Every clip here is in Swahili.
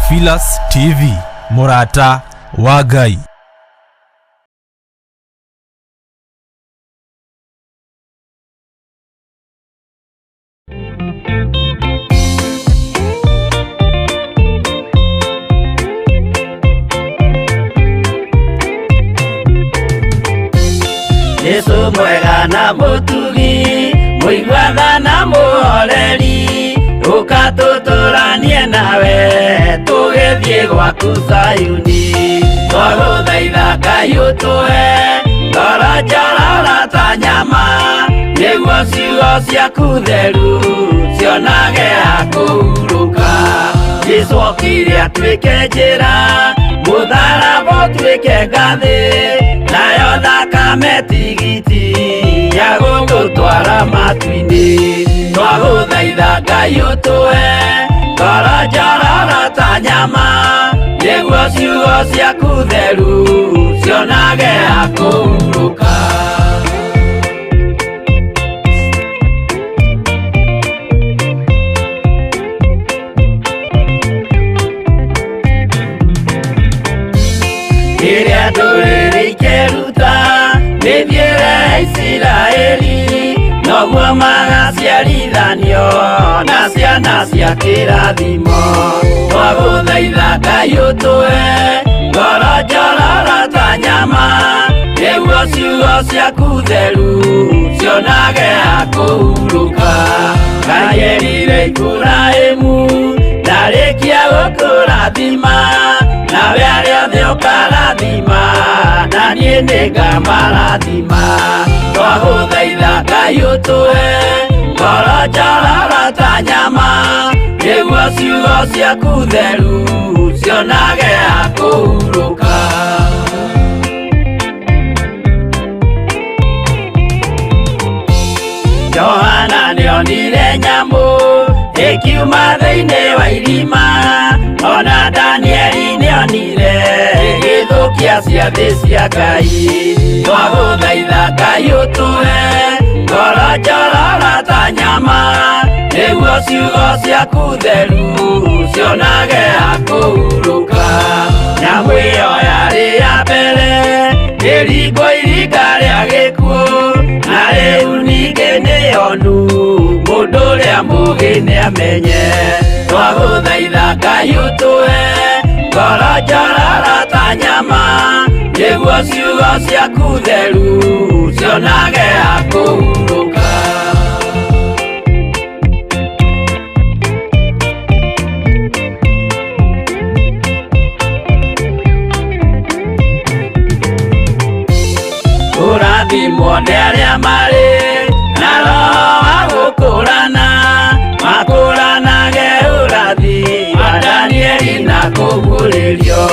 Theophilus TV, Murata wa Ngai. Yesu mwega na mutugi, muigua na muhoreri, ukatuturanie nawe tugithie gwaku Sayuni. Twaguthaitha Ngai utue ngoro njororo ta nyama, niguo ciugo ciaku theru cionage akuhuruka. Jesũ okire atuĩke njĩra, mũtharaba ũtuĩke ngathĩ, nayo thakame tigiti ya gũgũtwara matu-inĩ. Twagũthaitha Ngai ũtũhe ngoro njororo ta nyama, nĩguo ciugo ciaku theru cionage akuhuruka. Kĩrĩa ndũrĩrĩ ikĩruta nĩthiĩre Isiraeli, noguo magaciarithanio na ciana cia kĩrathimo. Twagũthaitha Ngai ũtũhe ngoro njororo ta nyama, nĩguo ciugo ciaku theru cionage akuhuruka. Ngai erire Iburahĩmu ndarĩkia gũkũrathima, nawe arĩa othe ũkarathima na niĩ nĩngamarathima. Twagũthaitha Ngai ũtũhe ngoro njororo ta nyama, nĩguo ciugo ciaku theru cionage akuhuruka. Johana nĩonire nyamũ ĩkiuma thĩinĩ wa irima, ona Danieli nĩonire ĩgĩthũkia ciathĩ cia Ngai. Twagũthaitha Ngai ũtũhe ngoro njororo ta nyama, nĩguo ciugo ciaku theru cionage akuhuruka. Nyamũ ĩyo yarĩ ya mbere ĩringwo iringa rĩa gĩkuũ, na rĩu ningĩ nĩyonu mũndũ ũrĩa mũũgĩ nĩamenye. Twagũthaitha Ngai ũtũhe ngoro njororo ta nyama, nĩguo ciugo ciaku theru cionage akuhuruka. Ũrathimwo nĩ arĩa marĩ na roho wa gũkũrana, makũranage ũrathi wa Danieli na kũguũrĩrio.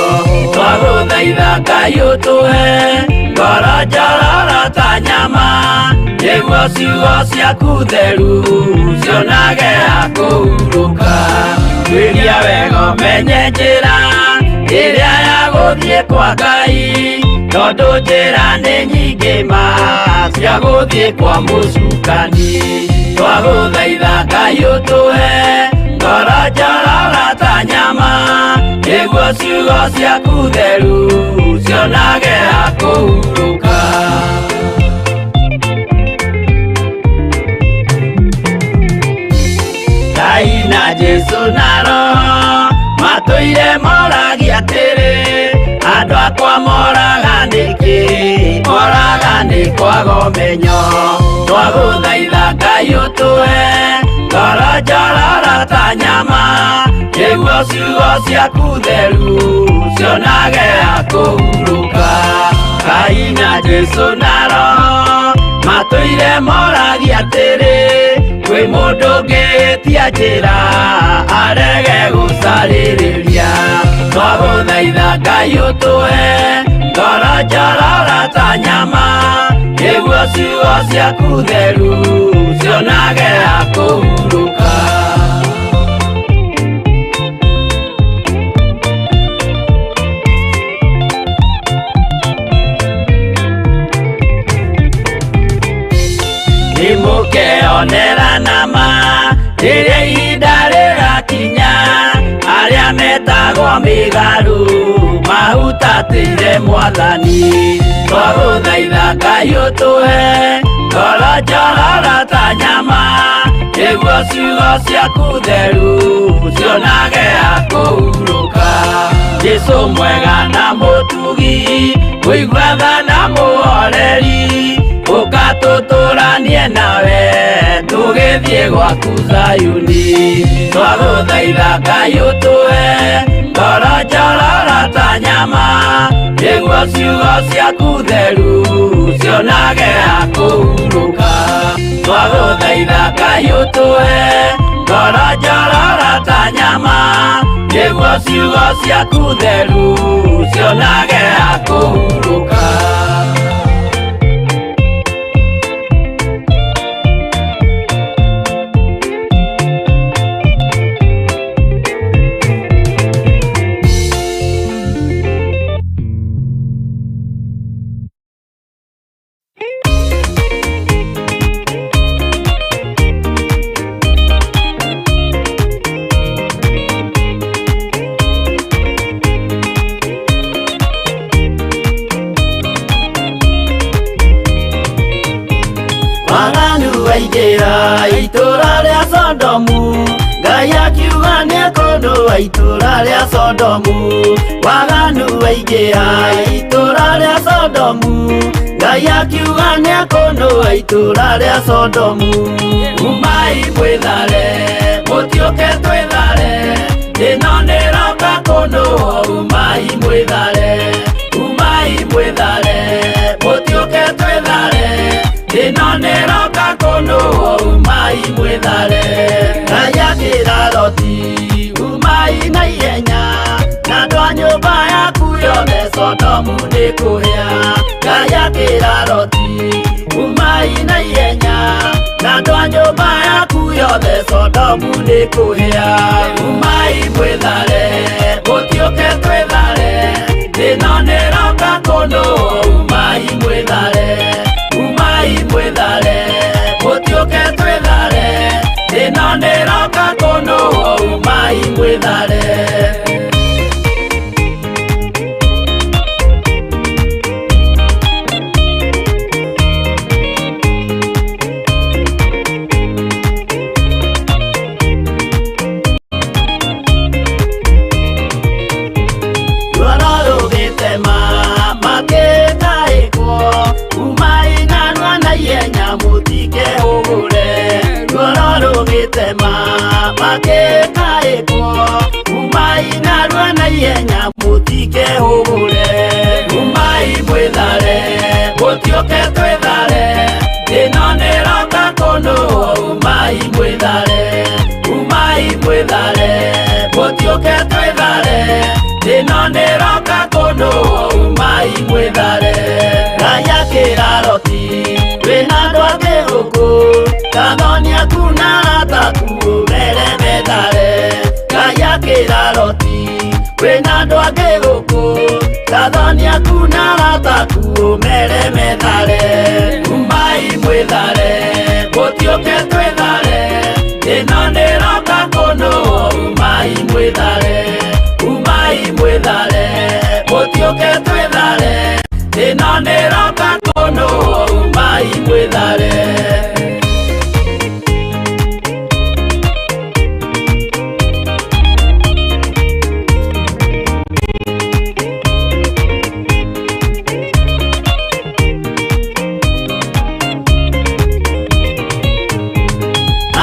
Twagũthaitha Ngai ũtũhe ngoro njororo ta nyama, nĩguo ciugo ciaku theru cionage akuhuruka. Twĩria wega ũmenye njĩra ĩrĩa ya gũthiĩ kwa Ngai, tondũ njĩra nĩ nyingĩ ma cia gũthiĩ kwa mũcukani. Twagũthaitha Ngai ũtũhe ngoro njororo ta nyama, nĩguo ciugo ciaku theru cionage akuhuruka. Ngai na Jesũ na Roho matũire moragia atĩrĩ, andũ akwa moraga nĩkĩ, moraga nĩ kwaga ũmenyo. Twagũthaitha Ngai ũtũhe ngoro njororo ta nyama, nĩguo ciugo ciaku theru cionage akuhuruka. Ngai na Jesũ na Roho matũire moragia atĩrĩ, kwĩ mũndũ ũngĩtia njĩra arege gũcarĩrĩria. Twagũthaitha Ngai ũtũhe ngoro njororo ta nyama, nĩguo ciugo ciaku theru cionage akuhuruka. Nĩmũkeonera nama rĩrĩa ihinda rĩgakinya, arĩa metagwo migaru mahutatĩire mwathani twagũthaitha Ngai ũtũhe ngoro njororo ta nyama nĩguo ciugo ciaku theru cionage akũhurũka Jesũ mwega na mũtugi ũigua tha na mũhoreri ũkatũtũranie nawe tũgĩthiĩ gwaku Zayuni twagũthaitha Ngai ũtũhe ngoro njororo ta nyama nĩguo ciugo ciaku theru cionage akũhurũka twagũthaitha Ngai ũtũhe ngoro njororo ta nyama nĩguo ciugo ciaku theru cionage akũhurũka itũra rĩa Sodomu Ngai akiuga nĩekũndũa itũra rĩa Sodomu waganu waingĩha itũra rĩa Sodomu Ngai akiuga nĩekũndũa itũra rĩa Sodomu umai mwĩthare mũtiũke twĩthare ĩno nĩroka kũndũa umai mwĩthare mũtiũke twĩthare ĩno nĩroka kũndũa umai mwĩthare Ngai akĩra Loti umai na ihenya na andũ a nyũmba yaku yothe Sodomu nĩkũhĩa Ngai akĩra Loti umai na ihenya na andũ a nyũmba yaku yothe Sodomu nĩkũhĩa umai mwĩthare mũtiũke twĩthare ĩno nĩroka kũndũa umai mwĩthare mũtiũke twĩthare ĩno nĩroka kũndũa umai mwĩthare umai mwĩthare mũtiũke twĩthare ĩno nĩroka kũndũa umai mwĩthare mũtiũke twĩthare ĩno nĩroka kũndũa umai mwĩthare Ngai akĩra Loti wĩna andũ angĩ gũkũ Gathoni aku na arataku ũmere methare Ngai akĩra Loti wĩna andũ angĩ gũkũ Gathoni aku na arataku ũmere methare umai mwĩthare mũtiũke twĩthare ĩno nĩroka kũndũa umai mwĩthare mũtiũke twĩthare ĩno nĩroka kũndũa umai mwĩthare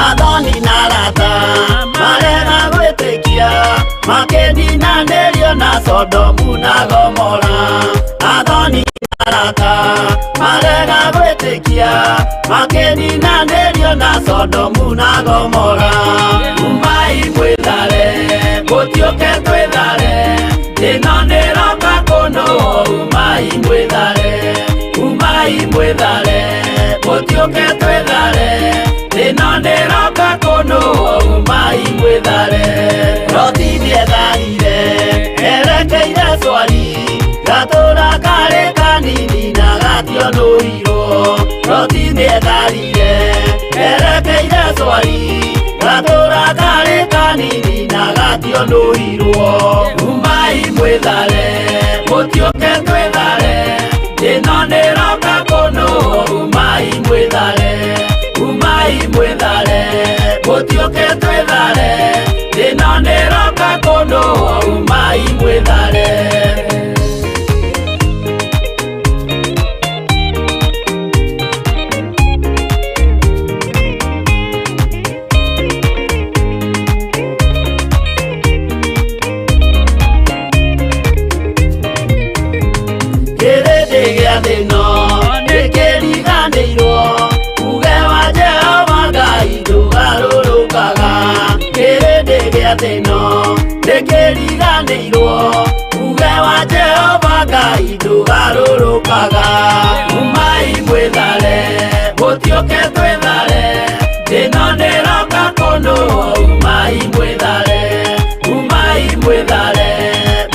Athoni na arata marega gwĩtĩkia makĩninanĩrio na Sodomu na Gomora Athoni na arata marega gwĩtĩkia makĩninanĩrio na Sodomu na Gomora umai mwĩthare mũtiũke twĩthare ĩno nĩroka kũndũa umai mwĩthare mũtiũke twĩthare ĩno nĩroka kũndũa umai mwĩthare Loti nĩetharire erekeire Zoari gatũra karĩ kanini na gationũirwo Loti nĩetharire erekeire Zoari gatũra karĩ kanini na nagatio nduhirwo umai mwithare mutioke twithare ino niroka kuno umai mwithare mutioke twithare ino niroka kuno umai mwithare umai mwithare mutioke twithare ino niroka kuno umai mwithare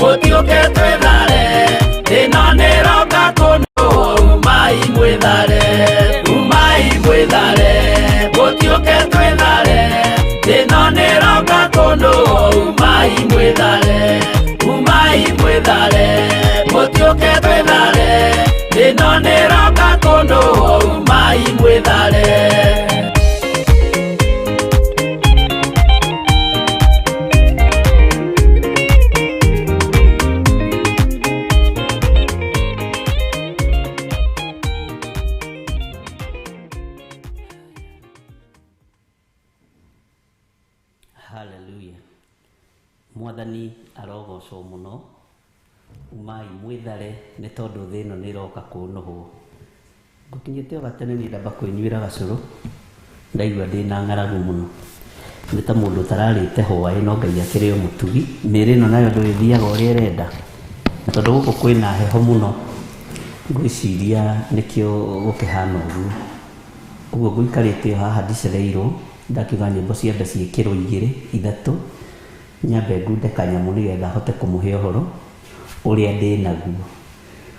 mutioke twithare ino niroka kuno umai mwithare mutioke twithare ino niroka kuno umai mwithare mutioke twithare ino niroka kuno umai mwithare Hallelujah. Mwathani arogocwo muno umai mwithare ni tondu thino niroka kunuhwo ngukinyite o gatene ni ndamba kwinyuira gacuru ndaigua ndina ng'aragu muno ni ta mundu tararite hwaĩ no Ngai akĩrĩ o mũtugi mĩĩrĩ ĩno nayo ndũgĩthiaga ũrĩa ĩrenda na tondũ gũkũ kwĩna heho mũno ngwĩciria nĩkĩo gũkĩhana ũguo ngũikarĩte haha ndicereirwo ndakiuga nyĩmbo ciambe ciĩkĩrwo 2 3 nyambe ngunde kanyamũ nĩgetha hote kũmũhe ũhoro ũrĩa ndĩ naguo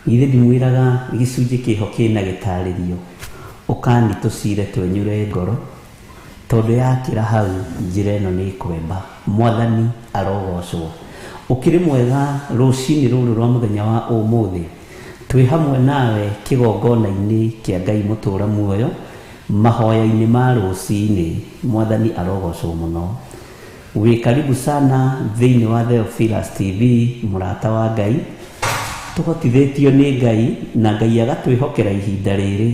ithe ndimwĩraga gĩcunjĩ kĩho kĩna gĩtarĩrio ũkani tũcire twenyure ngoro tondũ yakĩra hau njĩra ĩno nĩ kwemba Mwathani arogocwo ũkĩrĩ mwega rũcinĩ rũrũ rwa mũthenya wa ũmũthĩ twĩ hamwe nawe kĩgongona-inĩ kĩa Ngai mũtũũra muoyo mahoya-inĩ ma rũcinĩ Mwathani arogocwo mũno wĩ karibu sana thĩinĩ wa Theophilus TV mũrata wa Ngai tũhotithĩtio nĩ Ngai na Ngai agatwĩhokera ihinda rĩrĩ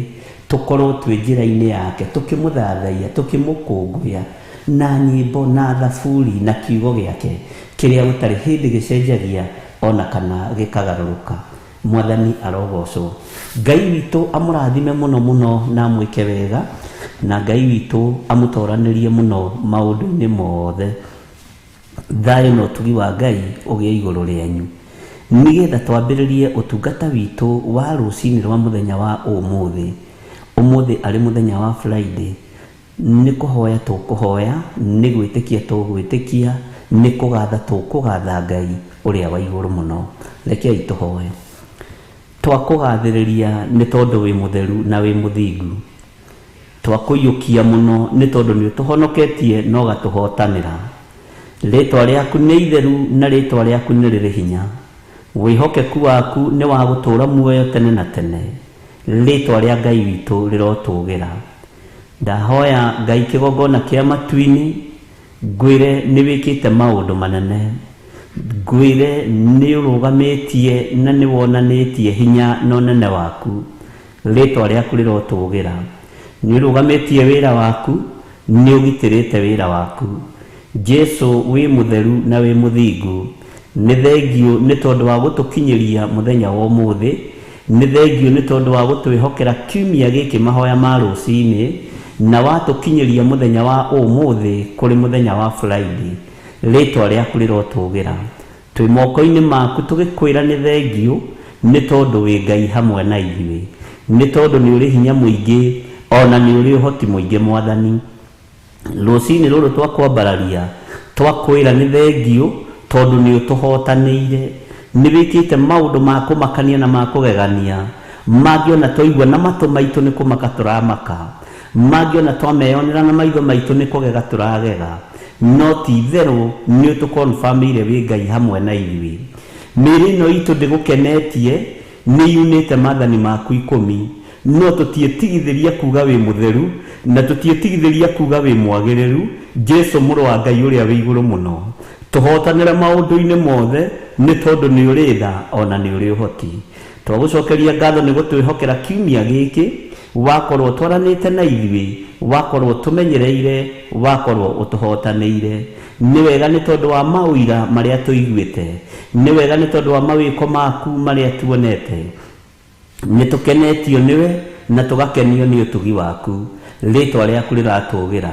tũkorwo twĩ njĩra-inĩ yake tũkĩmũthathaiya tũkĩmũkũngũya na nyĩmbo na thaburi na kiugo gĩake kĩrĩa gũtarĩ hĩndĩ gĩcenjagia ona kana gĩkagarũrũka Mwathani arogocwo Ngai witũ amũrathime mũno mũno na mwĩke wega na Ngai witũ amũtoranĩrie mũno maũndũ-inĩ mothe thayũ na ũtugi wa Ngai ũgĩe igũrũ rĩanyu nĩgetha twambĩrĩrie ũtungata witũ wa rũcinĩ rwa mũthenya wa ũmũthĩ arĩ mũthenya wa Friday nĩ kũhoya tũkũhoya nĩ gwĩtĩkia tũgwĩtĩkia nĩ kũgatha tũkũgatha Ngai ũrĩa wa igũrũ mũno rekei tũhoye twakũgathĩrĩria nĩ tondũ wĩ mũtheru na wĩ mũthingu twakũiyũkia mũno nĩ tondũ nĩ ũtũhonoketie na ũgatũhotanĩra rĩtwa rĩaku nĩ itheru na rĩtwa rĩaku nĩ rĩrĩ hinya wĩhokeku waku nĩ wa gũtũũra muoyo tene na tene rĩtwa rĩa Ngai witũ rĩrotũgĩra ndahoya Ngai kĩgongona kĩa matu-inĩ ngwĩre nĩ wĩkĩte maũndũ manene ngwĩre nĩ ũrũgamĩtie na nĩ wonanĩtie hinya na ũnene waku rĩtwa rĩaku rĩrotũgĩra nĩ ũrũgamĩtie wĩra waku nĩ ũgitĩrĩte wĩra waku Jesu wĩ mũtheru na wĩ mũthingu nĩ thengio nĩ tondũ wa gũtũkinyĩria mũthenya wa ũmũthĩ nĩ thengio nĩ tondũ wa gũtwĩhokera kiumia gĩkĩ mahoya ma rũcinĩ na watũkinyĩria mũthenya wa ũmũthĩ kũrĩ mũthenya wa Friday rĩtwa rĩaku rĩrotũgĩra twĩ moko-inĩ maku tũgĩkwĩra nĩ thengio nĩ tondũ wĩ Ngai hamwe na ithuĩ nĩ tondũ nĩ ũrĩ hinya mũingĩ ona nĩ ũrĩ ũhoti mũingĩ Mwathani rũcinĩ rũrũ twakwambararia twakwĩra nĩ thengio tondũ nĩ ũtũhotanĩire nĩ wĩkĩte maũndũ ma kũmakania na ma kũgegania mangĩona twaigua na matũ maitũ nĩ kũmaka tũramaka mangĩona twameyonera na maitho maitũ nĩ kũgega tũragega no ti itherũ nĩ ũtũkonfamĩire wĩ Ngai hamwe na ithuĩ. Mĩĩrĩ ĩno itũ ndĩgũkenetie nĩ yunĩte maathani maku 10, no tũtiĩtigithĩria kuga wĩ mũtheru na tũtiĩtigithĩria kuga wĩ mwagĩrĩru. Jesu mũrũ wa Ngai ũrĩa wĩ igũrũ mũno, tũhotanĩre maũndũ-inĩ mothe nĩ tondũ nĩ ũrĩ tha ona nĩ ũrĩ ũhoti. Twagũcokeria ngatho nĩ gũtwĩhokera kiumia gĩkĩ, wakorwo twaranĩte na ithuĩ, wakorwo tũmenyereire, wakorwo ũtũhotanĩire. Nĩ wega nĩ tondũ wa maũira marĩa tũiguĩte, nĩ wega nĩ tondũ wa mawĩko maku marĩa tuonete. Nĩ tũkenetio nĩwe na tũgakenio nĩ ũtugi waku. Rĩĩtwa rĩaku rĩratũũgĩra.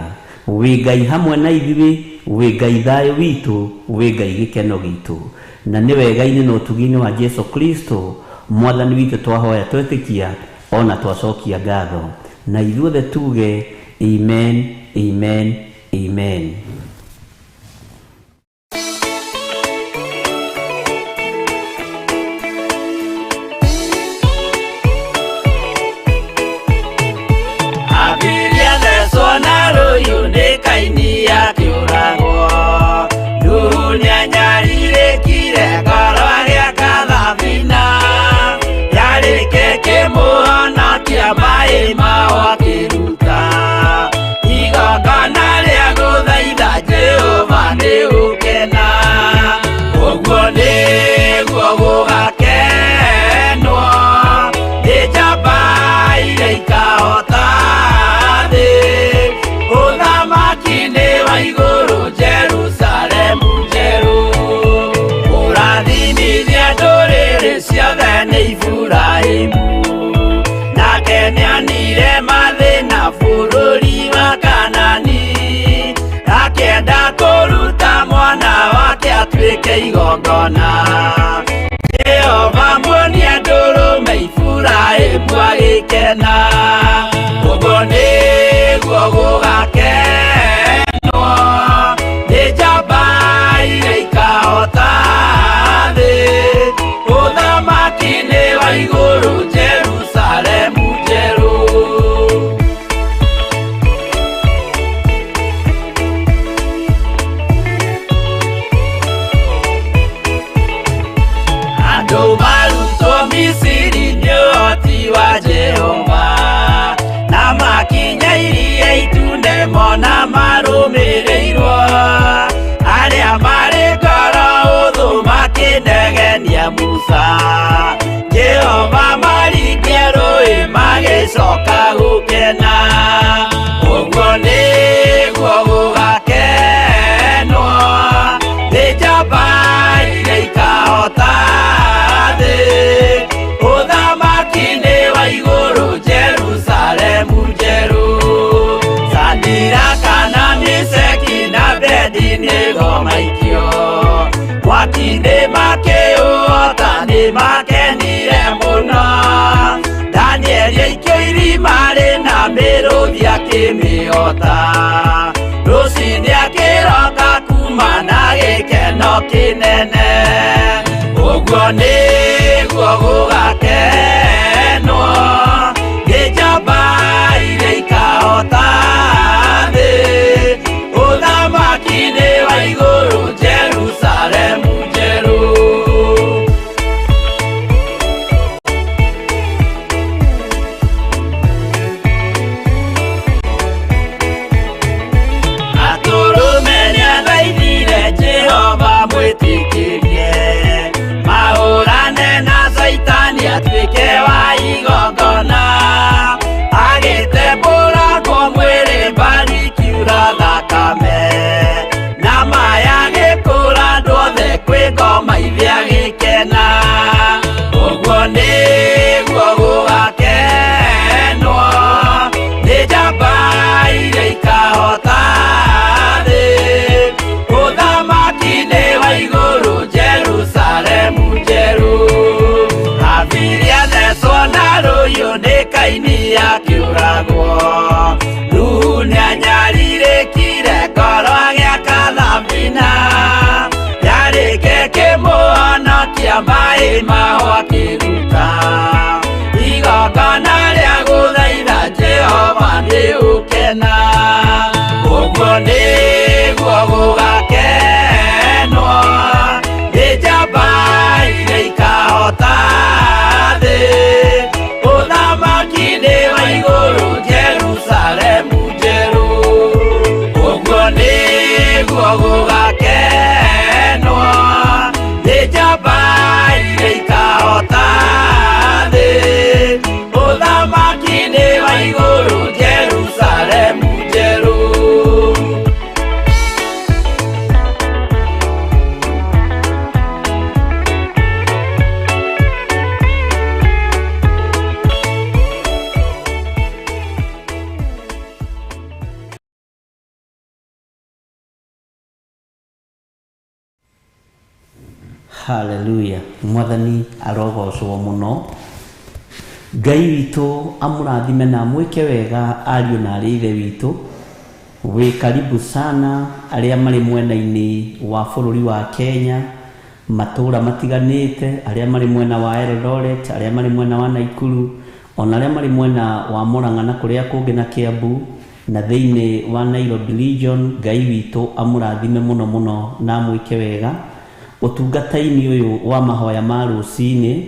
Wĩ Ngai hamwe na ithuĩ, wĩ Ngai thayũ witũ, wĩ Ngai gĩkeno gitũ. Na nĩ wega-inĩ na ũtugi-inĩ wa Jesu Kristo Mwathani witũ twahoya twetĩkia ona twacokia ngatho. Na ithuothe tuge amen, amen, amen. Jehova muonia ndũrũme Iburahĩmu agĩkena, ũguo nĩguo gũgakenwo nĩ njamba iria ikahota thĩ. Ũthamaki-nĩ wa igũrũ Jerusalemu njerũ. Andũ marutwo Misiri nĩ ũhoti wa Jehova, na makinya Iria Itune mona marũmĩrĩirwo. Arĩa marĩ ngoro hũthũ makĩnegenia Musa, Jehova maringie rũĩ magĩcoka gũkena. Ũguo nĩguo gũgakenwo nĩ njamba iria ikahota thĩ. Ũthamaki-nĩ wa igũrũ Jerusalemu njerũ. Shadiraka na Meshaki na Abedinego maikio mwaki-nĩ makĩũhota, nĩ makenire mũno. Danieli aikio irima-rĩ na mĩrũthi akĩmĩhota. Rũciinĩ akĩroka kuma na gĩkeno kĩnene. Ũguo nĩguo gũgakenwo nĩ njamba iria ikahota thĩ. Ũthamaki-nĩ wa igũrũ Jerusalemu njerũ. Atũrũme nĩathaithire Jehova mwĩtĩkĩrie, mahũrane na Saitani atuĩke wa igongona. Agĩtembũrangwo mwĩrĩ mbari ikiura thakame, na maya gĩkũra andũ othe kwĩ ngoma ithĩa gĩkena. Ũguo nĩguo gũgakenwo nĩ njamba iria ikahota thĩ. Ũthamaki-nĩ wa igũrũ Jerusalemu njerũ. Habili athecwo na rũhiũ nĩ Kaini akĩũragwo. Nuhu nĩanyarirĩkire ngoro agĩaka thabina, yarĩke kĩmũhonokia maĩ maho akĩruta. Igongona rĩa gũthaitha Jehova nĩ ũkena. Ũguo nĩguo nĩguo gũgakenwo nĩ njamba iria ikahota thĩ ũthamaki-inĩ wa igũrũ Jerusalemu njerũ ũguo nĩguo gũgakenwo nĩ njamba iria ikahota thĩ ũthamaki-inĩ wa igũrũ Jerusalemu njerũ. Haleluya. Mwathani arogocwo muno. Ngai witũ amũrathime na mwĩke wega ariũ na arĩ ithe witũ. Wĩ karibu sana arĩa marĩ mwena-inĩ wa bũrũri wa Kenya, matũũra matiganĩte, arĩa marĩ mwena wa Eldoret, arĩa marĩ mwena wa Naikuru, ona arĩa marĩ mwena wa Murang'a na kũrĩa kũngĩ na Kiambu na thĩinĩ wa Nairobi region. Ngai witũ amũrathime mũno mũno na mwĩke wega ũtungata-inĩ ũyũ wa mahoya ma rũcinĩ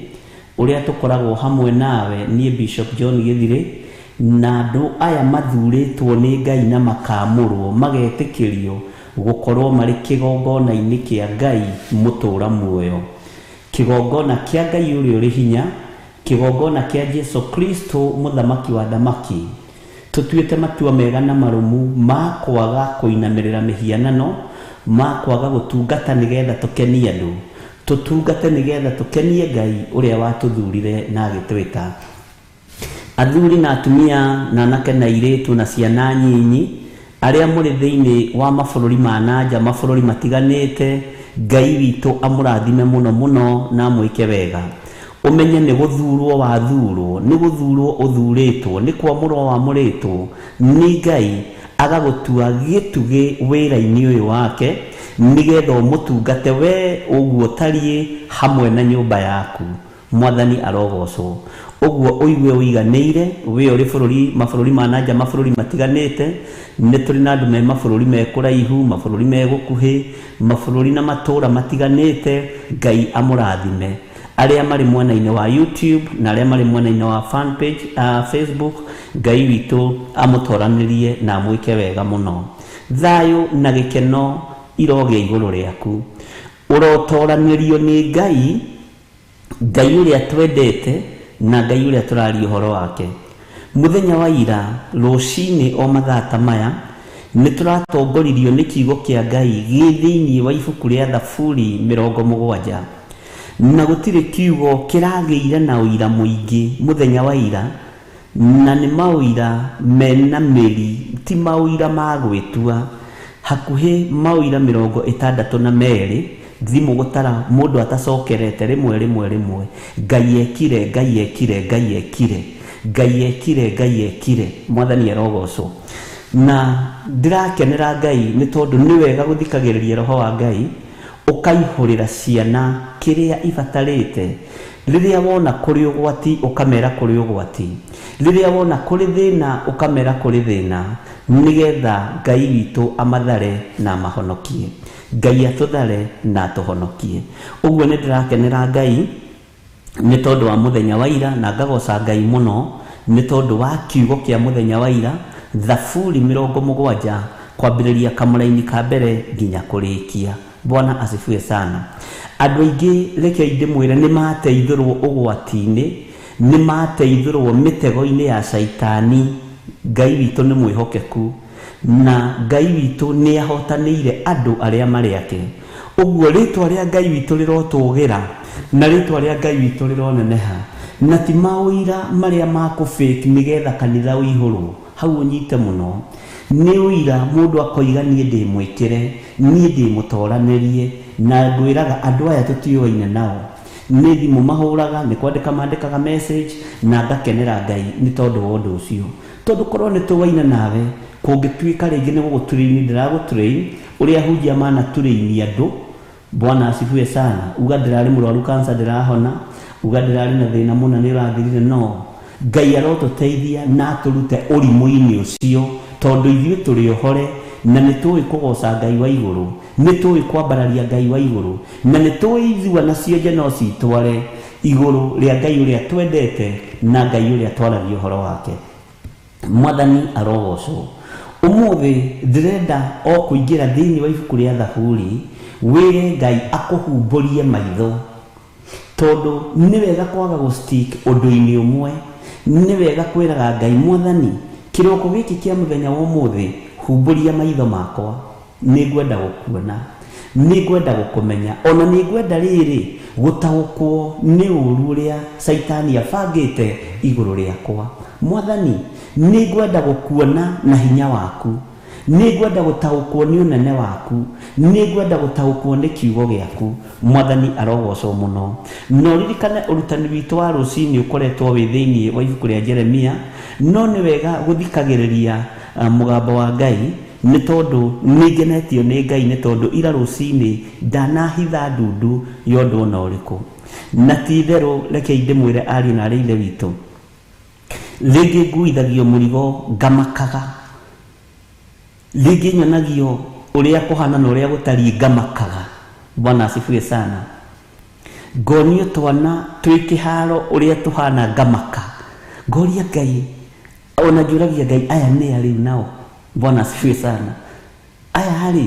ũrĩa tũkoragwo hamwe nawe niĩ Bishop John Gĩthirĩ na andũ aya mathurĩtwo nĩ Ngai na makamũrwo magetĩkĩrio gũkorwo marĩ kĩgongona-inĩ kĩa Ngai mũtũũra muoyo, kĩgongona kĩa Ngai ũrĩa ũrĩ hinya, kĩgongona kĩa Jesu Kristo mũthamaki wa thamaki. Tũtuĩte matua mega na marũmu ma kwaga kũinamĩrĩra mĩhianano, ma kwaga gũtungata nĩgetha tũkenie andũ, tũtungate nĩgetha tũkenie Ngai ũrĩa watũthurire na agĩtwĩta. Athuri na atumia na anake na airĩtu na ciana nyinyi arĩa mũrĩ thĩinĩ wa mabũrũri ma nanja, mabũrũri matiganĩte, Ngai witũ amũrathime mũno mũno na mwĩke wega. Ũmenye nĩ gũthurwo wathurwo, nĩ gũthurwo ũthurĩtwo, nĩ kwamũrwo wamũrĩtwo nĩ Ngai agagũtua gĩtugĩ wĩra-inĩ ũyũ wake nĩgetha ũmũtungate we ũguo tariĩ hamwe na nyũmba yaku. Mwathani arogocwo. Ũguo ũigue ũiganĩire we ũrĩ mabũrũri ma nanja, mabũrũri matiganĩte. Nĩ tũrĩ na andũ me mabũrũri me kũraihu, mabũrũri me gũkuhĩ, mabũrũri na matũũra matiganĩte. Ngai amũrathime. Arĩa marĩ mwena-inĩ wa YouTube na arĩa marĩ mwena-inĩ wa fan page Facebook, Ngai witũ amũtoranĩrie na mwĩke wega mũno. Thayũ na gĩkeno irogĩa igũrũ rĩaku. Ũrotoranĩrio nĩ Ngai, Ngai ũrĩa twendete na Ngai ũrĩa tũraria ũhoro wake. Mũthenya wa ira rũcinĩ o mathaa ta maya nĩ tũratongoririo nĩ kiugo kĩa Ngai gĩ thĩinĩ wa ibuku rĩa Thaburi 70 na gũtirĩ kiugo kĩragĩire na ũira mũingĩ mũthenya wa ira, na nĩ maũira mena mĩri, ti maũira ma gwĩtua. Hakuhĩ maũira 62 thimũ gũtara mũndũ atacokerete rĩmwe. Ngai ekire, Ngai ekire, Ngai ekire, Ngai ekire, Ngai ekire. Mwathani arogocwo. Na ndĩrakenera Ngai nĩ tondũ nĩ wega gũthikagĩrĩria roho wa Ngai ũkaihũrĩra ciana kĩrĩa ibatarĩte. Rĩrĩa wona kũrĩ ũgwati ũkamera kũrĩ ũgwati, rĩrĩa wona kũrĩ thĩna ũkamera kũrĩ thĩna, nĩgetha Ngai witũ amathare na amahonokie. Ngai atũthare na atũhonokie. Ũguo nĩ ndĩrakenera Ngai nĩ tondũ wa mũthenya wa ira, na ngagoca Ngai mũno nĩ tondũ wa kiugo kĩa mũthenya wa ira, Thaburi 70 kwambĩrĩria kamũra-inĩ ka mbere nginya kũrĩkia. Bwana asifiwe sana. Andũ aingĩ reke ndĩmwĩre nĩ mateithũrwo ũgwati-inĩ, nĩ mateithũrwo mĩtego-inĩ ya caitani. Ngai witũ nĩ mwĩhokeku na Ngai witũ nĩ ahotanĩire andũ arĩa marĩ ake. Ũguo rĩtwa rĩa Ngai witũ rĩrotũgĩra na rĩtwa rĩa Ngai witũ rĩroneneha, na ti maũira marĩa ma kũ-fake nĩgetha kanitha ũihũrwo. Hau ũnyite mũno nĩ ũira mũndũ akoiga niĩ ndĩmwĩkĩre, niĩ ndĩmũtoranĩrie, na ngwĩraga andũ aya tũtiũaine nao. Nĩ thimũ mahũraga, nĩ kwandĩka mandĩkaga message, na ngakenera Ngai nĩ tondũ wa ũndũ ũcio. Tondũ korwo nĩ tũwaine nawe kũngĩtuĩka rĩngĩ nĩ gũgũtũrĩini ndĩragũtũrĩini ũrĩa hunjia manatũrĩini andũ. Bwana asifiwe sana. Uga ndĩrarĩ mũrwaru kansa ndĩrahona, uga ndĩrarĩ na thĩna mũna nĩ ũrathirire. No, Ngai arotũteithia na atũrute ũrimũ-inĩ ũcio, tondũ ithuĩ tũrĩ ohore na nĩtũĩ kũgoca Ngai wa igũrũ, nĩtũĩ kwambararia Ngai wa igũrũ, na nĩtũĩ ithua nacio njano citware igũrũ rĩa Ngai ũrĩa twendete na Ngai ũrĩa twaragia ũhoro wake. Mwathani arogocwo. Ũmũthĩ ndĩrenda o kũingĩra thĩinĩ wa ibuku rĩa Thaburi, wĩre Ngai akũhumbũrie maitho, tondũ nĩ wega kwaga gũstick ũndũ-inĩ ũmwe. Nĩ wega kwĩraga Ngai, Mwathani, kĩroko gĩkĩ kĩa mũthenya wa ũmũthĩ humbũria maitho makwa, nĩngwenda gũkuona, nĩngwenda gũkũmenya, ona nĩngwenda rĩrĩ gũtaũkwo nĩ ũũru ũrĩa Saitani abangĩte igũrũ rĩakwa. Mwathani, nĩngwenda gũkuona na hinya waku, nĩngwenda gũtaũkwo nĩ ũnene waku, nĩngwenda gũtaũkwo nĩ kiugo gĩaku. Mwathani arogocwo mũno. No ririkane ũrutani witũ wa rũcinĩ ũkoretwo wĩ thĩinĩ wa ibuku rĩa Jeremia, no nĩ wega gũthikagĩrĩria mũgambo wa Ngai, nĩ tondũ nĩngenetio nĩ Ngai, nĩ tondũ ira rũcinĩ ndanahitha ndundu ya ũndũ ona ũrĩkũ. Na ti itherũ reke ndĩmwĩre ariũ na arĩ ithe witũ, rĩngĩ nguithagio mũrigo ngamakaga, rĩngĩ nyonagio ũrĩa kũhana na ũrĩa gũtariĩ ngamakaga. Bwana asifiwe sana. Ngonio twana twĩ kĩharo ũrĩa tũhana ngamaka, ngoria Ngai, ona njũragia Ngai, aya nĩ arĩ nao. Bwana asifiwe sana. Aya harĩ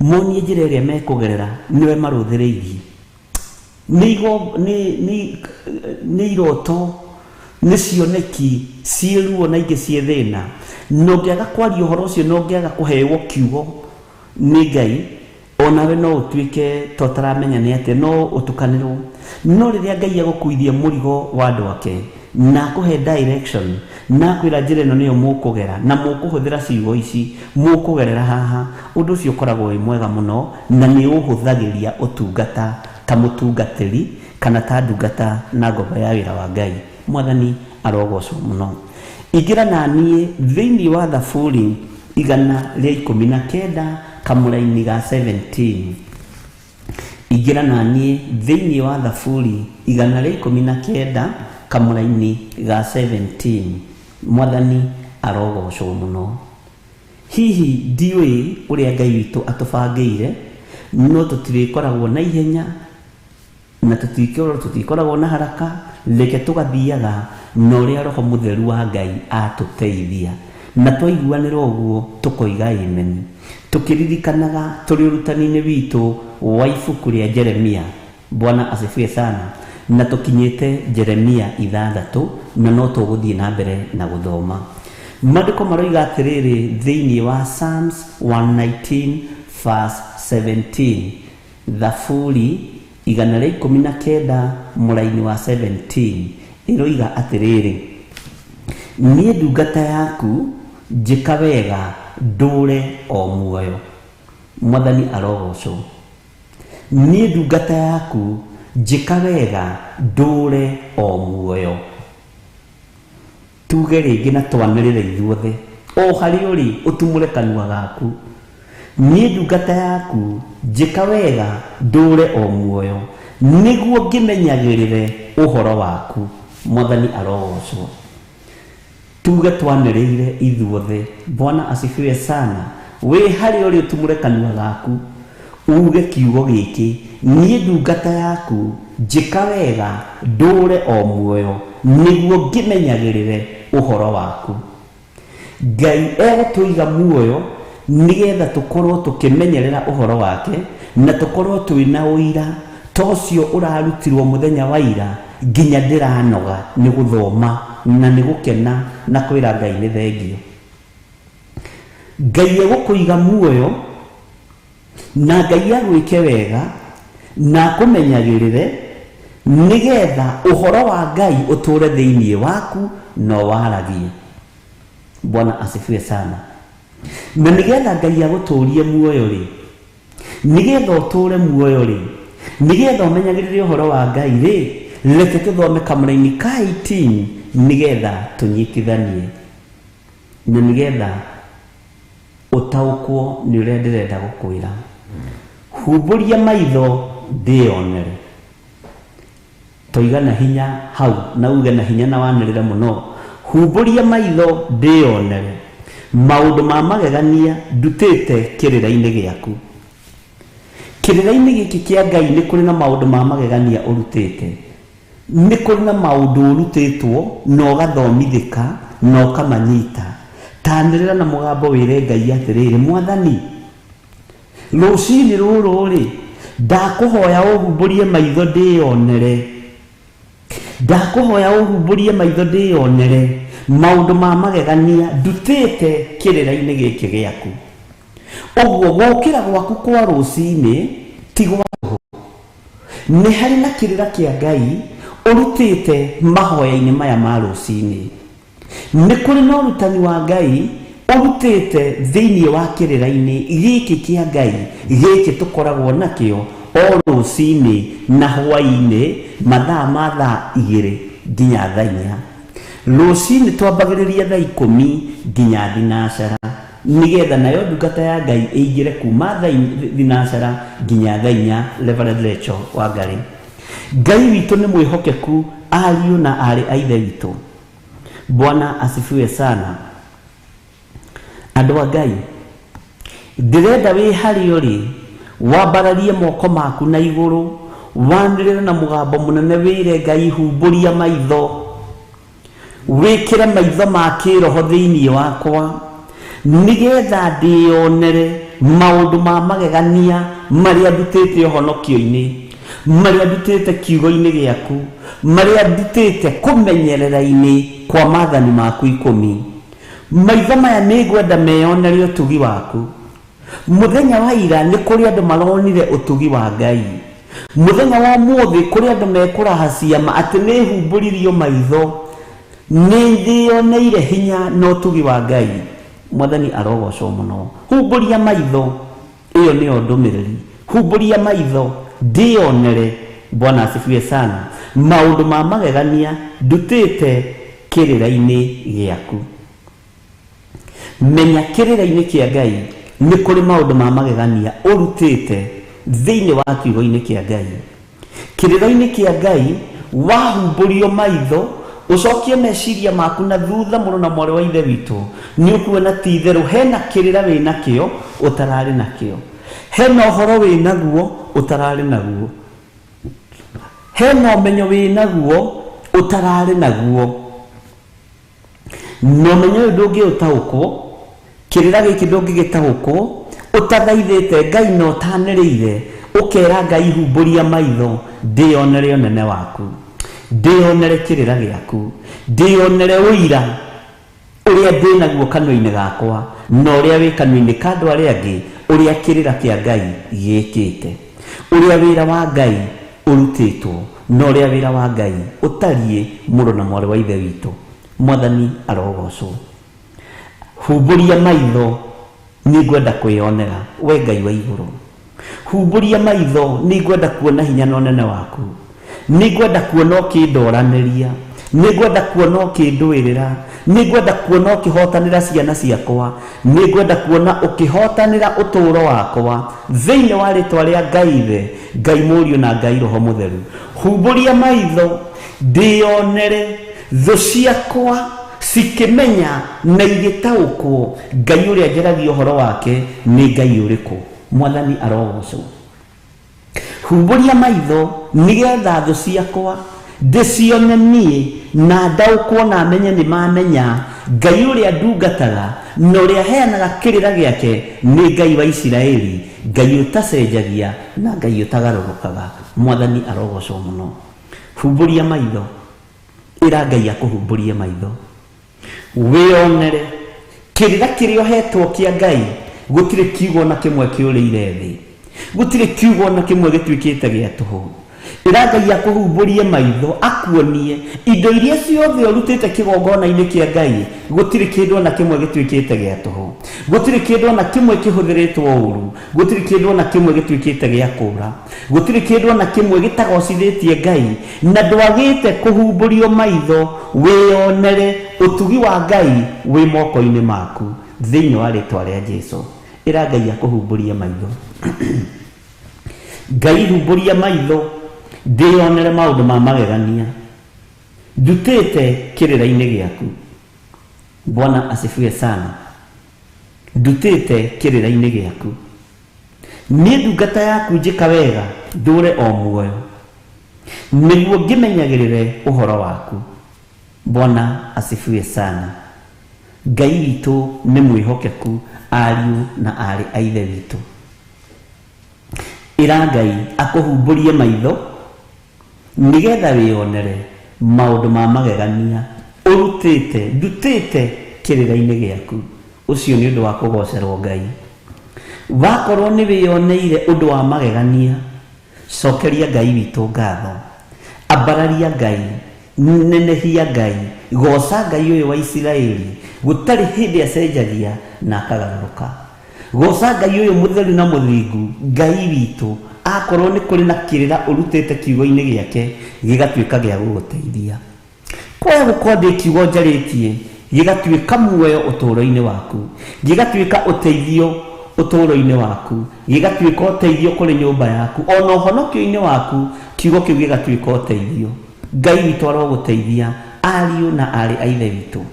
monie njĩra ĩrĩa mekũgerera nĩwe marũthĩrĩirie, nĩ iroto, nĩ cioneki ciĩruo na ingĩ ciĩ thĩna. No ngĩaga kwaria ũhoro ũcio, no ngĩaga kũheyo kiugo nĩ Ngai, onawe no ũtuĩke tũtaramenya nĩ atĩa, no ũtukanĩrwo. No rĩrĩa Ngai agũkuithia mũrigo wa andũ ake na kũhe direction, na kwĩra njĩra ĩno nĩyo mũkũgera na mũkũhũthĩra ciugo ici, mũkũgerera haha, ũndũ ũcio ũkoragwo wĩ mwega mũno, na nĩ ũhũthagĩria ũtungata ta mũtungatĩri kana ta ndungata na ngombo ya wĩra wa Ngai. Mwathani arogocwo mũno. Ingĩra na niĩ thĩinĩ wa Thaburi 119 kamũra-inĩ ga 17. Ingĩra na niĩ thĩinĩ wa Thaburi 119 kamũra-inĩ ga 17. Mwathani arogocwo mũno. Hihi ndiũĩ ũrĩa Ngai witũ atũbangĩire, no tũtirĩkoragwo na ihenya na tũtikoragwo na haraka, reke tũgathiaga na ũrĩa Roho Mũtheru wa Ngai atũteithia, na twaiguanĩra ũguo tũkoiga amen, tũkĩririkanaga tũrĩ ũrutani-inĩ witũ wa ibuku rĩa Jeremia. Bwana asifiwe sana. Na tũkinyĩte Jeremia 6, na no tũgũthiĩ na mbere na gũthoma. Maandĩko maroiga atĩrĩrĩ thĩinĩ wa Psalms 119 verse 17. Thaburi 119 mũraini wa 17 ĩroiga atĩrĩrĩ, niĩ ndungata yaku njĩka wega ndũre o muoyo. Mwathani arogocwo. Niĩ ndungata yaku njĩka wega ndũre o muoyo. Tuge rĩngĩ na twanĩrĩre ithuothe, o harĩ ũrĩ ũtumũre kanua gaku, niĩ ndungata yaku njĩka wega ndũre o muoyo, nĩguo ngĩmenyagĩrĩre ũhoro waku. Mwathani arogocwo. Tuge twanĩrĩire ithuothe. Bwana asifiwe sana. Wĩ harĩ ũrĩ ũtumũre kanua gaku, uge kiugo gĩkĩ, niĩ ndungata yaku njĩka wega ndũre o muoyo, nĩguo ngĩmenyagĩrĩre ũhoro waku. Ngai egũtũiga muoyo nĩgetha tũkorwo tũkĩmenyerera ũhoro wake, na tũkorwo twĩna ũira ta ũcio ũrarutirwo mũthenya wa ira, nginya ndĩranoga nĩ gũthoma na nĩ gũkena na kwĩra Ngai nĩ thengio. Ngai egũkũiga muoyo na Ngai agwĩke wega na kũmenyagĩrĩre, nĩgetha ũhoro wa Ngai ũtũre thĩinĩ waku na waragie. Bwana asifiwe sana. Na nĩgetha Ngai agũtũrie muoyo rĩ, nĩgetha ũtũre muoyo rĩ, nĩgetha ũmenyagĩrĩre ũhoro wa Ngai rĩ, reke tũthome kamũra-inĩ ka 18 nĩgetha tũnyitithanie, na nĩgetha ũtaũkwo nĩ ũrĩa ndĩrenda gũkwĩra. Humbũria maitho ndĩonere. Toiga na hinya hau, na uge na hinya na wanĩrĩre mũno. Humbũria maitho ndĩonere. maundu ma magegania ndutite kirira-ini giaku. Kirira-ini giki kia Ngai ni kuri na maundu ma magegania urutite. Ni kuri na maundu urutitwo na ugathomithika na ukamanyita. Tanirira na mugambo wire Ngai atiriri, Mwathani, rucini ruru ri ndakuhoya uhumburie maitho ndionere. Ndakuhoya uhumburie maitho ndionere maundu ma magegania ndutite kirira-ini giki giaku. Oguo gukira gwaku kwa rucini ti gwaku. Ni hari na kirira kia Ngai urutite mahoya-ini maya ma rucini. Ni kuri na urutani wa Ngai urutite thiini wa kirira-ini giki kia Ngai giki tukoragwo nakio o rucini na hwaini mathaa ma thaa 2 nginya thaa 4. Rucini twambagiriria thaa 10 nginya thinacara, nigetha nayo ndungata ya Ngai ĩingĩre kuma thaa thinacara nginya thaa 4. Reverend Rachel Wangari, Ngai witũ nĩ mwĩhokeku, ariũ na arĩ a ithe witũ. Bwana asifiwe sana. Andũ a Ngai, ndĩrenda wĩ harĩa ũrĩ wambararie moko maku na igũrũ, wanĩrĩre na mũgambo mũnene wĩre Ngai, humbũria maitho, wĩkĩre maitho ma kĩroho thĩinĩ wakwa, nigetha ndĩonere maũndũ ma magegania marĩa ndutĩte ũhonokio-inĩ, marĩa ndutĩte kiugo-inĩ gĩaku, marĩa ndutĩte kũmenyerera-inĩ kwa maathani maku 10. Maitho maya nĩ ngwenda meyonere ũtugi waku. Muthenya wa ira nĩ kũrĩ andũ maronire ũtugi wa Ngai. Muthenya wa ũmũthĩ kũrĩ andũ mekũrahacia ma atĩ nĩ humbũririo maitho, nĩ thĩoneire hinya na ũtugi wa Ngai. Mwathani arogocwo mũno. Humbũria maitho, ĩyo nĩyo ndũmĩrĩri. Humbũria maitho ndĩonere. Bwana asifiwe sana. Maũndũ ma magegania ndutĩte kĩrĩra-inĩ gĩaku. Menya kĩrĩra-inĩ kĩa Ngai nĩ kũrĩ maũndũ ma magegania ũrutĩte thĩinĩ wa kiugo-inĩ kĩa Ngai. Kĩrĩra-inĩ kĩa Ngai wahumbũrio maitho, ucokie meciria maku na thutha mũno na mwarĩ wa ithe witũ, nĩ ũkuona ti itherũ hena kĩrĩra wĩ nakĩo ũtararĩ nakĩo, hena ũhoro wĩ naguo ũtararĩ naguo, hena ũmenyo wĩ naguo ũtararĩ naguo. Na ũmenyo ũyũ ndũngĩũtaũkwo, kĩrĩra gĩkĩ ndũngĩgĩtaũkwo ũtathaithĩte Ngai na ũtanĩrĩire, ũkera Ngai humbũria maitho ndĩonere ũnene waku, ndĩonere kĩrĩra gĩaku, ndĩonere ũira ũrĩa ndĩ naguo kanua-inĩ gakwa na ũrĩa wĩ kanua-inĩ ka andũ arĩa angĩ, ũrĩa kĩrĩra kĩa Ngai gĩkĩte, ũrĩa wĩra wa Ngai ũrutĩtwo na ũrĩa wĩra wa Ngai ũtariĩ mũrũ na mwarĩ wa ithe witũ. Mwathani arogocwo. Humbũria maitho nĩ ngwenda kwĩonera we Ngai wa igũrũ. Humbũria maitho nĩ ngwenda kuona hinya na ũnene waku, nĩ ngwenda kuona ũkĩndoranĩria, nĩ ngwenda kuona ũkĩndũĩrĩra, nĩ ngwenda kuona ũkĩhotanĩra ciana ciakwa, nĩ ngwenda kuona ũkĩhotanĩra ũtũũro wakwa thĩinĩ wa rĩtwa rĩa Ngai Ithe, Ngai Mũriũ na Ngai Roho Mũtheru. Humbũria maitho ndĩonere thũ ciakwa cikĩmenya na igĩtaũkwo Ngai ũrĩa njaragia ũhoro wake nĩ Ngai ũrĩkũ. Mwathani arogocwo. Humbũria maitho nigetha thũ ciakwa ndĩcione niĩ na ndaũkwo na menye nĩ mamenya Ngai ũrĩa ndungataga na ũrĩa heanaga kĩrĩra gĩake nĩ Ngai wa Isiraeli, Ngai ũtacenjagia na Ngai ũtagarũrũkaga. Mwathani arogocwo mũno. Humbũria maitho, ĩra Ngai akũhumbũrie maitho, wĩonere kĩrĩra kĩrĩa ũhetwo kĩa Ngai. Gũtirĩ kiugo na kĩmwe kĩũrĩire thĩ, gũtirĩ kiugo na kĩmwe gĩtuĩkĩte gĩa tũhũ. Ĩra Ngai akũhumbũrie maitho, akuonie indo iria ciothe ũrutĩte kĩgongona-inĩ kĩa Ngai, gũtirĩ kĩndũ na kĩmwe gĩtuĩkĩte gĩa tũhũ, gũtirĩ kĩndũ na kĩmwe kĩhũthĩrĩtwo ũru, gũtirĩ kĩndũ na kĩmwe gĩtuĩkĩte gĩa kũũra, gũtirĩ kĩndũ na kĩmwe gĩtagocithĩtie Ngai, na ndwagĩte kũhumbũrio maitho wĩonere ũtugi wa Ngai wĩ moko-inĩ maku thĩinĩ wa rĩtwa rĩa Jesũ. Ĩra Ngai akũhumbũrie maitho. Ngai humbũria maitho ndĩonere maũndũ ma magegania ndutĩte kĩrĩra-inĩ gĩaku. Bwana asifiwe sana. ndutite kirira-ini giaku ni ndungata yaku njika wega ndure o muoyo niguo ngimenyagirire uhoro waku. Bwana asifiwe sana. Ngai witu ni mwihokeku, ariu na ari a ithe witu. Ira Ngai akuhumburie maitho nigetha wionere maundu ma magegania urutite ndutite kirira-ini giaku. Ucio ni undu wa kugocerwo Ngai. Wakorwo ni wioneire undu wa magegania, cokeria Ngai witu ngatho, ambararia Ngai, nenehia Ngai, goca Ngai uyu wa Isiraeli gutari hindi acenjagia na akagaruruka. Goca Ngai uyu mutheru na muthingu, Ngai witu akorwo ni kuri na kirira urutite kiugo-ini giake gigatuika gia guguteithia. Kwa gukorwo kiugo njaritie gigatuika muoyo uturo-ini waku, gigatuika uteithio uturo-ini waku, gigatuika uteithio kuri nyumba yaku, ona uhonokio-ini waku kiugo kiu gigatuika uteithio. Ngai witu aroguteithia ariu na ari a ithe witu,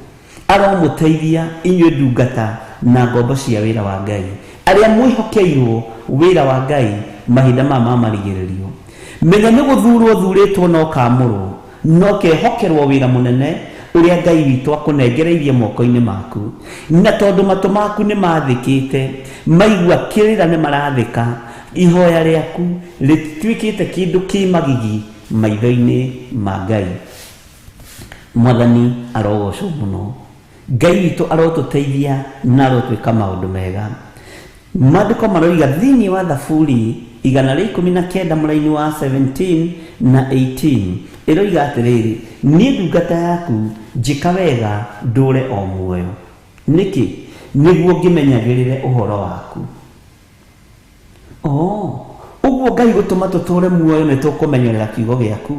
aromuteithia inyuĩ ndungata na ngombo cia wira wa Ngai, aria mwihokeirwo wira wa Ngai mahinda ma marigiririo. Menya ni guthurwo thuritwo no kamurwo, no kehokerwo wira munene uria Ngai witu akunengereirie moko-ini maku. Na tondu matu maku ni mathikite, maigua kirira ni marathika, ihoya riaku ritituikite kindu kimagigi maitho-ini ma Ngai. Mwathani arogocwo muno. Ngai witu arotuteithia na arotwika maundu mega. Maandiko maroiga thiini wa Thaburi 119 muraini wa 17 na 18 iroiga atiriri, ni ndungata yaku njika wega ndure o muoyo. Niki niguo ngimenyagirire uhoro waku. Uguo Ngai gutuma tuture muoyo ni tukumenyerera kiugo giaku.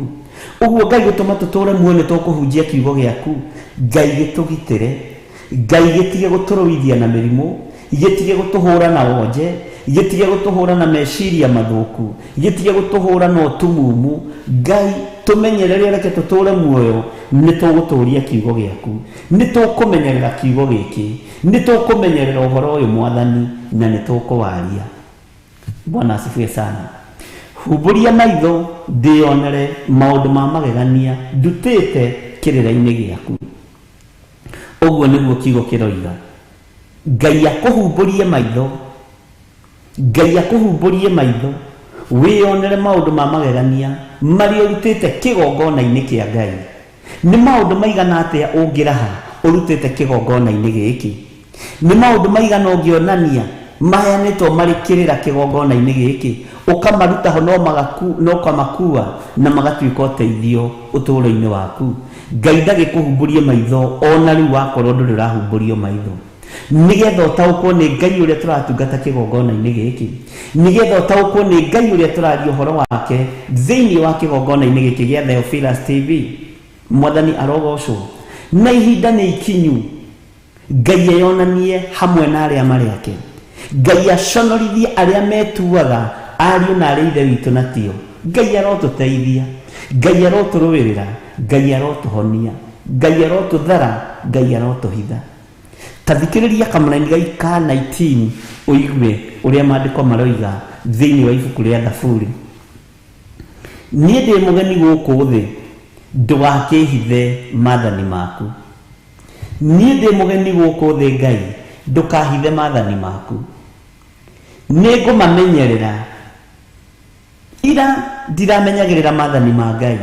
Uguo Ngai gutuma tuture muoyo ni tukuhunjia kiugo giaku. Ngai gitugitire, Ngai gitige guturuithia na mirimu, gitige gutuhura na wonje, gitige gutuhura na meciria mathuku, gitige gutuhura na utumumu. Ngai tumenyerere reke tuture muoyo ni tuguturia kiugo giaku, ni tukumenyerera kiugo giki, ni tukumenyerera uhoro uyu Mwathani na ni tukuwaria. Bwana asifiwe sana. Humburia maitho ndionere maundu ma magegania ndutite kirira-ini giaku. Uguo niguo kiugo kiroiga. Ngai akuhumburie maitho, Ngai akuhumburie maitho wionere maundu ma magegania mari urutite kigongona-ini kia Ngai. Ni maundu maigana atia ungiraha urutite kigongona-ini giki? Ni maundu maigana ungionania maheanitwo mari kirira kigongona-ini giki, ukamaruta ho no kamakua na magatuika uteithio uturo-ini waku? Ngai ndagikuhumburie maitho ona riu wakorwo nduri urahumburio maitho, nigetha utaukwo ni Ngai uria turatungata kigongona-ini giki, nigetha utaukwo ni Ngai uria turaria uhoro wake thiini wa kigongona-ini giki gia Theophilus TV. Mwathani arogocwo. Na ihinda ni ikinyu Ngai eyonanie hamwe na aria mari ake. Ngai aconorithie aria metuaga ariu na ari ithe witu na tio. Ngai arotuteithia, Ngai aroturuirira, Ngai arotuhonia, Ngai arotuthara, Ngai arotuhitha. Tathikiriria kamuraini gai ka 19 uigue uria maandiko maroiga thiini wa ibuku ria Thaburi. Nie ndi mugeni guku thi, ndugakihithe maathani maku. Nie ndi mugeni guku thi Ngai, ndukahithe maathani maku. Ningumamenyerera. Ira ndiramenyagirira maathani ma Ngai,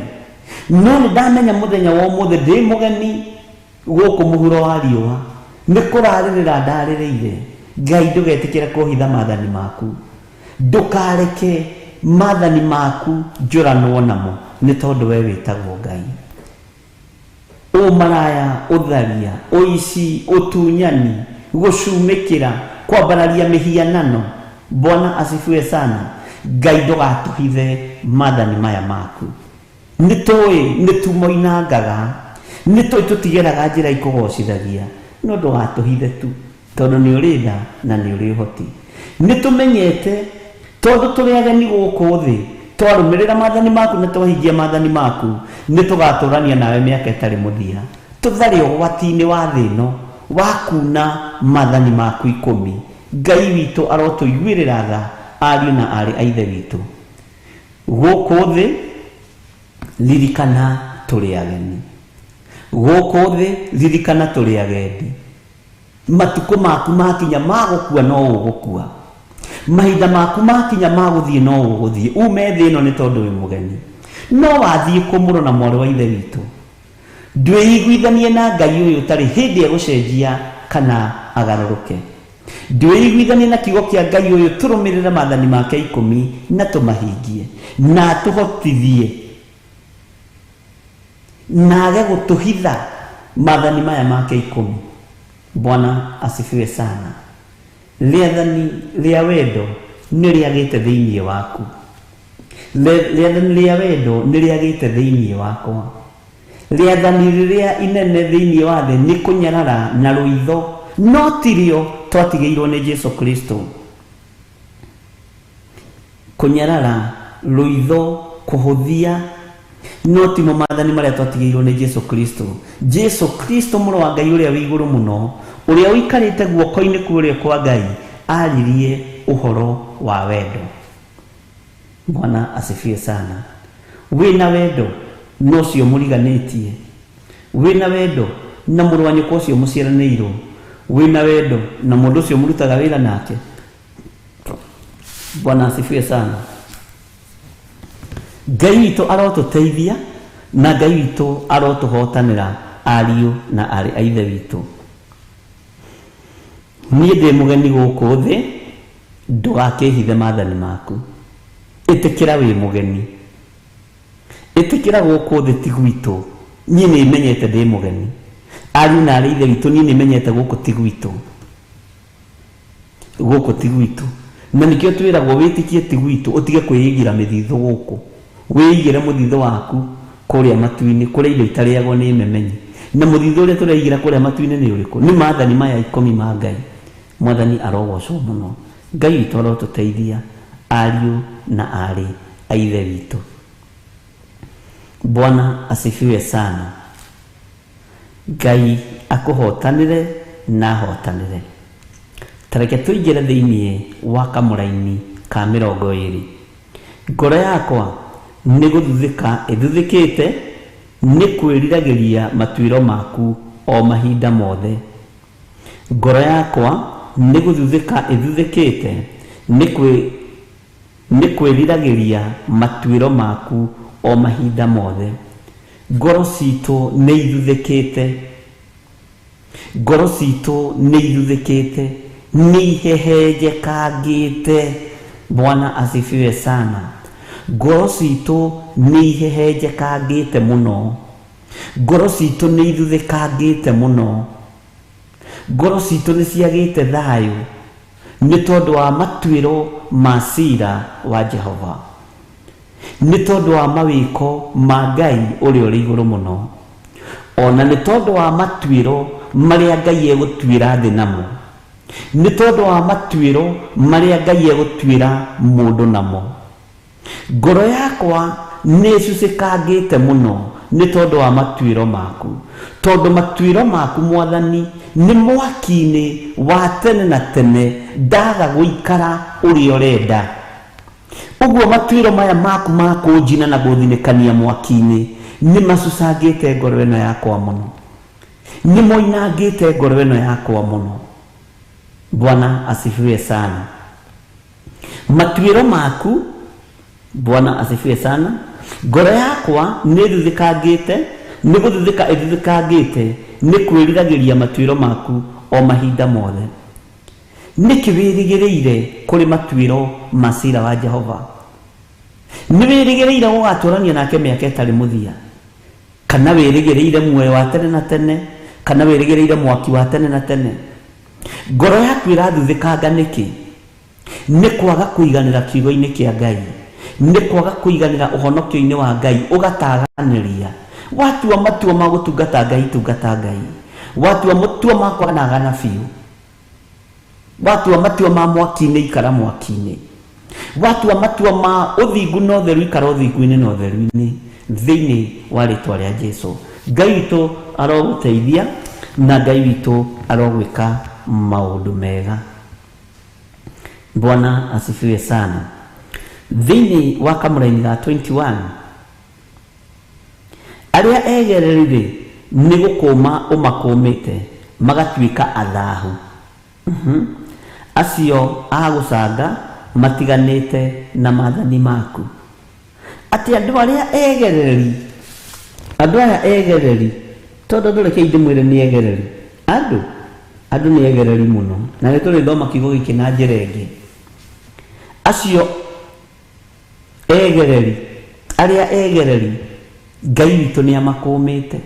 no ndamenya muthenya wa umuthe ndi mugeni guku muhuro wa riua, ni kuraririra ndaririire. Ngai ndugetikire kuhitha maathani maku, ndukareke maathani maku njuranwo namo, ni tondu we witagwo Ngai. Umaraya, utharia, uici, utunyani, gucumikira, kwambararia mihianano. Bwana asifiwe sana. Ngai ndugatuhithe maathani maya maku. Nitoi nitumoinangaga, nitoi tutigeraga njira ikugocithagia, no ndugatuhithe tu tondu ni uritha na ni uri uhoti. Nitumenyete tondu turi ageni guku thi, twarumirira maathani maku na twahingia maathani maku, nitugaturania nawe miaka itari muthia. Tuthari ugwati-ini wa thi ino, wakuna mathani maku 10 Ngai witũ arotũiguĩrĩra tha ariũ na arĩ a ithe witũ gũkũ thĩ ririkana tũrĩ ageni gũkũ thĩ ririkana tũrĩ agendi matukũ maku makinya magũkua no ũgũkua mahinda maku makinya magũthiĩ no ũgũthiĩ ume thĩ ĩno nĩ tondũ wĩ mũgeni no wathiĩ kũmũrũ na mwarĩ wa ithe witũ ndwĩiguithanie na Ngai ũyũ tarĩ hĩndĩ egũcenjia kana agarũrũke ndwĩiguithanie na kiugo kĩa Ngai ũyũ tũrũmĩrĩre mathani make 10 na tũmahingie na tũhotithie na age gũtũhitha mathani maya make 10 Bwana asifiwe sana rĩathani rĩa wendo nĩ rĩagĩte thĩinĩ waku rĩathani rĩa wendo nĩ rĩagĩte thĩinĩ wakwa rĩathani rĩrĩa inene thĩinĩ wa thĩ nĩ kũnyarara na rũitho no tirio twatigĩirwo nĩ Jesu Kristo kũnyarara rũitho kũhũthia no timo mathani marĩa twatigĩirwo nĩ Jesu Kristo Jesu Kristo mũrũ wa Ngai ũrĩa wĩ igũrũ mũno ũrĩa ũikarĩte guoko-inĩ kũrĩa kwa Ngai aririe ũhoro wa wendo Bwana asifiwe sana wĩna wendo no cio mũriganĩtie wĩna wendo na mũrũ wa nyũkwa ũcio mũciaranĩirwo wĩna wendo na mũndũ ũcio mũrutaga wĩra nake Bwana asifiwe sana Ngai witũ arotũteithia na Ngai witũ arotũhotanĩra ariũ na arĩ a ithe witũ niĩ ndĩ mũgeni gũkũ thĩ ndũgakĩhithe mathani maku ĩtĩkĩra wĩ mũgeni ĩtĩkĩra gũkũ thĩ ti gwitũ niĩ nĩ menyete ndĩ mũgeni ariũ na arĩ ithe witũ niĩ nĩ menyete gũkũ ti gwitũ na nĩkĩo twĩragwo wĩtĩkie ti gwitũ ũtige kwĩigĩra mĩthithũ gũkũ wĩigĩre mũthithũ waku kũrĩa matu-inĩ kũrĩa indo itarĩagwo nĩ memenyi na mũthithũ ũrĩa tũreigira kũrĩa matu-inĩ nĩ ũrĩkũ nĩ mathani maya 10 ma Ngai mwathani arogocwo mũno Ngai witũ arotũteithia ariũ na arĩ a ithe witũ Bwana asifiwe sana Ngai akũhotanĩre na ahotanĩre tareke tũingĩre thĩinĩ wa kamũraini ka 20 ngoro yakwa nĩ gũthuthĩka ĩthuthĩkĩte nĩ kwĩriragĩria matuĩro maku o mahinda mothe ngoro yakwa nĩ gũthuthĩka ĩthuthĩkĩte nĩ kwĩriragĩria matuĩro maku o mahinda mothe ngoro citũ nĩ ithuthĩkĩte ngoro citũ nĩ ithuthĩkĩte nĩ ihehenjekangĩte Bwana asifiwe sana ngoro citũ nĩ ihehenjekangĩte mũno ngoro citũ nĩ ithuthĩkangĩte mũno ngoro citũ nĩ ciagĩte thayũ nĩ tondũ wa matuĩro ma cira wa Jehova nĩ tondũ wa mawĩko ma Ngai ũrĩa ũrĩ igũrũ mũno ona nĩ tondũ wa matuĩro marĩa Ngai egũtuĩra thĩ namo nĩ tondũ wa matuĩro marĩa Ngai egũtuĩra mũndũ namo ngoro yakwa nĩ ĩcucĩkangĩte mũno nĩ tondũ wa matuĩro maku tondũ matuĩro maku Mwathani nĩ mwaki-inĩ wa tene na tene ndaga gũikara ũrĩa ũrenda ũguo matuĩro maya maku ma kũnjina na gũthinĩkania mwaki-inĩ nĩ macucangĩte ngoro ĩno yakwa mũno nĩ moinangĩte ngoro ĩno yakwa mũno Bwana asifiwe sana matuĩro maku Bwana asifiwe sana ngoro yakwa nĩ thuthĩkangĩte nĩ gũthuthĩka ĩthuthĩkangĩte nĩ kwĩriragĩria matuĩro maku o mahinda mothe nĩkĩ wĩrĩgĩrĩire kũrĩ matuĩro ma cira wa Jehova nĩ wĩrĩgĩrĩire gũgatũrania nake mĩaka ĩtarĩ mũthia kana wĩrĩgĩrĩire muoyo wa tene na tene kana wĩrĩgĩrĩire mwaki wa tene na tene ngoro yaku ĩrathuthĩkanga nĩkĩ nĩ kwaga kũiganĩra kiugo-inĩ kĩa Ngai nĩ kwaga kũiganĩra ũhonokio-inĩ wa Ngai ũgataganĩria watua matua ma gũtungata Ngai tungata Ngai watua matua ma kwanagana biũ watua matua ma mwaki-inĩ ikara mwaki-inĩ watua matua ma ũthingu na ũtheru ikara ũthingu-inĩ na ũtheru-inĩ thĩinĩ wa rĩtwa rĩa Jesũ Ngai witũ arogũteithia na Ngai witũ arogwĩka maũndũ mega. Bwana asifiwe sana. Thĩinĩ wa kamũraini ga 21 arĩa egereri nĩ gũkũma ũmakũmĩte magatuĩka athahu. Acio agũcanga matiganĩte na maathani maku. Atĩ andũ arĩa egereri, andũ aya egereri, tondũ ndũreke ndĩmwĩre nĩ egereri, andũ nĩ egereri mũno, na nĩ tũrĩthoma kiugo gĩkĩ na njĩra ĩngĩ. Acio egereri, arĩa egereri, Ngai witũ nĩ amakũmĩte.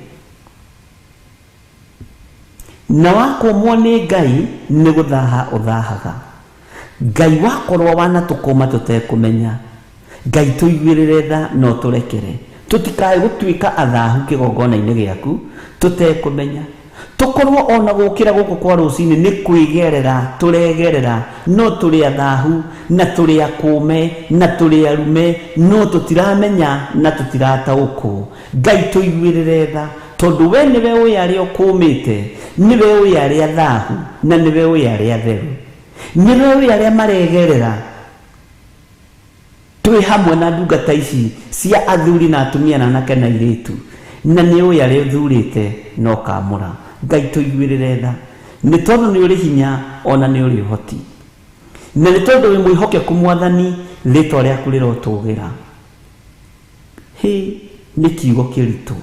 Na wakũmwo nĩ Ngai nĩ gũthaha ũthahaga. Ngai wakorwo wanatũkũma tũtekũmenya, Ngai tũiguĩrĩre tha no tũrekere. Tũtikae gũtuĩka athahu kĩgongona-inĩ gĩaku tũtekũmenya. Tũkorwo ona gũkĩra gũkũ kwa rũcinĩ nĩ kwĩgerera, tũregerera, no tũrĩ athahu na tũrĩ akũme na tũrĩ arume, no tũtiramenya na tũtirataũkwo. Ngai tũiguĩrĩre tha, tondũ we nĩwe ũĩ arĩa ũkũmĩte, nĩwe ũĩ arĩa athahu na nĩwe ũĩ arĩa atheru, nĩwe ũĩ arĩa maregerera. Twĩ hamwe na ndungata ici cia athuri na atumia na anake na airĩtu, na nĩ ũĩ arĩa ũthurĩte no kamũra. Ngai tũiguĩrĩre tha, nĩ tondũ nĩ ũrĩ hinya ona nĩ ũrĩ ũhoti, na nĩ tondũ wĩ mwĩhokeku Mwathani, rĩĩtwa rĩaku rĩrotũgĩra. Nĩ kiugo kĩritũ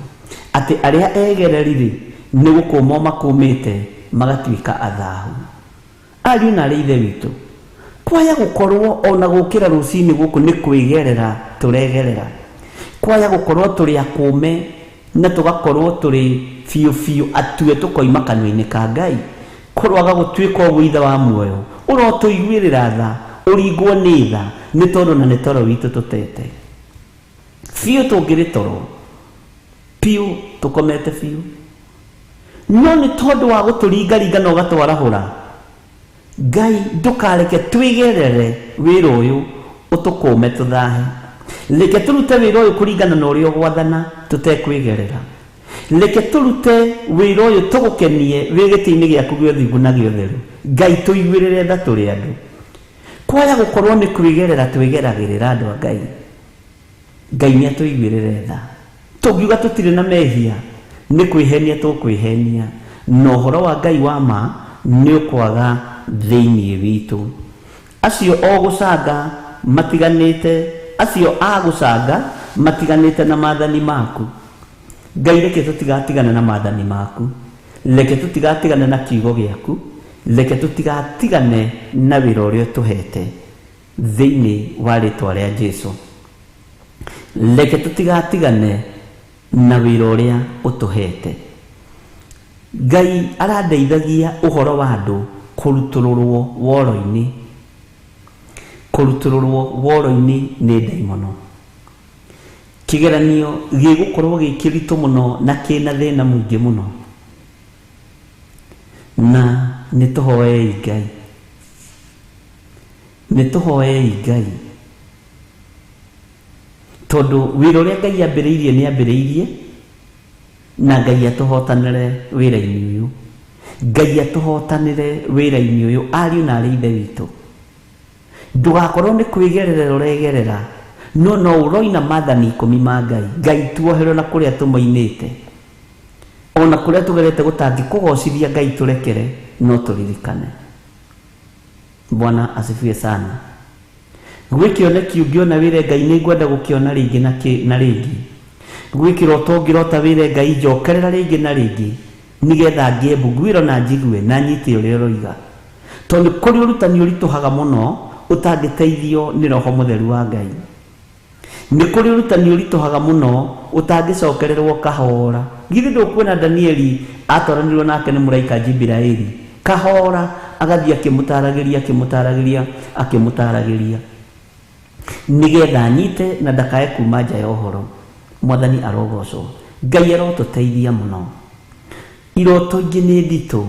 atĩ arĩa egereri nĩ gũkũma makũmĩte magatuĩka athahu. Ariũ na arĩ ithe witũ, kwaya gũkorwo ona gũkĩra rũcinĩ gũkũ nĩ kwĩgerera tũregerera. Kwaya gũkorwo tũrĩ akũme na tũgakorwo tũrĩ biũ atue tũkoima kanua-inĩ ka Ngai. Kũrwaga gũtuĩka ũguo ithe wa muoyo, ũrotũiguĩrĩra tha, ũringwo nĩ tha, nĩ tondũ na nĩ toro witũ tũtete biũ. Tũngĩrĩ toro biũ tũkomete biũ, no nĩ tondũ wa gũtũringaringa na ũgatwarahũra. Ngai ndũkareke twĩgerere wĩra ũyũ ũtũkũme tũthahe. Reke tũrute wĩra ũyũ kũringana na ũrĩa ũgwathana tũtekwĩgerera. Reke tũrute wĩra ũyũ tũgũkenie wĩ gĩtĩ-inĩ gĩaku gĩa ũthingu na gĩa ũtheru. Ngai tũiguĩrĩre tha tũrĩ andũ. Kwaya gũkorwo nĩ kwĩgerera twĩgeragĩrĩra andũ a Ngai, Ngai nĩ atũiguĩrĩre tha. Tũngiuga tũtirĩ na mehia, nĩ kwĩhenia tũkwĩhenia, na ũhoro wa Ngai wa ma nĩ ũkwaga thĩinĩ witũ. Acio ogũcanga matiganĩte, acio agũcanga matiganĩte na maathani maku. Ngai reke tũtigatigane na maathani maku, reke tũtigatigane na kiugo gĩaku, reke tũtigatigane na wĩra ũrĩa tũhete thĩinĩ wa rĩĩtwa rĩa Jesũ. Reke tũtigatigane na wĩra ũrĩa ũtũhete. Ngai arandeithagia ũhoro wa andũ kũrutũrũrwo woro-inĩ. Kũrutũrũrwo woro-inĩ nĩ ndaimono. Kĩgeranio gĩgũkorwo gĩ kĩritũ mũno na kĩna thĩna mũingĩ mũno, na nĩ tũhoei Ngai, nĩ tũhoei Ngai, tondũ wĩra ũrĩa Ngai ambĩrĩirie nĩ ambĩrĩirie, na Ngai atũhotanĩre wĩra-inĩ ũyũ. Ngai atũhotanĩre wĩra-inĩ ũyũ. Ariũ na arĩ ithe witũ, ndũgakorwo nĩ kwĩgerera ũregerera, no ũroina maathani 10 ma Ngai. Ngai tuoherwo na kũrĩa tũmoinĩte, ona kũrĩa tũgerete gũtangĩkũgocithia Ngai tũrekere, no tũririkane. Bwana asifiwe sana. Gwĩkĩoneki ũngĩona wĩre Ngai nĩ ngwenda gũkĩona rĩngĩ na rĩngĩ. Gwĩkĩra ũtongĩrota wĩre Ngai njokerera rĩngĩ na rĩngĩ, nĩgetha ngĩe mbugwĩro na njigue na nyite ũrĩa ũroiga. Tondũ kũrĩ ũrutani ũritũhaga mũno ũtangĩteithio nĩ Roho Mũtheru wa Ngai. Nĩ kũrĩ ũrutani ũritũhaga mũno ũtangĩcokererwo kahora. Githĩ ndũkuona Danieli atwaranirwo nake nĩ mũraika Jibiraeli kahora, agathiĩ akĩmũtaragĩria nĩgetha anyite na ndakae kuma nja ya ũhoro. Mwathani arogocwo. Ngai arotũteithia mũno. Iroto ingĩ nĩ nditũ,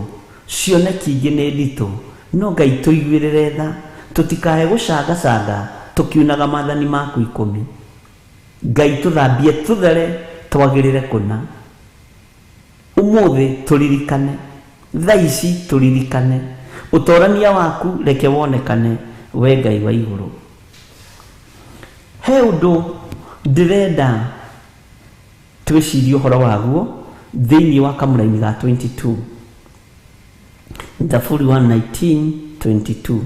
cioneki ingĩ nĩ nditũ, no Ngai tũiguĩrĩre tha, tũtikae gũcangacanga tũkiunaga maathani maku 10. Ngai tũthambie tũthere twagĩrĩre kũna. umuthi turirikane, thaici turirikane, utorania waku reke wonekane, we Ngai wa iguru. He undu ndirenda twicirie uhoro waguo thiini wa kamuraini ga 22 Thaburi wa 19:22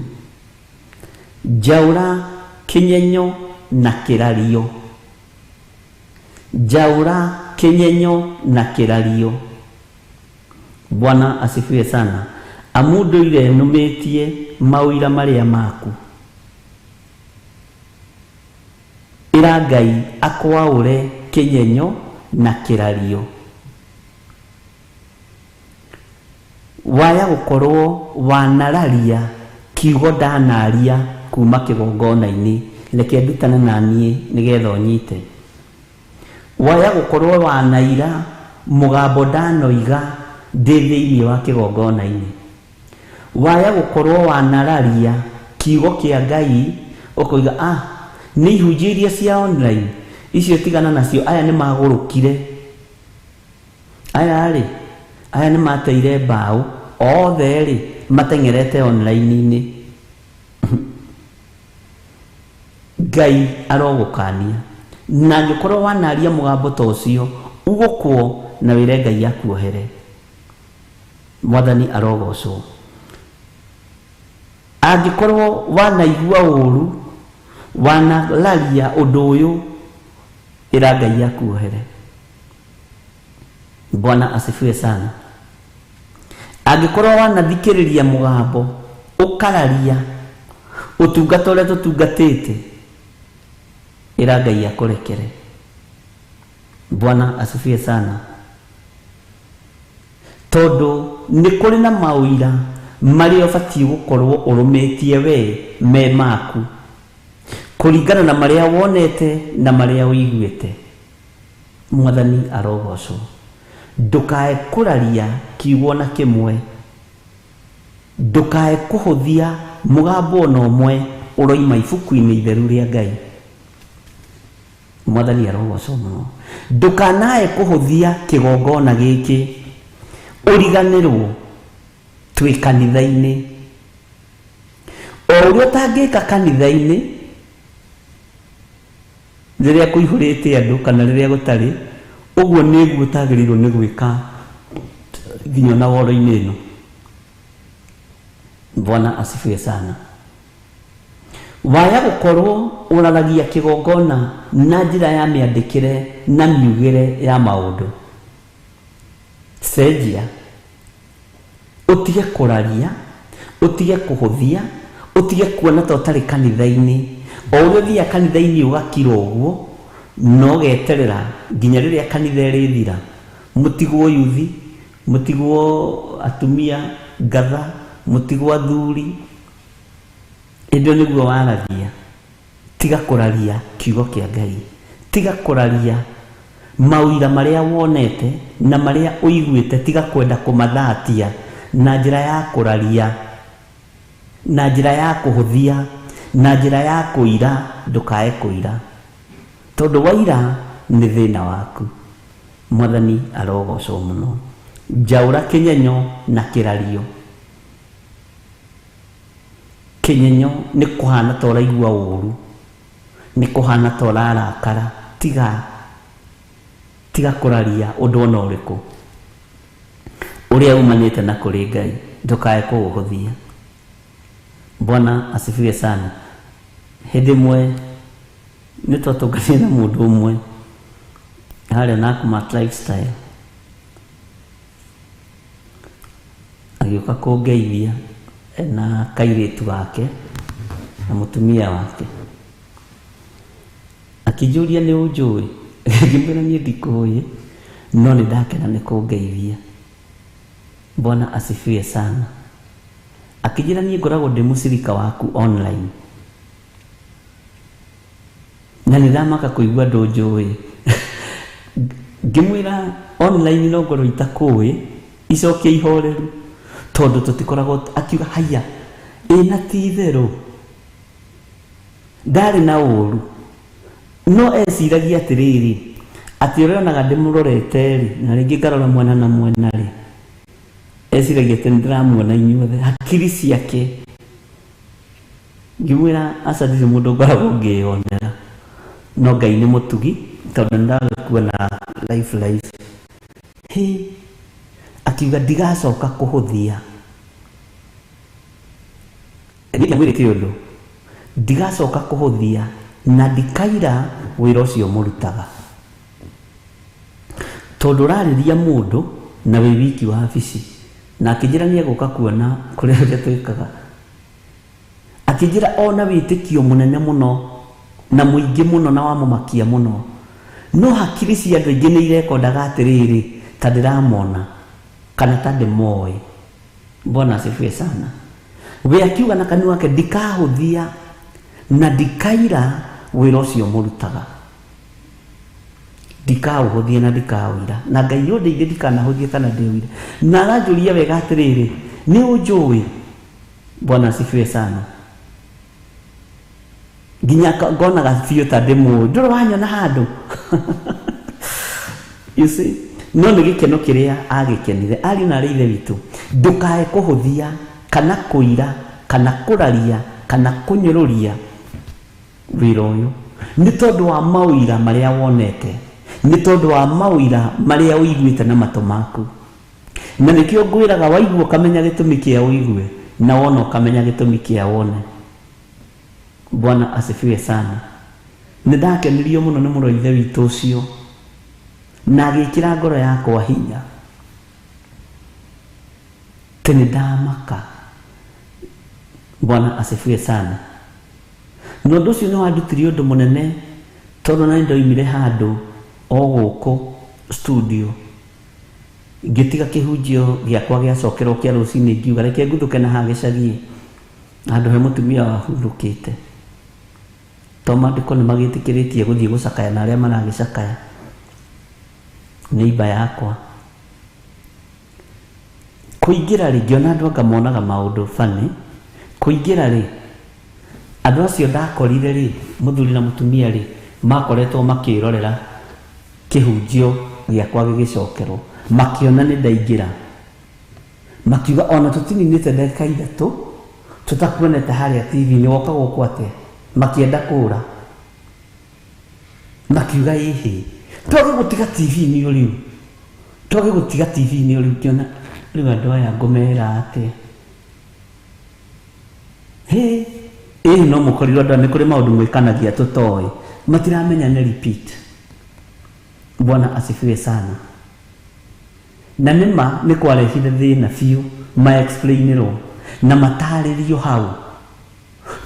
Jaura kinyenyo na kirario, jaura kinyenyo na kirario. Bwana asifiwe sana. Amundu ile numetie mawira maria maku, ira Ngai akwaure kinyenyo na kirario. Waya gukorwo wanararia kiugo ndanaria kuma kigongona-ini, reke ndutane nanie nigetha unyite. Waya gukorwo wanaira mugambo ndanoiga ndi thiini wa kigongona-ini. Waya gukorwo wanararia kiugo kia Ngai ukoiga ni ihunjiria cia online icio tigana nacio, aya ni magurukire, aya ni mateire mbao othe ri matengerete online-ini. Ngai arogukania na ngikorwo wanaria mugambo ta ucio ugukwo na wire Ngai akuohere. Mwathani arogocwo. Angikorwo wanaigua uru wanalaria undu uyu, ira Ngai akuohere. Bwana asifiwe sana. Angikorwo wanathikiriria mugambo ukararia utungata uria tutungatite, ira Ngai akurekere. Bwana asifiwe sana. Tondu ni kuri na mawira maria ubatie gukorwo urumitie we me maku kuringana na maria wonete na maria uiguite. Mwathani arogocwo. Ndukae kuraria kiugo na kimwe, ndukae kuhuthia mugambo no umwe uroima ibuku-ini itheru ria Ngai. Mwathani arogocwo muno. Ndukanae kuhuthia kigongona giki uriganirwo twi kanitha-ini. O uria utangika kanitha-ini riria kuihurite andu kana riria gutari, uguo niguo utagirirwo ni gwika nginya na woro-ini ino. Bwana asifiwe sana. Waya gukorwo uraragia kigongona na njira ya miandikire na miugire ya maundu, cenjia, utige kuraria, utige kuhuthia, utige kuona ta utari kanitha-ini. O uria thia kanitha-ini ugakira uguo no geterera nginya riria kanitha irithira, mutigwo yuthi, mutigwo atumia ngatha, mutigwo athuri. Indo niguo waragia. Tiga kuraria kiugo kia Ngai, tiga kuraria mawira maria wonete na maria uiguite, tiga kwenda kumathatia na njira ya kuraria, na njira ya kuhuthia, na njira ya kuira. Ndukae kuira, tondu waira ni thina waku. Mwathani arogocwo muno. Jaura kinyenyo na kirario. Kinyenyo ni kuhana ta uraigua uru, ni kuhana ta urarakara. Tiga kuraria undu ona uriku uria umanite na kuri Ngai. Ndukae kuuhuthia. Bwana asifiwe sana. Hindi mwe ni twatungania na mundu umwe haria Nakumatt Lifestyle, agioka kungeithia na kairitu gake na mutumia wake, akijuria ni unjui. Ngimwira nie ndikuyi, no ni ndakena ni kungeithia. Bwana asifiwe sana. Akijira nie ngoragwo ndi mucirika waku online, na niramaka kuigua ndunjui. Ngimwira online no ngorwo itakuwi, icokie ihoreru tondu tutikoragwo. Akiuga haya ina titheru ndari na uru, no eciragia atiriri ati ũrĩonaga ndĩmũrorete rĩ na rĩngĩ ngarora mwena na mwena rĩ eciragia atĩ nĩndĩramuona inyuothe hakiri ciake ngĩmwĩra aca ndirĩ mũndũ ngoragwo ngĩyonera no Ngai nĩ mũtugi tondũ nĩndagĩkuona life akiuga ndigacoka kũhũthia nĩndamwĩrĩte ũndũ ndigacoka kũhũthia na ndikaira wĩra ũcio mũrutaga tondũ ũrarĩria mũndũ na wĩ wiki wa wabici na akĩnjĩra nĩegũka kuona kũrĩa twĩkaga akĩnjĩra ona wĩtĩkio mũnene mũno na mũingĩ mũno na wamũmakia mũno no hakiri cia andũ aingĩ nĩirekondaga atĩrĩrĩ ta ndĩramona kana ta ndĩmoĩ. Bwana asifiwe sana. We akiuga na kanua wake ndikahũthia na ndikaira wĩra ũcio mũrutaga ndikaũhũthia na ndikaũira na Ngai nĩũndeithie ndikanahũthie kana ndĩũire na aranjũria wega atĩrĩrĩ nĩ ũnjũĩ. Bwana asifiwe sana. Nginya ngonaga biũ ta ndĩmũĩ ndũrĩ wanyona handũ you see no nĩ gĩkeno kĩrĩa agĩkenire ari na ithe witũ ndũkae kũhũthia kana kũira kana kũraria kana kũnyũrũria wĩra ũyũ nĩ tondũ wa mawĩra marĩa wonete nĩ tondũ wa mawĩra marĩa ũiguĩte na matũ maku na nĩkĩo ngwĩraga waigua ũkamenya gĩtũmi kĩa ũigue na wona ũkamenya gĩtũmi kĩa wone. Bwana asifiwe sana. Nĩndakenirio mũno nĩ mũrũ ithe witũ ũcio na agĩkĩra ngoro yakwa hinya tene ndamaka. Bwana asifiwe sana. No ũndũ ũcio nĩ wandutirie ũndũ mũnene tondũ na ndoimire handũ o gũkũ studio ngĩtiga kĩhunjio gĩakwa gĩacokerwo kĩa rũcinĩ ngiuga reke nguthũke na hagĩcagie handũ he mũtumia wahurũkĩte to maandĩko nĩmagĩtĩkĩrĩtie gũthiĩ gũcakaya na arĩa maragĩcakaya nĩiba yakwa kũingĩra rĩ ngĩona andũ anga monaga maũndũ bane kũingĩra rĩ andũ acio ndakorire rĩ mũthuri na mũtumia rĩ makoretwo makĩrorera kĩhunjio gĩakwa gĩgĩcokerwo makĩona nĩ ndaingĩra makiuga ona tũtininĩte ndagĩka ithatũ tũtakuonete harĩa TV-inĩ woka gũkũ atĩa makĩenda kũra makiuga ĩhĩ twage gũtiga TV-inĩ ũrĩu twage gũtiga TV-inĩ ũrĩu kĩona rĩu andũ aya ngũmera atĩa no mũkorirwo andũ nĩ kũrĩ maũndũ mwĩkanagia tũtoĩ matiramenya nĩ repeat. Bwana asifiwe sana. Na nĩma nĩ kwarehire thĩna biũ ma-explainĩrwo na matarĩrio hau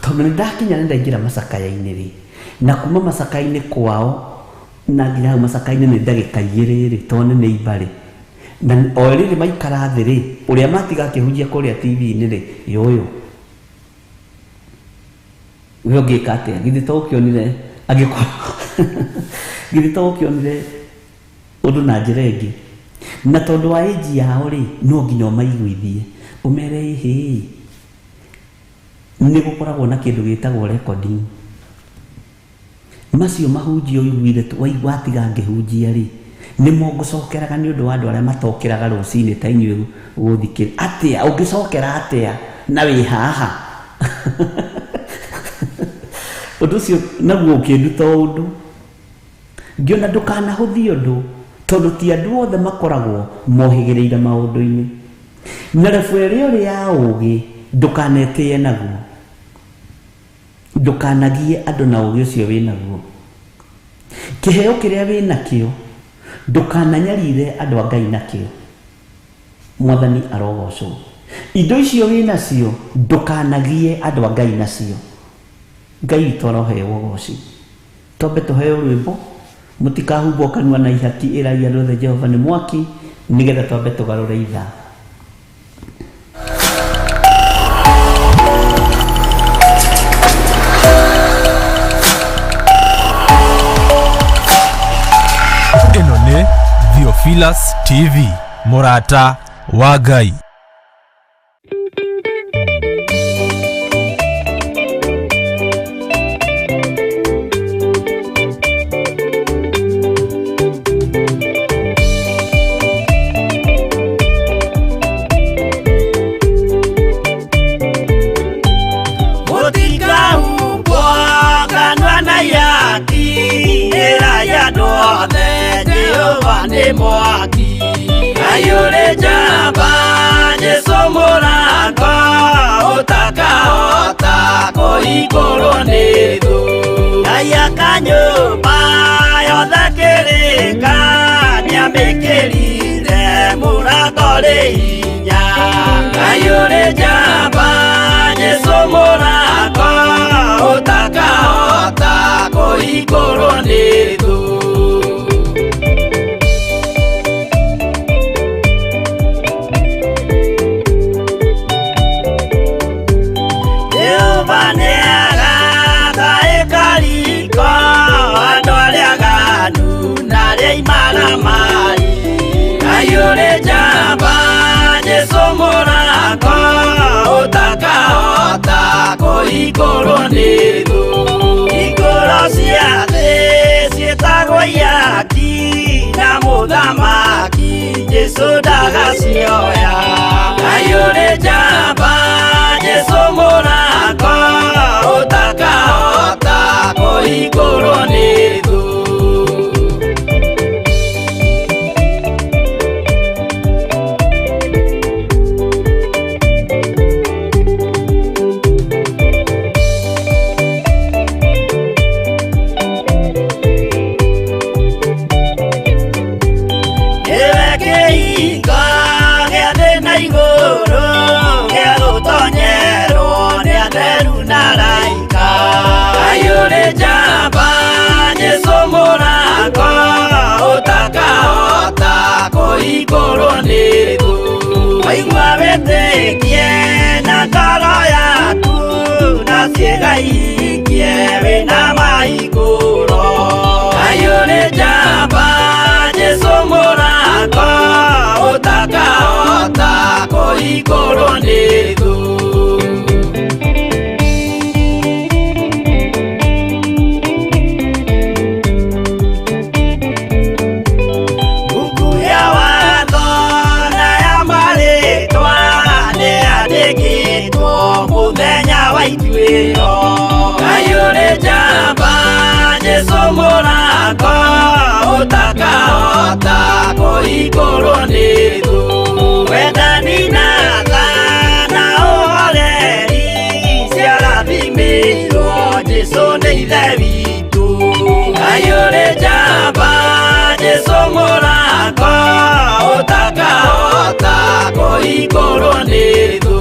tondũ nĩndakinya nĩndaingĩra macakaya-inĩ rĩ na kuma macakaya-inĩ kwao na nginya hau macakaya-inĩ nĩ ndagĩka igĩrĩ rĩ tondũ nĩ ibarĩ na o rĩrĩ maikara thĩ rĩ ũrĩa matiga kĩhunjia kũrĩa TV-inĩ rĩ yũyũ we ũngĩka atĩa githĩ to ũkĩonire agĩkorwo githĩ to ũkĩonire ũndũ na njĩra ĩngĩ na tondũ wa age yao rĩ no nginya ũmaiguithie ũmere ĩhĩ nĩ gũkoragwo na kĩndũ gĩtagwo recording macio mahunjio ũiguire waigua atiga ngĩhunjia rĩ nĩmo ngũcokeraga nĩ ũndũ wa andũ arĩa matokeraga rũcinĩ ta inyuĩ gũthikĩrĩria atĩa ũngĩcokera atĩa na wĩ haha ũndũ ũcio naguo ũkĩnduta ũndũ ngĩona ndũkanahũthie ũndũ tondũ ti andũ othe makoragwo mohĩgĩrĩire maũndũ-inĩ na rebu ĩrĩa ũrĩ ya ũgĩ ndũkanetĩye naguo ndũkanagie andũ na ũgĩ ũcio wĩ naguo kĩheo kĩrĩa wĩ nakĩo ndũkananyarire andũ a Ngai nakĩo. Mwathani arogocwo. Indo icio wĩ nacio ndũkanagie andũ a Ngai nacio. Ngai witũ aroheo ũgooci. Twambe tũheo rwĩmbo mũtikahumbwo kanua na ihaki ĩragia rwothe Jehova nĩ mwaki nĩgetha twambe tũgarũre ithaa. Ĩno nĩ Theophilus TV, mũrata wa Ngai. ni mwaki ayure jamba Jesu mũrango ũtakahota kũhingũrwo nĩ thũ ayaka nyũmba yothe kĩrĩka nĩamĩkĩrire mũrango rĩ hinya ayure jamba Jesu mũrango ũtakahota kũhingũrwo nĩ thũ ayure jamba Jesu mũrango ũtakahota kũhingũrwo nĩ thũ hingũro cia thĩ ciĩtagwo ihaki na mũthamaki Jesu ndagacioya ayure jamba Jesu mũrango ũtakahota kũhingũrwo nĩ thũ ayure jamba Jesu mũrango ũtakahota kũhingũrwo nĩ thũ waigua wĩtĩkie na ngoro yaku na ciĩga ihingie wĩna mahingũro ayure jamba Jesu mũrango ũtakahota kũhingũrwo nĩ thũ ayure jamba Jesu mũrango ũtakahota kũhingũrwo nĩ thũ wendani na tha na ũhoreri ciarathimĩirwo Jesu nĩ ithe witũ ayure jamba Jesu mũrango ũtakahota kũhingũrwo nĩ thũ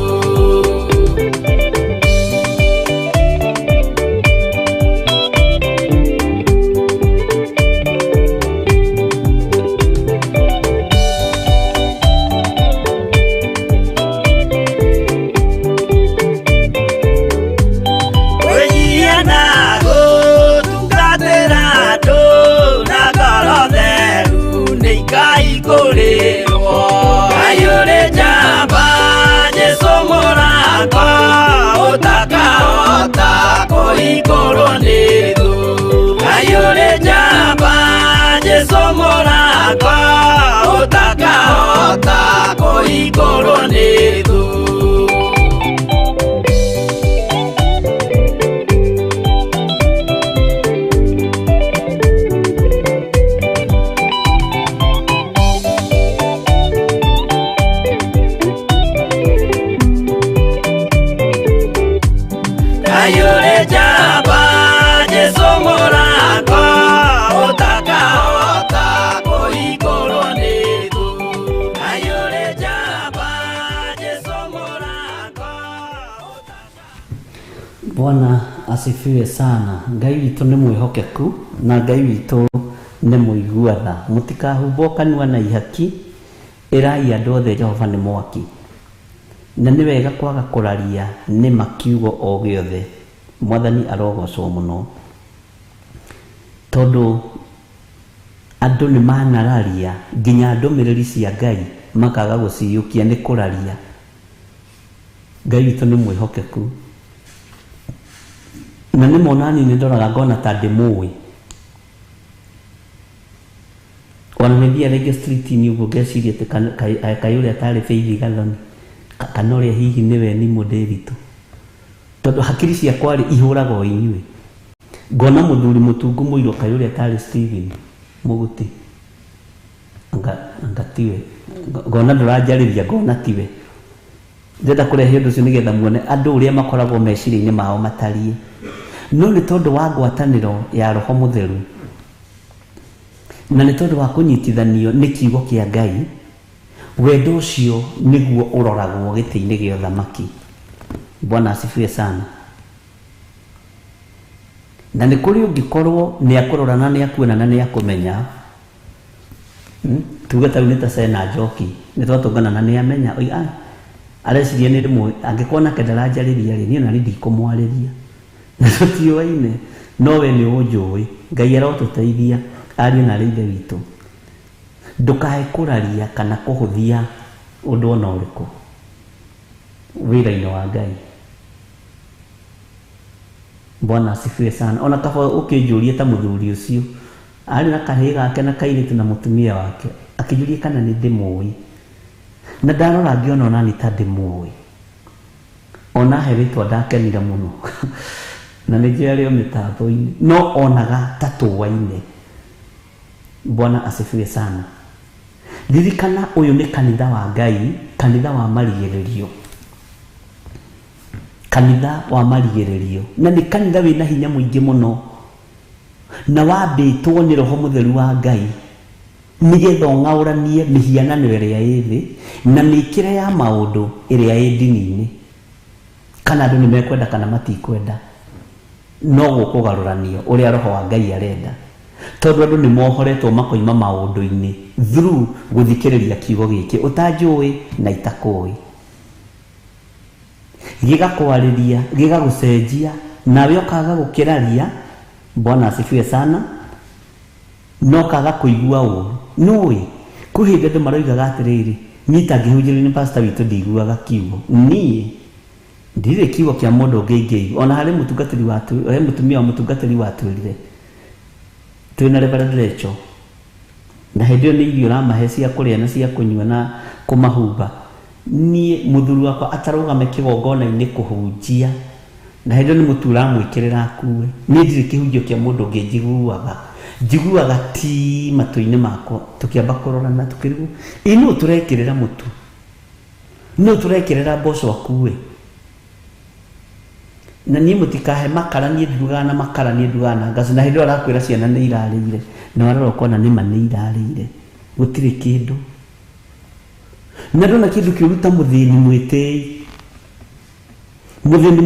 ayure jamba Jesu mũrango ũtakahota kũhingũrwo nĩ thũ ayure jamba Jesu mũrango ũtakahota kũhingũrwo nĩ thũ ayure jamba Jesu mũrango ũtakahota kũhingũrwo nĩ thũ ayure jamba Jesu mũrango Bwana asifiwe sana. Ngai witũ nĩ mwĩhokeku na Ngai witũ nĩ mũiguana. Mũtikahumbwo kanua na ihaki, ĩrai andũ othe Jehova nĩ mwaki. Na nĩ wega kwaga kũraria nĩ makiugo o gĩothe. Mwathani arogocwo mũno. Tondũ andũ nĩ manararia nginya ndũmĩrĩri cia Ngai makaga gũciyũkia nĩ kũraria. Ngai witũ nĩ mwĩhokeku. Na nĩ monani nĩ ndoraga ngona ta ndĩmũĩ. Ona nĩthia rĩngĩ street-inĩ ũguo ngeciria atĩ kaĩ ũrĩa atarĩ Faith Gathoni kana ũrĩa hihi nĩwe ni Mũndĩritũ. Tondũ hakiri ciakwa rĩ ihũraga o inyuĩ. Ngona mũthuri mũtungu mũirũ kaĩ ũrĩa atarĩ Stephen Mũgũti. anga tiwe ngona ndurajarĩria ngona tiwe ndenda kũrehe ũndũ ũcio nĩgetha muone andũ ũrĩa makoragwo meciria-inĩ mao matariĩ no nĩ tondũ wa ngwatanĩro ya Roho Mũtheru na nĩ tondũ wa kũnyitithanio nĩ kiugo kĩa Ngai wendo ũcio nĩguo ũroragwo gĩtĩ-inĩ gĩa ũthamaki. Bwana asifiwe sana. Na nĩ kũrĩ ũngĩkorwo nĩ akũrora na nĩ akuona na nĩ akũmenya tuge ta nĩ ta Sena Njoki nĩ twatũngana na nĩ amenya oi areciria nĩ rĩmwe angĩkorwo nake ndaranjarĩria rĩ niĩ na ndikũmwarĩria na tũtiũaine no we nĩ ũnjũĩ Ngai arotũteithia ariũ na ithe witũ ndũkae kũraria kana kũhũthia ũndũ ona ũrĩkũ wĩra-inĩ wa Ngai. Bwana asifiwe sana. Ona kaba ũkĩnjũria ta mũthuri ũcio arĩ na kahĩĩ gake na kairĩtu na mũtumia wake akĩnjũria kana nĩ ndĩmũĩ na ndarora ngĩona ona nĩ ta ndĩmũĩ ona he rĩtwa ndakenire mũno na nĩngĩ arĩ o mĩtambo-inĩ no onaga ta tũwaine. Bwana asifiwe sana. Ririkana ũyũ nĩ kanitha wa Ngai, kanitha wa marigĩrĩrio, kanitha wa marigĩrĩrio na nĩ kanitha wĩna hinya mũingĩ mũno na wambĩtwo nĩ Roho Mũtheru wa Ngai nĩgetha ũng'aũranie mĩhianano ĩrĩa ĩ thĩ na mĩkĩre ya maũndũ ĩrĩa ĩ ndini-inĩ kana andũ nĩ mekwenda kana matikwenda no gũkũgarũranio ũrĩa Roho wa Ngai arenda tondũ andũ nĩ mohoretwo makoima maũndũ-inĩ through gũthikĩrĩria kiugo gĩkĩ ũtanjũĩ na itakũĩ gĩgakwarĩria gĩgagũcenjia nawe ũkaga gũkĩraria. Bwana asifiwe sana. No kaga kũigua ũũ nũĩ kwĩ hĩndĩ andũ maroigaga atĩrĩrĩ nyita ngĩhunjĩrio nĩ pastor witũ ndiguaga kiugo niĩ ndirĩ kiugo kĩa mũndũ ũngĩ ingĩigua ona harĩ mũtungatĩri watu he mũtumia wa mũtungatĩri watwĩrire twĩna Reverend Rachel na hĩndĩ ĩyo nĩ irio ũramahe cia kũrĩa na cia kũnyua na kũmahumba niĩ mũthuri wakwa atarũgame kĩgongona-inĩ kũhunjia na hĩndĩ ĩyo nĩ mũtu ũramwĩkĩrĩra akue niĩ ndirĩ kĩhunjio kĩa mũndũ ũngĩ njiguaga ti matũ-inĩ makwa tũkĩamba kũrorana tũkĩrigwo nũ tũrekĩrĩra mũtu nũ tũrekĩrĩra mboco akue na niĩ mũtikahe makara niĩ ndugaga na makara niĩ ndugaga na ngaci na hĩndĩ ĩyo arakwĩra ciana nĩ irarĩire na warora ũkona nĩma nĩ irarĩire gũtirĩ kĩndũ na ndona kĩndũ kĩũruta mũthĩni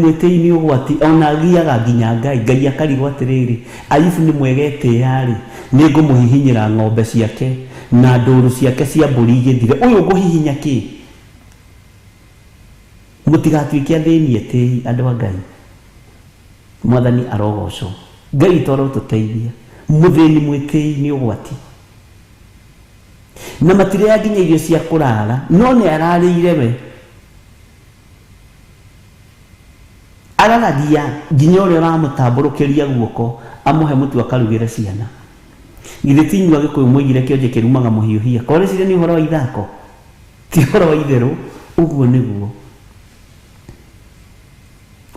mwĩtĩi nĩ ũgwati ona agiaga nginya Ngai akarigwo atĩrĩrĩ Ayubu nĩ mwegete yarĩ nĩ ngũmũhihinyĩra ng'ombe ciake na ndũrũ ciake cia mbũri igĩthire ũyũ ngũhihinya kĩ mũtigatuĩke athĩni etĩi andũ a Ngai. Mwathani arogocwo Ngai toro tũteithia mũthĩni mwĩtĩi nĩ ũgwati na matirĩa nginya irio cia kũrara no nĩ ararĩire we araragia nginya ũrĩa ũramũtambũrũkĩria guoko amũhe mũtu akarugĩre ciana githĩ ti inyuĩ Agĩkũyũ mwoigire kĩonje kĩrumaga mũhiũhia koreciria nĩ ũhoro wa ithako ti ũhoro wa itherũ.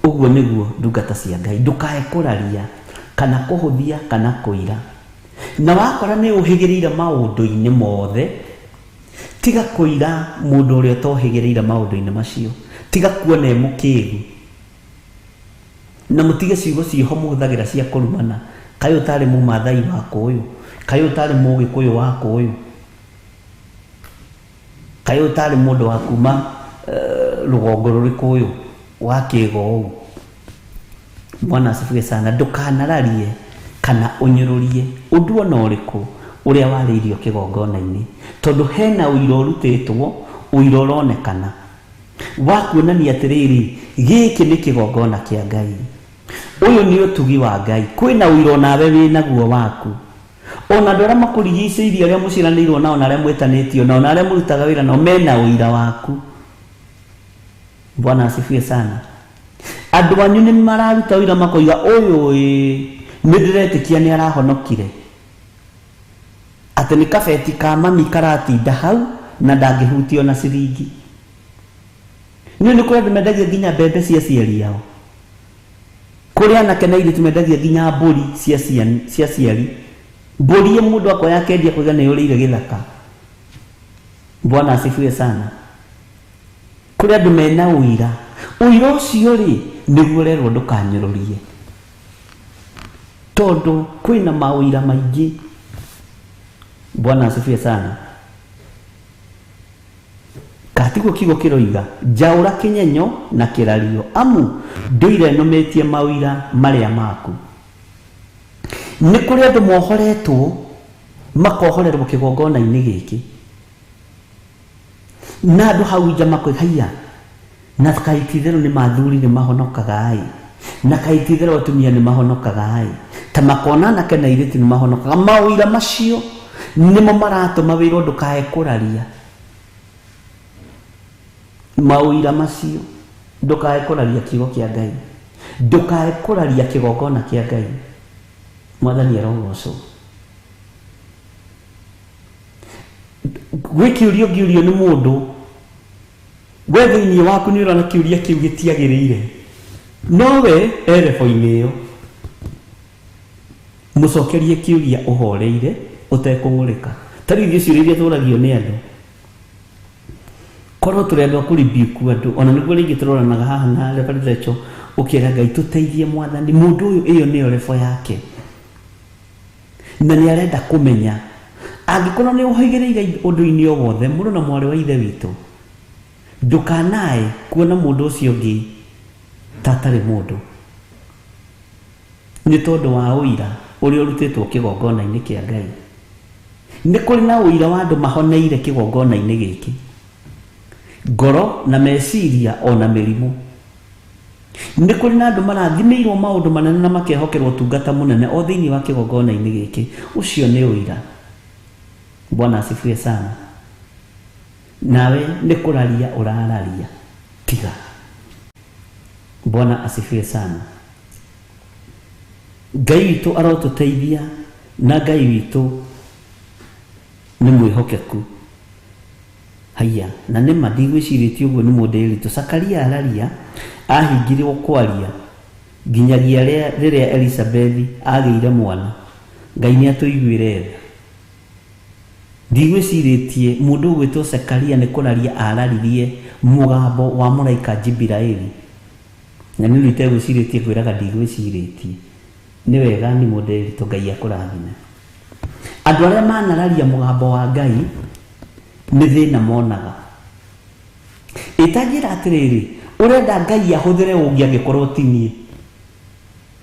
Ũguo nĩguo ndungata cia Ngai ndũkae kũraria kana kũhũthia kana kũira na wakora nĩ ũhĩgĩrĩire maũndũ-inĩ mothe tiga kũira mũndũ ũrĩa ũtohĩgĩrĩire maũndũ-inĩ macio tiga kuona mũkĩgu na mũtige ciugo ciho mũhũthagĩra cia kũrumana kaĩ ũtarĩ mũmathai wako ũyũ kaĩ ũtarĩ mũgĩkũyũ wako ũyũ kaĩ ũtarĩ mũndũ wa kuma rũgongo rũrĩkũ ũyũ wa kĩgo ũũ. Bwana asifiwe sana. Ndũkanararie kana ũnyũrũrie ũndũ ona ũrĩkũ ũrĩa warĩirio kĩgongona-inĩ tondũ hena ũira ũrutĩtwo ũira ũronekana wa kuonania atĩrĩrĩ gĩkĩ nĩ kĩgongona kĩa Ngai ũyũ nĩ ũtugi wa Ngai kwĩna ũira onawe wĩnaguo waku ona andũ arĩa makũrigicĩirie arĩa mũciranĩirwo nao na arĩa mwĩtanĩtio nao na arĩa mũrutaga wĩra nao mena ũira waku. Bwana asifiwe sana. Andũ anyu nĩ mararuta ũira makoiga ũyũ nĩ ndĩretĩkia nĩ arahonokire atĩ nĩ kabeti ka mami karatinda hau na ndangĩhutio na ciringi. Nĩ kũrĩ andũ mendagia nginya mbembe cia ciari yao kũrĩ anake na airĩtu mendagia nginya mbũri cia ciari mbũri mũndũ akoya akendia kũiga nĩ ũrĩire gĩthaka Bwana asifiwe sana. Kuri andu mena uira ucio ri niguo rerwo ndukanyururie, tondu kwina mawira maingi. Bwana asifiwe sana. Katiko kigo kiroiga jaura kinyenyo na kirario amu nduire numetie mawira maria maku. Ni kuri andu mohoretwo makohorerwo kigongona-ini giki, na andu hau nja makwihaiya na kaitithero ni mathuri ni mahonokaga ai, na kaitithero atumia ni mahonokaga ai, ta makona na kana iriti ni mahonokaga. Mawira macio nimo maratuma wiro ndukae kuraria. Mawira macio ndukae kuraria kigo kia Ngai, ndukae kuraria kigongona kia Ngai. Mwathani arogocwo. Gwikiurio ngiurio ni mundu we thiini waku ni urona kiuria kiu gitiagirire, nowe erefo-ini iyo mucokerie kiuria uhoreire utekungurika. Tariithio ciuria iria turagio ni andu korwo turenda kuribiku andu, ona niguo ringi turoranaga haha na Reverend Rachel ukira Ngai tuteithie Mwathani, mundu uyu iyo ni refo yake na ni arenda kumenya angikorwo ni uhaigiriire undu-ini o wothe mundu na mwari wa ithe witu, ndukanae kuona mundu ucio ungi tatari mundu, ni tondu wa uira uria urutitwo kigongona-ini kia Ngai. Ni kuri na uira wa andu mahoneire kigongona-ini giki, ngoro na meciria ona mirimu. Ni kuri na andu marathimirwo maundu manene na makehokerwo tungata munene o thiini wa kigongona-ini giki. Ucio ni uira. Bwana asifiwe sana. Nawe ni kuraria urararia tiga. Bwana asifiwe sana. Ngai witu arotuteithia na Ngai witu ni mwihokeku. Haya, na nima ndigwiciritie uguo ni mundu iritu. Zakaria araria ahingirwo kwaria nginyagia riria Elizabeth agiire mwana. Ngai ni atuiguire tha. Ndigwiciritie mundu gwitwo Zakaria ni kuraria araririe mugambo wa muraika Jibraili. Na ni rite gwiciritie kwiraga ndigwiciritie. Ni wega ni mundu iritu. Ngai akurathime. Andu aria manararia mugambo wa Ngai ni thina monaga. Itangira atiriri urenda Ngai ahuthire ungi angikorwo tinie.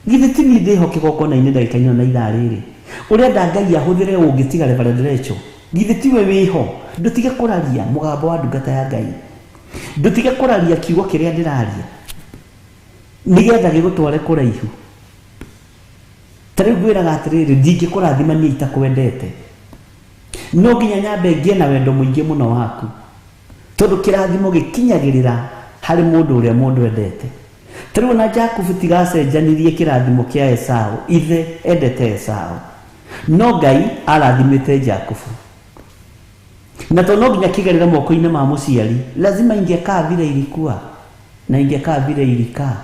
Githe tini ndiho kigongona-ini ndagika-ini na ithaa riri. Urenda Ngai ahuthire ungi tiga Reverend Rachel. Githe tiwe wiho. Ndutige kuraria mugambo wa ndungata ya Ngai. Ndutige kuraria kiugo kiria ndiraria nigetha gigutware kuraihu. Tari gwiraga atiriri ndingikurathima ni itakwendete. No nginya nyambe ngie na wendo muingi muno waku, tondu kirathimo gikinyagirira hari mundu uria mundu endete. Tari ona Jakubu tigacenjanirie kirathimo kia Esau, ithe endete Esau, no Ngai arathimite Jakubu. Na tondu nginya kigerera moko-ini ma muciari, lazima ingekaa vile ilikuwa na ingekaa vile ilikaa.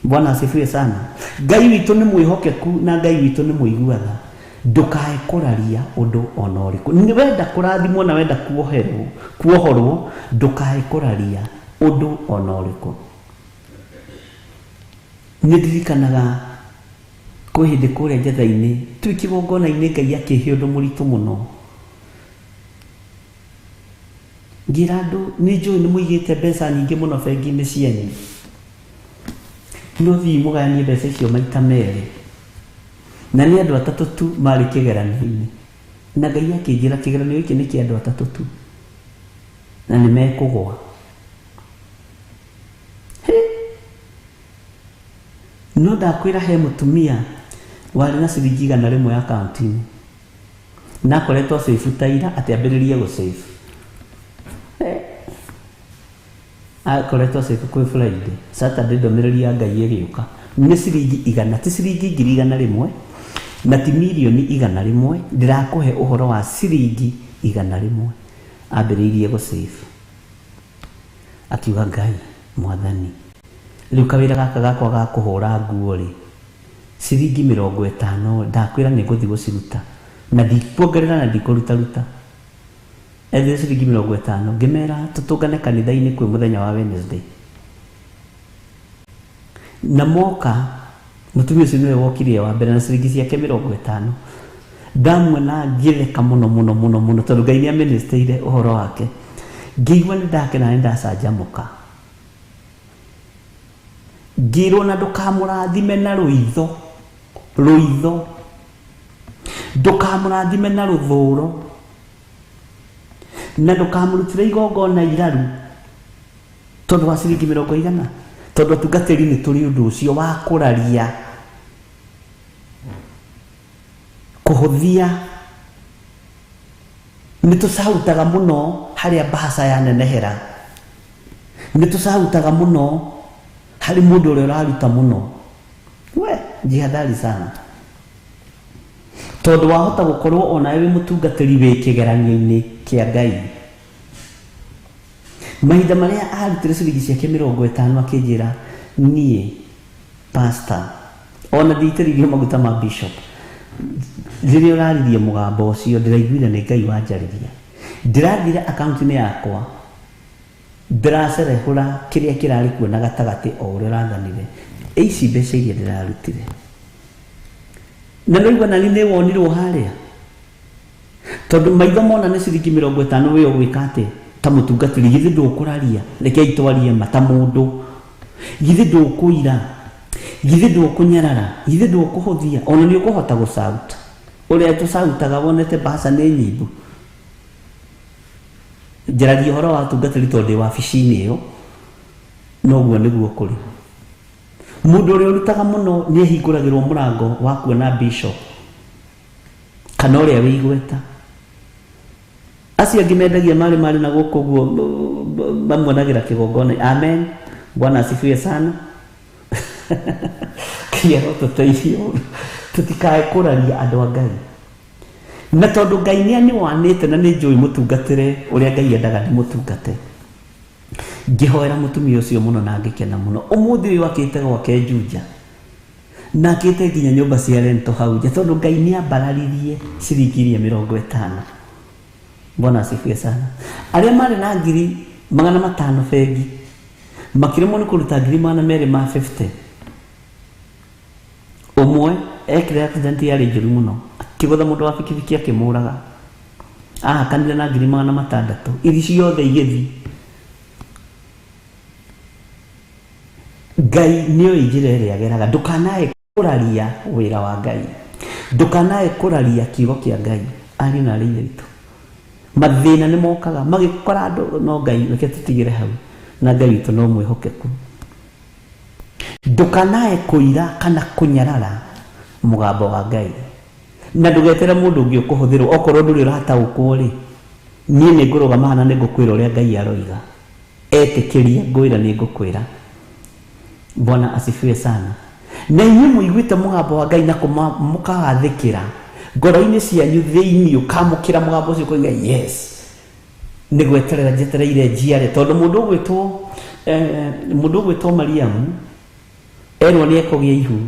Bwana asifiwe sana. Ngai witu ni mwihokeku na Ngai witu ni muiguatha. Ndukae kuraria undu ona uriku. Ni wenda kurathimwo na wenda kuohorwo, ndukae kuraria undu ona uriku. Ni ndirikanaga kwi hindi kuria Njetha-ini twi kigongona-ini Ngai akihe undu muritu muno. Ngira andu ni njui ni muigite mbeca nyingi muno bengi-ini cienyu. No thii mugayanie mbeca icio maita meri. Na ni andu atatu tu mari kigeranio-ini. Na Ngai akinjira kigeranio giki ni kia andu atatu tu. Na ni mekugwa. No ndakwira he mutumia wari na ciringi 100 ya akaunti-ini. Na akoretwo save taira ati ambiririe gu save. Akoretwo save kwi Friday. Saturday ndomiriri ya Ngai igiuka. Ni ciringi 100, ti ciringi 100 na ti milioni 100. Ndirakuhe uhoro wa ciringi 100. Ambiririe gu save. Akiuga Ngai Mwathani, riu kawira gaka gakwa ga kuhura nguo ri ciringi 50 ndakwira ni guthi guciruta na ndikuongerera na ndikuruta. ethe ciringi 50 ngimera tutungane kanitha-inĩ kwĩ mũthenya wa Wednesday na moka mutumia ũcio nĩwe wokire wa mbere na ciringi ciake 50 ndamwona ngĩtheka mũno tondũ Ngai nĩ amenesteire ũhoro wake ngĩigua nĩ ndakena nĩ ndacanjamũka ngĩrwo na ndũkamũrathime na rũitho ndũkamũrathime na rũthũũro na ndũkamũrutĩre igongona iraru tondũ wa ciringi 100 tondũ atungatĩri nĩ tũrĩ ũndũ ũcio wa kũraria kũhũthia nĩ tũcahutaga mũno harĩa mbaca yanenehera nĩ tũcahutaga mũno harĩ mũndũ ũrĩa ũraruta mũno we jihadhari sana tondũ wahota gũkorwo onawe wĩ mũtungatĩri wĩ kĩgeranio-inĩ kĩa Ngai mahinda marĩa arutire ciringi ciake 50 akĩnjĩra niĩ pastor ona nditĩrĩirio maguta ma bishop rĩrĩa ũraririe mũgambo ũcio ndĩraiguire nĩ Ngai wanjarĩria ndĩrathire akaunti-inĩ yakwa ndĩracerehũra kĩrĩa kĩrarĩ kuo na gatagatĩ o ũrĩa ũrathanire ici mbeca iria ndĩrarutire na rĩu na nĩ wonirwo harĩa tondũ maitho mona nĩ ciringi 50 wĩ ũgwĩka atĩ ta mũtungatĩri githĩ ndũkũraria rekei twarie mata mũndũ githĩ ndũkũira githĩ ndũkũnyarara githĩ ndũkũhũthia ona nĩ ũkũhota gũcauta ũrĩa tũcautaga wonete mbaca nĩ nyimbu njaragia ũhoro wa ũtungatĩri tondũ ndĩ wabici-inĩ ĩyo noguo nĩguo kũrĩ mũndũ ũrĩa ũrutaga mũno nĩ ahingũragĩrwo mũrango wa kuona bishop kana ũrĩa wĩ igweta acio angĩ mendagia marĩ na gũkũ guo mamuonagĩra kĩgongona amen Bwana asifiwe sana kĩero tũteithio tũtikae kũraria andũ a Ngai na tondũ Ngai nĩ anĩwanĩte na nĩ njũĩ mũtungatĩre ũrĩa Ngai endaga ndĩmũtungate ngĩhoera mũtumia ũcio mũno na ngĩkena mũno ũmũthĩ ũyũ akĩte gwake Juja na akĩte nginya nyũmba cia rento hau nja tondũ Ngai nĩ ambararirie ciringi 50 Bwana asifiwe sana arĩa marĩ na ngiri 500 bengi makĩremwo nĩ kũruta ngiri 250 ũmwe ekire accident yarĩ njũru mũno akĩgũtha mũndũ wa bikibiki akĩmũraga ahakanire na ngiri 600 ithi ciothe igĩthi Ngai nĩoĩ njĩra ĩrĩa ageraga ndũkanae kũraria wĩra wa Ngai ndũkanae kũraria kiugo kĩa Ngai ariũ na arĩa aitũ mathĩna nĩ mokaga magĩkora andũ no Ngai reke tũtigĩre hau na Ngai witũ no mwĩhokeku ndũkanae kũira kana kũnyarara mũgambo wa Ngai na ndũgetere mũndũ ũngĩ ũkũhũthĩrwo okorwo ndũrĩ ũrataũkwo rĩ niĩ nĩ ngũrũgama hana nĩ ngũkwĩra ũrĩa Ngai aroiga etĩkĩria ngwĩra nĩ ngũkwĩra Bwana asifiwe sana na inyuĩ mũiguĩte mũgambo wa Ngai na mũkagathĩkĩra ngoro-inĩ cianyu thĩinĩ ũkamũkĩra mũgambo ũcio koiga yes nĩ gweterera njetereire njiare tondũ mũndũ ũgwĩtwo Mariamu erwo nĩ ekũgĩa ihu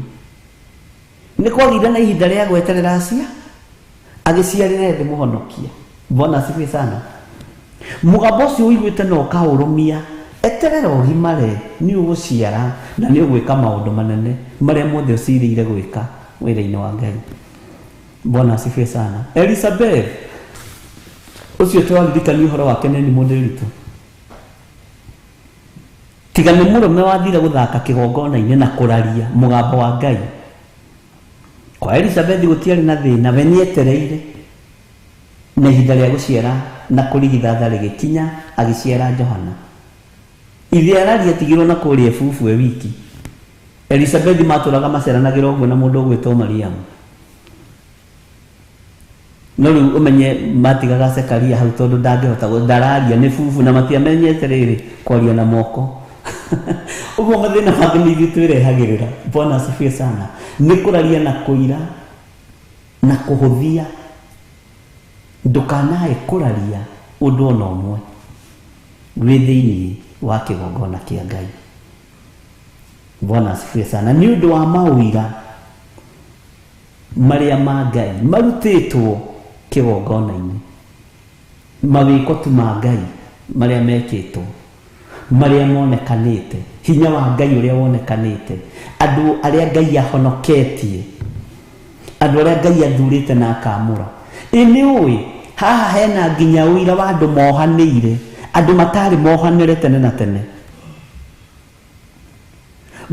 nĩ kwagire na ihinda rĩa gweterera acia agĩciarĩra thĩ mũhonokia Bwana asifiwe sana mũgambo ũcio ũiguĩte na ũkaũrũmia eterera ũgimare nĩ ũgũciara na nĩ ũgwĩka maũndũ manene marĩa mothe ũcirĩire gwĩka wĩra-inĩ wa Ngai Bwana asifiwe sana Elizabeth ũcio twaririkania ũhoro wake nĩ mũndĩritũ tiga nĩ mũrũme wathire gũthaka kĩgongona-inĩ na kũraria mũgambo wa Ngai kwa Elizabeth gũtiarĩ na thĩna we nĩ etereire na ihinda rĩa gũciara na kũrigithatha rĩgĩkinya agĩciara Johana ithe araria tigirwo na kũrĩa bubu wiki Elizabeth matũraga maceranagĩra ũguo na mũndũ ũgwĩtwo Mariamu no rĩu ũmenye matigaga Zekaria hau tondũ ndangĩhota ndararia nĩ bubu na matiamenyete rĩrĩ kwaria na moko ũguo mathĩna mangĩ nĩ ithuĩ twĩrehagĩrĩra Bwana asifiwe sana nĩ kũraria na kũira na kũhũthia ndũkanae kũraria ũndũ ona ũmwe wĩ thĩinĩ wa kĩgongona kĩa Ngai Bwana asifiwe sana nĩ ũndũ wa maũira marĩa ma Ngai marutĩtwo kĩgongona-inĩ mawiko tu ma Ngai maria mekitwo maria monekanite hinya wa Ngai uria wonekanite andu aria Ngai ahonoketie andu aria Ngai athurite na akamura ini ui haha hena nginya uira wa andu mohanire andu matari mohanire tene na tene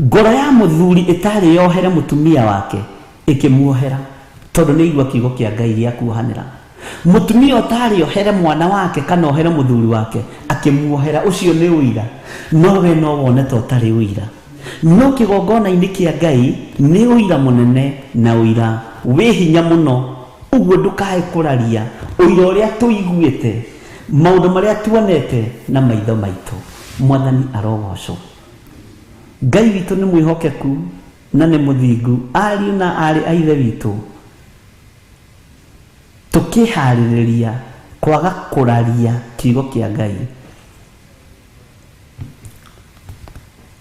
ngoro ya muthuri itari yohere mutumia wake ikimuohera tondu ni igwa kiugo kia Ngai gia kuohanira mutumia utari yohere mwana wake kana ohere muthuri wake akimuohera ucio ni uira no we no wone to tari uira no kigongona-ini kia Ngai ni uira munene na uira wi hinya muno uguo ndukae kuraria uira uria tuiguite maundu maria tuonete na maitho maitu mwathani arogocwo Ngai witu ni mwihokeku na ni muthingu ari na ari aithe witu tukihaririria kwaga kuraria kiugo kia Ngai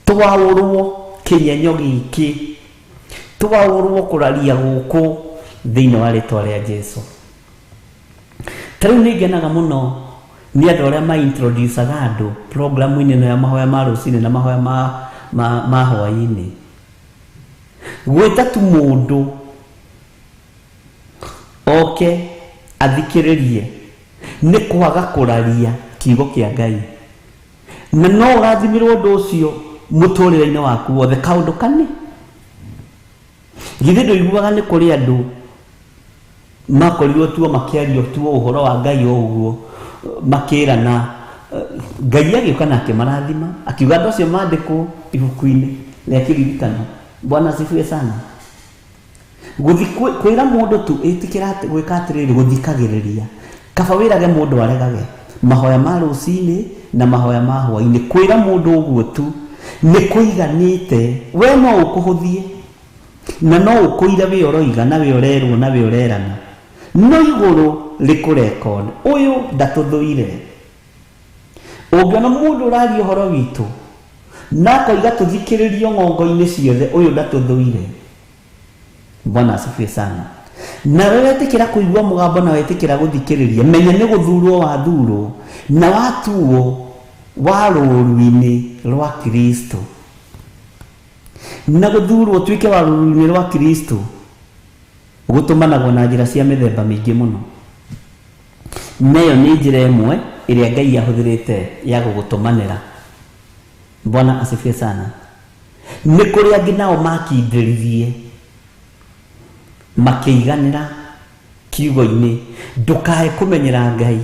twaurwo kinyenyo giki twaurwo kuraria guku thiini wa ritwa ria Jesu tariu ningenaga muno ni andu aria ma introduce andu programu-ini ino ya mahoya ma rucini na mahoya ma hwaini gwita tu mundu oke athikiririe ni kwaga kuraria kiugo kia Ngai na no urathimirwo ndu ucio muturire-ini waku wothe kaundu kani githe nduiguaga ni kuri andu makorirwo tuo makiario tuo uhoro wa Ngai uguo makirana Ngai agioka na akimarathima akiuga andu acio mandikwo ibuku-ini na akiririkana Bwana asifiwe sana kwira mundu tu itikira gwika atiriri guthikagiriria kaba wirage mundu aregage mahoya ma rucini na mahoya ma hwaini kwira mundu uguo tu ni kuiganite we no ukuhuthie na no ukuira we oroiga na we orerwo na we orerana no iguru rikurecord uyu ndatuthuire ungiona mundu urari uhoro witu na koiga tuthikiririo ngongo-ini ciothe uyu ndatuthuire Bwana asifiwe sana na wewe wetikira kuigua mugambo na wetikira guthikiriria menya ni guthurwo wa thuro na watuo wa ruru-ini rwa Kristo na guthurwo twike wa ruru-ini rwa Kristo gutumanagwo na njira cia mithemba mingi muno neyo ni njira imwe iria Ngai ahuthirite ya gugutumanira Bwana asifiwe sana ni kuri angi nao makindiririe makiiganira kiugo-ini ndukae kumenyera Ngai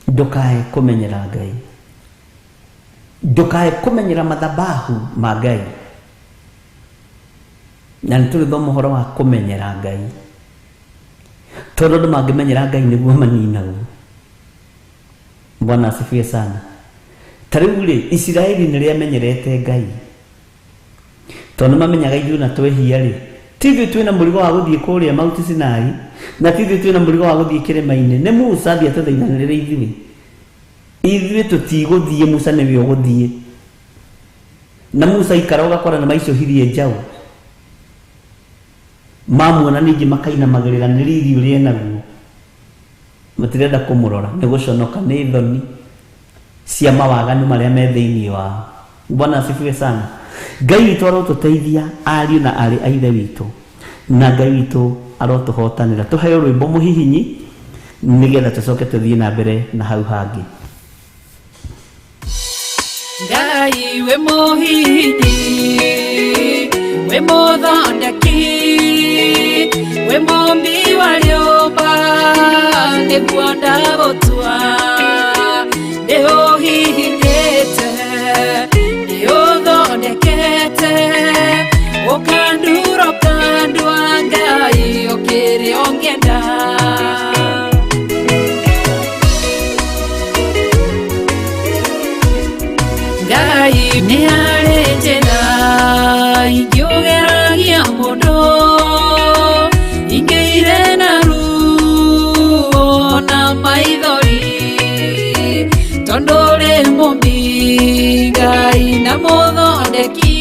ndukae kumenyera Ngai ndukae kumenyera mathabahu ma Ngai na nitulithoma uhoro wa kumenyera Ngai tondu andu mangimenyera Ngai niguo maninagwo Bwana asifiwe sana tariu ri Israeli ni riamenyerete Ngai tondu mamenyaga ithuĩ na twehia ri tithuĩ twĩna mũrigo wa gũthiĩ kũrĩa Mount Sinai na tithuĩ twĩna mũrigo wa gũthiĩ kĩrĩma-inĩ nĩ Musa athiĩ atũthaithanĩrĩre ithuĩ tũtigũthiĩ Musa nĩwe ũgũthiĩ na Musa ikara ũgakora nĩ maicũhirie njaũ mamuona ningĩ makainamagĩrĩra nĩ riri ũrĩa enaguo matirenda kũmũrora nĩ gũconoka nĩ thoni cia mawaganu marĩa me thĩinĩ wao Bwana asifiwe sana Ngai witũ arotũteithia ariũ na arĩ a ithe witũ na Ngai witũ arotũhotanĩra tũheo rwĩmbo mũhihinyi nigetha tũcoke tũthiĩ na mbere na hau hangĩ Ngai we mũhihinyi we mũthondeki we mũmbi wa rĩũmba nĩguo ndagũtua ndĩũhihinyĩte ndĩũthondekete ũkandura ũkandua Ngai ũkĩrĩa ũngĩenda Ngai nĩ arĩ njĩra ingĩũgeragia mũndũ ingĩire na ruo na maithori tondũ rĩ mũmbi Ngai na mũthondeki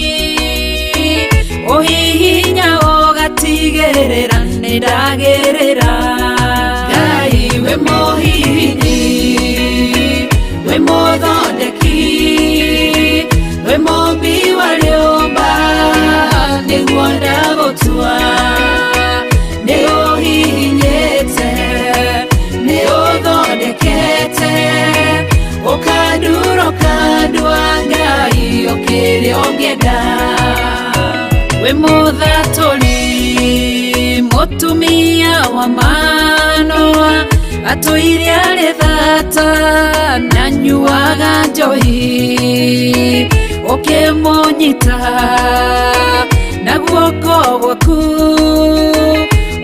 ũhihinya ũgatigĩrĩra nĩ ndagĩrĩra Ngai we mũhihinya gũtua nĩ ũhihinyĩte nĩ ũthondekete ũkandura ũkandua Ngai ũkĩrĩa ũngĩenda wĩ mũthatũri mũtumia wa Manoa atũire arĩ thata na nyuaga njohi ũkĩmũnyita na guoko gwaku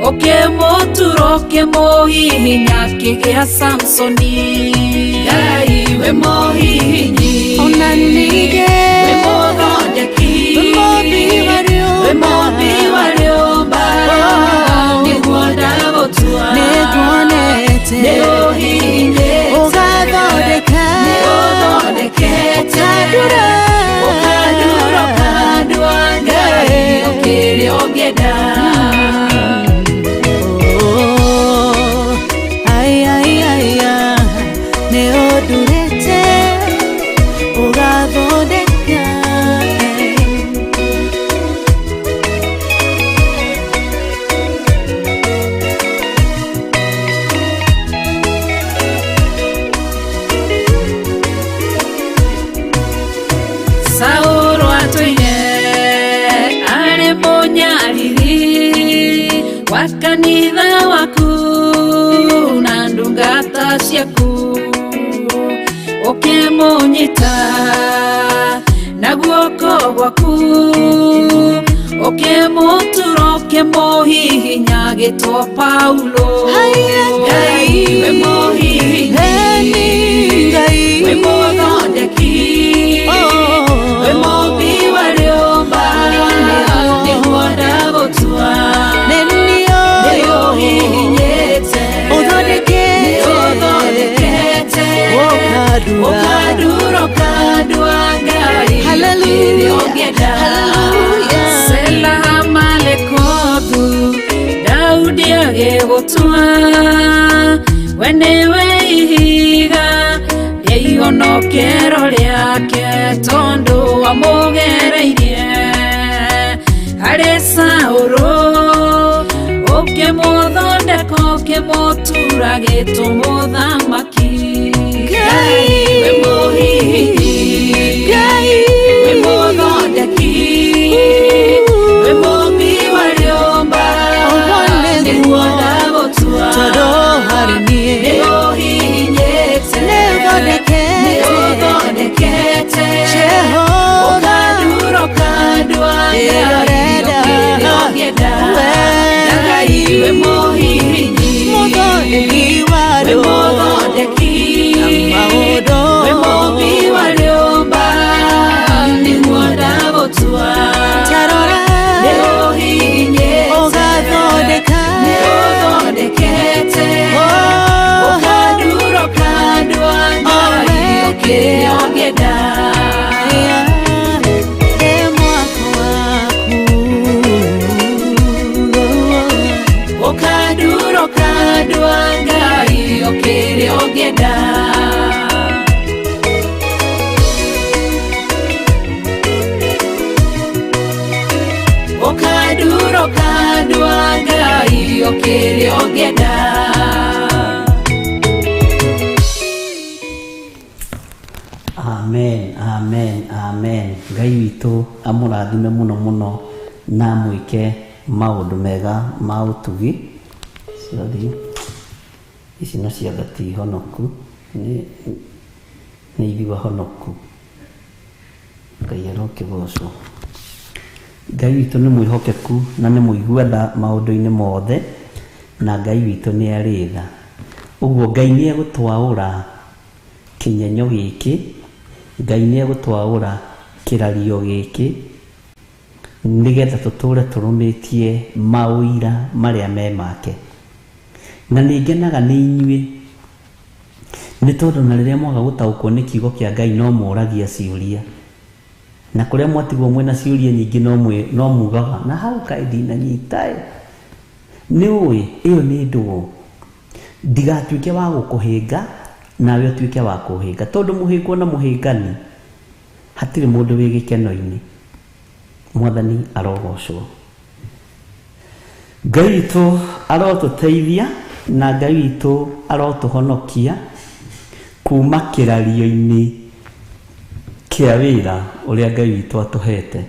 ũkĩmũtura ũkĩmũhihinya akĩgĩa Samsoni Ngai wĩ mũhihinyi ona ningĩ wĩ mũthondeki wĩ mũmbi wa rĩũmba nĩguo ndagũtua nĩguonete nĩ ũhihinyĩte ũgathondeka nĩ ũthondekete ũkandura ũkandua Ngai ũkĩrĩa ũngĩenda nĩ ũndurĩte ũgathondeka Saũlũ atũire arĩ mũnyariri wa kanitha waku na ndungata ciaku ũkĩmũnyita na guoko gwaku ũkĩmũtura ũkĩmũhihinya agĩtwo Paulo Ngai wĩ mũhihinyi wĩ mũthondeki wĩ mũmbi wa rĩũmba nĩguo ndagũtua nĩ ũhihinyĩte ũthondekete ũkandura ũkandua Ngai ũkĩrĩa ũngĩenda Sela Malekothu Daudi agĩgũtua we nĩwe ihiga rĩa ihonokero rĩake tondũ wamũgereirie harĩ Saũlũ ũkĩmũthondeka ũkĩmũtura agĩtwo mũthamaki Ngai wĩ mũhihinyi wĩ mũthondeki wĩ mũmbi wa rĩũmba nĩguo ndagũtua nĩ ũhihinyĩte nĩ ũthondekete ũkandura ũkandua Ngai ũkĩrĩa ũngĩenda Ngai wĩ mũhihinyi wĩ mũthondeki wĩ mũmbi wa rĩũmba nĩguo ndagũtua nĩ ũhihinyĩte nĩ ũthondekete ũkandura ũkandua Ngai ũkĩrĩa ũngĩenda ũkandura ũkandua Ngai ũkĩrĩa ũngĩenda ũkandura ũkandua Ngai ũkĩrĩa ũngĩenda Amen, amen, amen. Ngai witũ amũrathime mũno mũno na mwĩke maũndũ mega ma ũtugi ciothe ici no ciothe ti honoku nĩ ithuĩ honoku Ngai arokĩgocwo Ngai witũ nĩ mwĩhokeku na nĩ mũigua-tha maũndũ-inĩ mothe na Ngai witũ nĩ arĩ tha ũguo Ngai nĩ egũtwaũra kĩnyenyo gĩkĩ Ngai nĩ egũtwaũra kĩrario gĩkĩ nĩgetha tũtũre tũrũmĩtie maũira marĩa me make na nĩ ngenaga nĩ inyuĩ nĩ tondũ na rĩrĩa mwaga gũtaũkwo nĩ kiugo kĩa Ngai no mũragia ciũria na kũrĩa mwatigwo mwĩna ciũria nyingĩ no mugaga na hau kaĩ ndinanyita nĩ ũĩ ĩyo nĩ ndũgũ ndigatuĩke wa gũkũhĩnga nawe ũtuĩke wa kũhĩnga tondũ mũhĩngwo na mũhĩngani hatirĩ mũndũ wĩ gĩkeno-inĩ Mwathani arogocwo Ngai witũ arotũteithia na Ngai witũ arotũhonokia kuma kĩrario-inĩ kĩa wĩra ũrĩa Ngai witũ atũhete.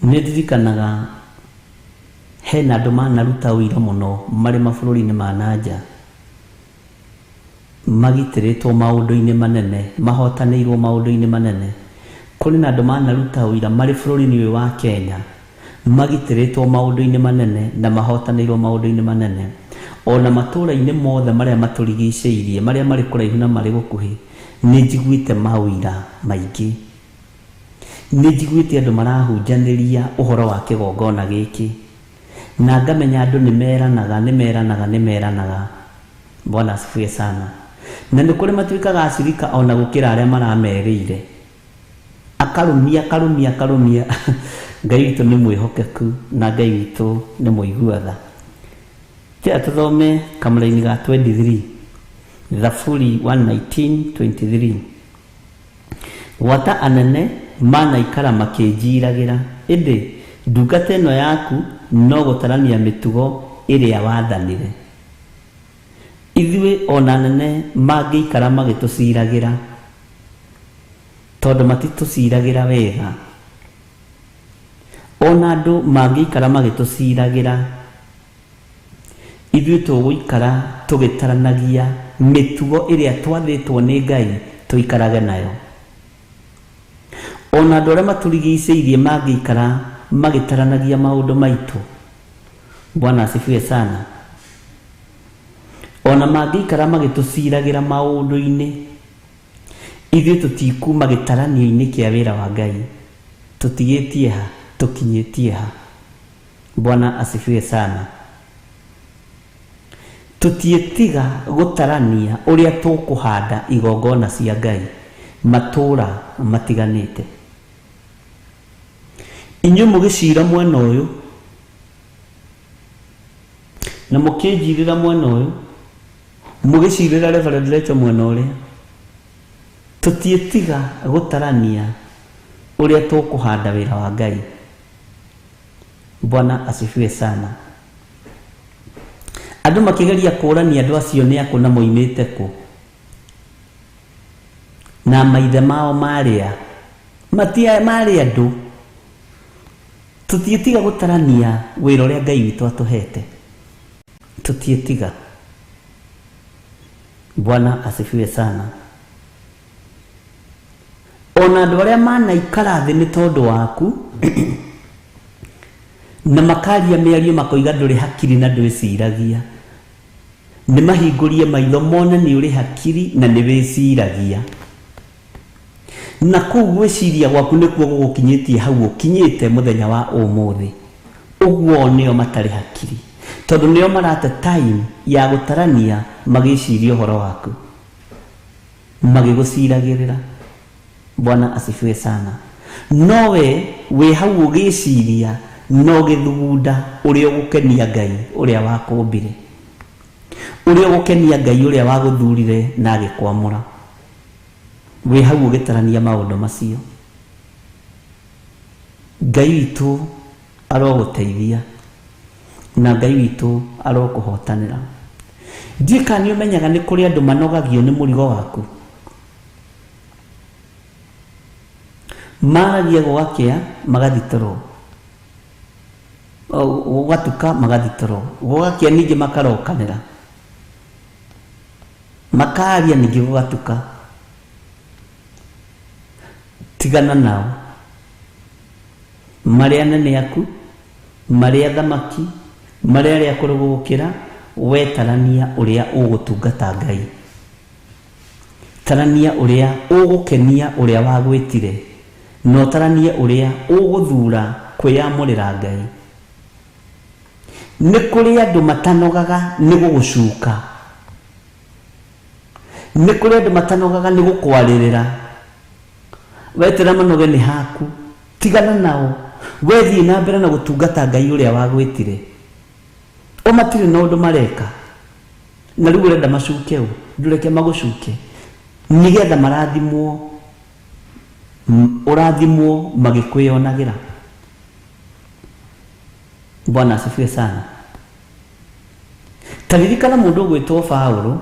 Nĩ ndirikanaga hena andũ manaruta ũira mũno marĩ mabũrũri-inĩ ma nanja, magitĩrĩtwo maũndũ-inĩ manene, mahotanĩirwo maũndũ-inĩ manene. Kũrĩ na andũ manaruta ũira marĩ bũrũri-inĩ ũyũ wa Kenya, magitĩrĩtwo maũndũ-inĩ manene na mahotanĩirwo maũndũ-inĩ manene. Ona matũũra-inĩ mothe marĩa matũrigicĩirie, marĩa marĩ kũraihu na marĩ gũkuhĩ, nĩ njiguĩte maũira maingĩ. Nĩ njiguĩte andũ marahunjanĩria ũhoro wa kĩgongona gĩkĩ, na ngamenya andũ nĩmeranaga. Bwana asifiwe sana. Na nĩ kũrĩ matuĩkaga acirika ona gũkĩra arĩa maramerĩire, akarumia Ngai witũ nĩ mwĩhokeku na Ngai witũ nĩ mũigua tha. Kĩra tũthome kamũra-inĩ ga 23, Zaburi 119:23. Gwata anene manaikara makĩnjiragĩra, ĩndĩ ndungata ĩno yaku no gũtarania mĩtugo ĩrĩa wathanire. Ithuĩ ona anene mangĩikara magĩtũciragĩra, tondũ matitũciragĩra wega. Ona andũ mangĩikara magĩtũciragĩra, ithuĩ tũgũikara tũgĩtaranagia mĩtugo ĩrĩa twathĩtwo nĩ Ngai tũikarage nayo. Ona andũ arĩa matũrigicĩirie mangĩikara magĩtaranagia maũndũ maitũ, Bwana asifiwe sana. Ona mangĩikara magĩtũciragĩra maũndũ-inĩ, ithuĩ tũtikuma gĩtaranio-inĩ kĩa wĩra wa Ngai, tũtigĩtie ha, tũkinyĩtie ha. Bwana asifiwe sana. Tũtiĩtiga gũtarania ũrĩa tũkũhanda igongona cia Ngai matũũra matiganĩte. Inyuĩ mũgĩcira mwena ũyũ na mũkĩnjirĩra mwena ũyũ, mũgĩcirĩra Reverend Rachel mwena ũrĩa, tũtiĩtiga gũtarania ũrĩa tũkũhanda wĩra wa Ngai. Bwana asifiwe sana. Andũ makĩgeria kũrania andũ acio nĩ akũ na moimĩte kũ, na maithe mao marĩa marĩ andũ. Tũtiĩtiga gũtarania wĩra ũrĩa Ngai witũ atũhete, tũtiĩtiga. Bwana asifiwe sana. Ona andũ arĩa manaikara thĩ nĩ tondũ waku na makaria mĩario makoiga ndũrĩ hakiri na ndwĩciragia, nĩ mahingũrie maitho mone nĩ ũrĩ hakiri na nĩ wĩciragia, na kũu gwĩciria gwaku nĩkuo gũgũkinyĩtie hau ũkinyĩte mũthenya wa ũmũthĩ. Ũguo nĩo matarĩ hakiri, tondũ nĩo marate time ya gũtarania magĩciria ũhoro waku, magĩgũciragĩrĩra. Bwana asifiwe sana. Nowe wĩ hau ũgĩciria no gĩthugunda ũrĩa ũgũkenia Ngai ũrĩa wakũmbire, ũrĩa ũgũkenia Ngai ũrĩa wagũthurire na agĩkwamũra. Wĩ hau ũgĩtarania maũndũ macio. Ngai witũ arogũteithia na Ngai witũ arokũhotanĩra. Ndiũĩ kana nĩ ũmenyaga nĩ kũrĩ andũ manogagio nĩ mũrigo waku, maragia gũgakĩa magathitũrwo, gũgatuka magathitũrwo, gũgakĩa ningĩ makarokanĩra, makaria ningĩ gũgatuka. Tigana nao. Marĩ anene aku, marĩ athamaki, marĩ arĩa akũrũ gũgũkĩra, wetarania ũrĩa ũgũtungata Ngai, tarania ũrĩa ũgũkenia ũrĩa wagwĩtire, no tarania ũrĩa ũgũthura kwĩyamũrĩra Ngai. Nĩ kũrĩ andũ matanogaga nĩ gũgũcuka, nĩ kũrĩ andũ matanogaga nĩ gũkwarĩrĩra. Wetera manoge nĩ haku, tigana nao, wethiĩ na mbere na gũtungata Ngai ũrĩa wagwĩtire. O matirĩ na ũndũ mareka, na rĩu ũrenda macuke ũũ, ndũreke magũcuke, nĩgetha marathimwo, ũrathimwo magĩkwĩonagĩra. Bwana asifiwe sana. Taririkana mundu gwitwo Paulo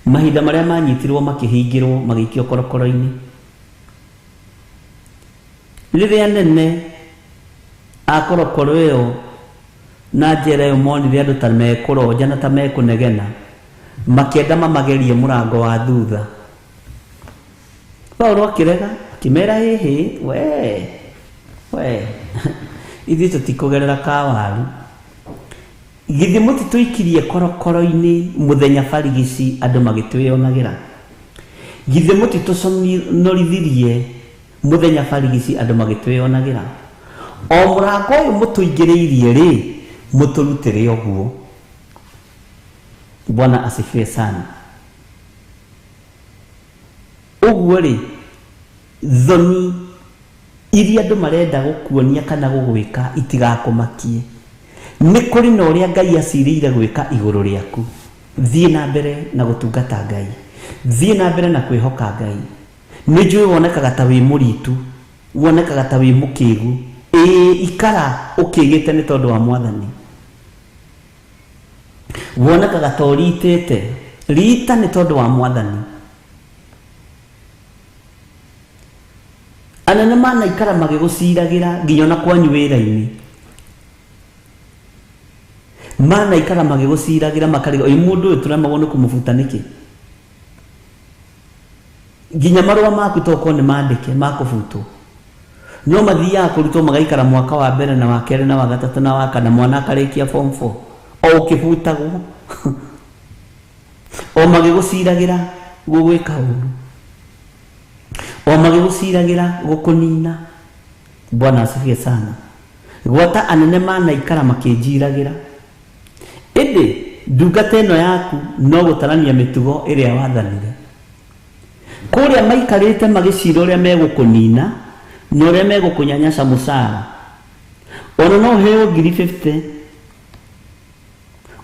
mahinda maria manyitirwo makihingirwo magikio korokoro-ini. Riria nene akorokoro ĩyo na njera ĩyo monire andũ ta mekũronja na ta mekũnegena, makĩenda mamagerie mũrango wa thutha. Paulo akĩrega, akĩmera hĩhĩ, we ithuĩ tũtikũgerera kawaru. Githĩ mũtitũikirie korokoro-ini mũthenya barigici andũ magĩtwĩonagĩra? Githĩ mũtitũconorithirie mũthenya barigici andũ magĩtwĩonagĩra? O mũrango ũyũ mũtũingĩrĩirie rĩ, mũtũrutĩre ũguo. Bwana asifiwe sana. Ũguo rĩ, thoni iria andũ marenda gũkuonia kana gũgwĩka itigakũmakie. Nĩ kũrĩ na ũrĩa Ngai acirĩire gwĩka igũrũ rĩaku. Thiĩ na mbere na gũtungata Ngai, thiĩ na mbere na kwĩhoka Ngai. Nĩ njũĩ wonekaga ta wĩ mũritu, wonekaga ta wĩ mũkĩgu. Ikara ũkĩgĩte nĩ tondũ wa Mwathani. Wonekaga ta ũritĩte, rita nĩ tondũ wa Mwathani. Anene manaikara magĩgũciragĩra nginya ona kwanyu wĩra-inĩ. Manaikara magĩgũciragĩra makariga ũyũ mũndũ ũyũ tũremagwo nĩ kũmũbuta nĩkĩ? Nginya marũa maku toko nĩ mandĩke makũbutwo. No mathiaga kũrutwo magaikara mwaka wa mbere na wa kerĩ na wa gatatũ na wa kana, mwana akarĩkia form 4 o ũkĩbutagwo. O magĩgũciragĩra gũgwĩka ũru, o magĩgũciragĩra gũkũnina. Bwana asifiwe sana. Gwata anene manaikara makĩnjiragĩra. Ĩndĩ ndungata ĩno yaku no gũtarania mĩtugo ĩrĩa wathanire. Kũrĩa maikarĩte magĩcira ũrĩa megũkũnina na ũrĩa megũkũnyanyaca mũcara. Ona no ũheo 50,000,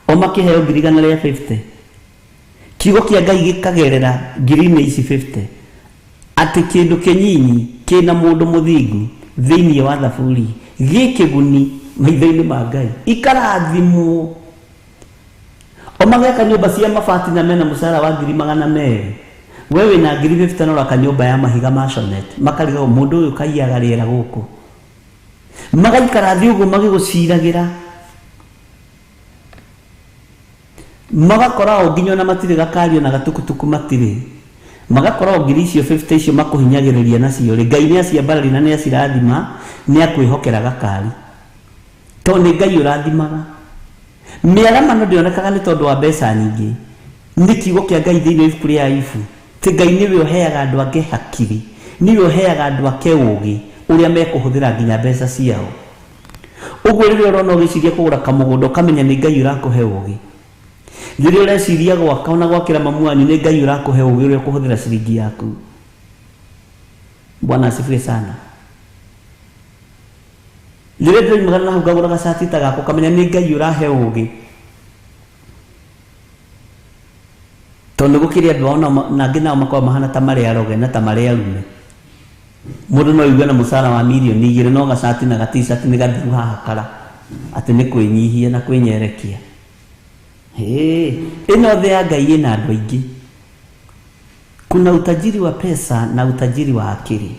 o makĩheo 150. Kiugo kĩa Ngai gĩkagerera 50,000 atĩ kĩndũ kĩnyinyi kĩna mũndũ mũthingu thĩinĩ wa thaburi gĩkĩguni maitho-inĩ ma Ngai ikarathimwo. O mageka nyũmba cia mabati na mena mũcara wa 200,000, we wĩna 50,000 na ũraka nyũmba ya mahiga ma Shonet, makariga mũndũ ũyũ kaiyaga rĩera gũkũ. Magaikara thĩ ũguo magĩgũciragĩra, magakora o nginya ona matirĩ gakario na gatukutuku matirĩ, magakora o 50,000 icio makũhinyagĩrĩria nacio rĩ, Ngai nĩ aciambarari na nĩ acirathima, nĩ akwĩhokera gakari tondũ nĩ Ngai ũrathimaga. Mĩaramano ndĩonekaga nĩ tondũ wa mbeca nyingĩ. Nĩ kiugo kĩa Ngai thĩinĩ wa ibuku rĩa Ayubu, tĩ Ngai nĩwe ũheaga andũ ake hakiri, nĩwe ũheaga andũ ake ũũgĩ ũrĩa mekũhũthĩra nginya mbeca ciao. Ũguo rĩrĩa ũrona ũgĩciria kũgũra kamũgũnda ũkamenya nĩ Ngai ũrakũhe ũũgĩ. Rĩrĩa ũreciria gwaka ona gwakĩra mamu wanyu nĩ Ngai ũrakũhe ũũgĩ ũrĩa ũkũhũthĩra ciringi yaku. Bwana asifiwe sana. Rĩrĩa ndĩroimagana na hau ngagũra gacati ta gako kamenya nĩ Ngai ũrahe ũũgĩ. Tondũ gũkĩrĩ andũ ao na angĩ nao makoragwo mahana ta marĩa aroge na ta marĩa arume. Mũndũ no aigue na mũcara wa mirioni 2 no gacati na gati-shirt nĩ gathiru haha kara atĩ nĩ kwĩnyihia na kwĩnyerekia. Ĩno thĩ ya Ngai ĩna andũ aingĩ. Kuna utajiri wa pesa na utajiri wa akili,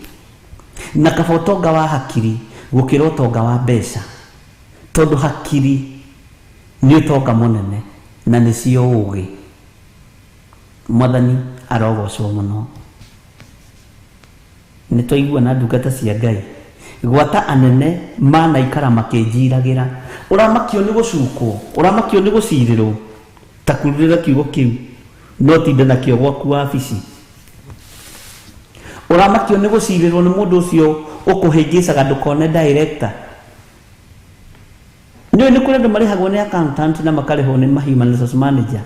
na kaba ũtonga wa hakiri gũkĩra ũtonga wa mbeca, tondũ hakiri nĩ ũtonga mũnene na nĩcio ũũgĩ. Mwathani arogocwo mũno. Nĩ twaigua na ndungata cia Ngai gwata anene manaikara makĩnjiragĩra. Ũramakio nĩ gũcukwo, ũramakio nĩ gũcirĩrwo, ta kururĩra kiugo kĩu no tinda nakĩo gwaku wabici. Ũramakio nĩ gũcirĩrwo nĩ mũndũ ũcio ũkũhĩngĩcaga ndũkone director. Nĩ kũrĩ andũ marĩhagwo nĩ accountant na makarĩhwo nĩ human resource manager,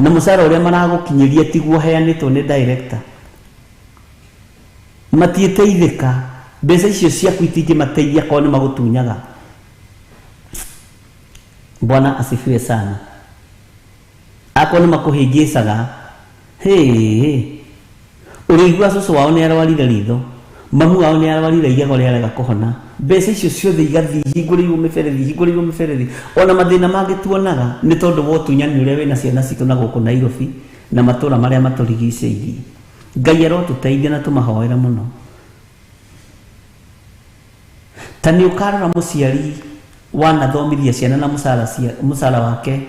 na mũcara ũrĩa maragũkinyĩria tiguo heanĩtwo nĩ director. Matiĩteithĩka, mbeca icio ciaku itingĩmateithia korwo nĩ magũtunyaga. Bwana asifiwe sana. Akorwo nĩ makũhĩngĩcaga, ũrĩigua cũcũ wao nĩ arwarire ritho, mamu wao nĩ arwarire igego rĩarega kũhona, mbeca icio ciothe igathiĩ hingũrĩirwo mĩberethi. Ona mathĩna mangĩ tuonaga nĩ tondũ wa ũtunyani ũrĩa wĩna ciana citũ na gũkũ Nairobi na matũũra marĩa matũrigicĩirie. Ngai arotũteithia na tũmahoera mũno. Ta nĩ ũkarora mũciari wanathomithia ciana na mũcara wake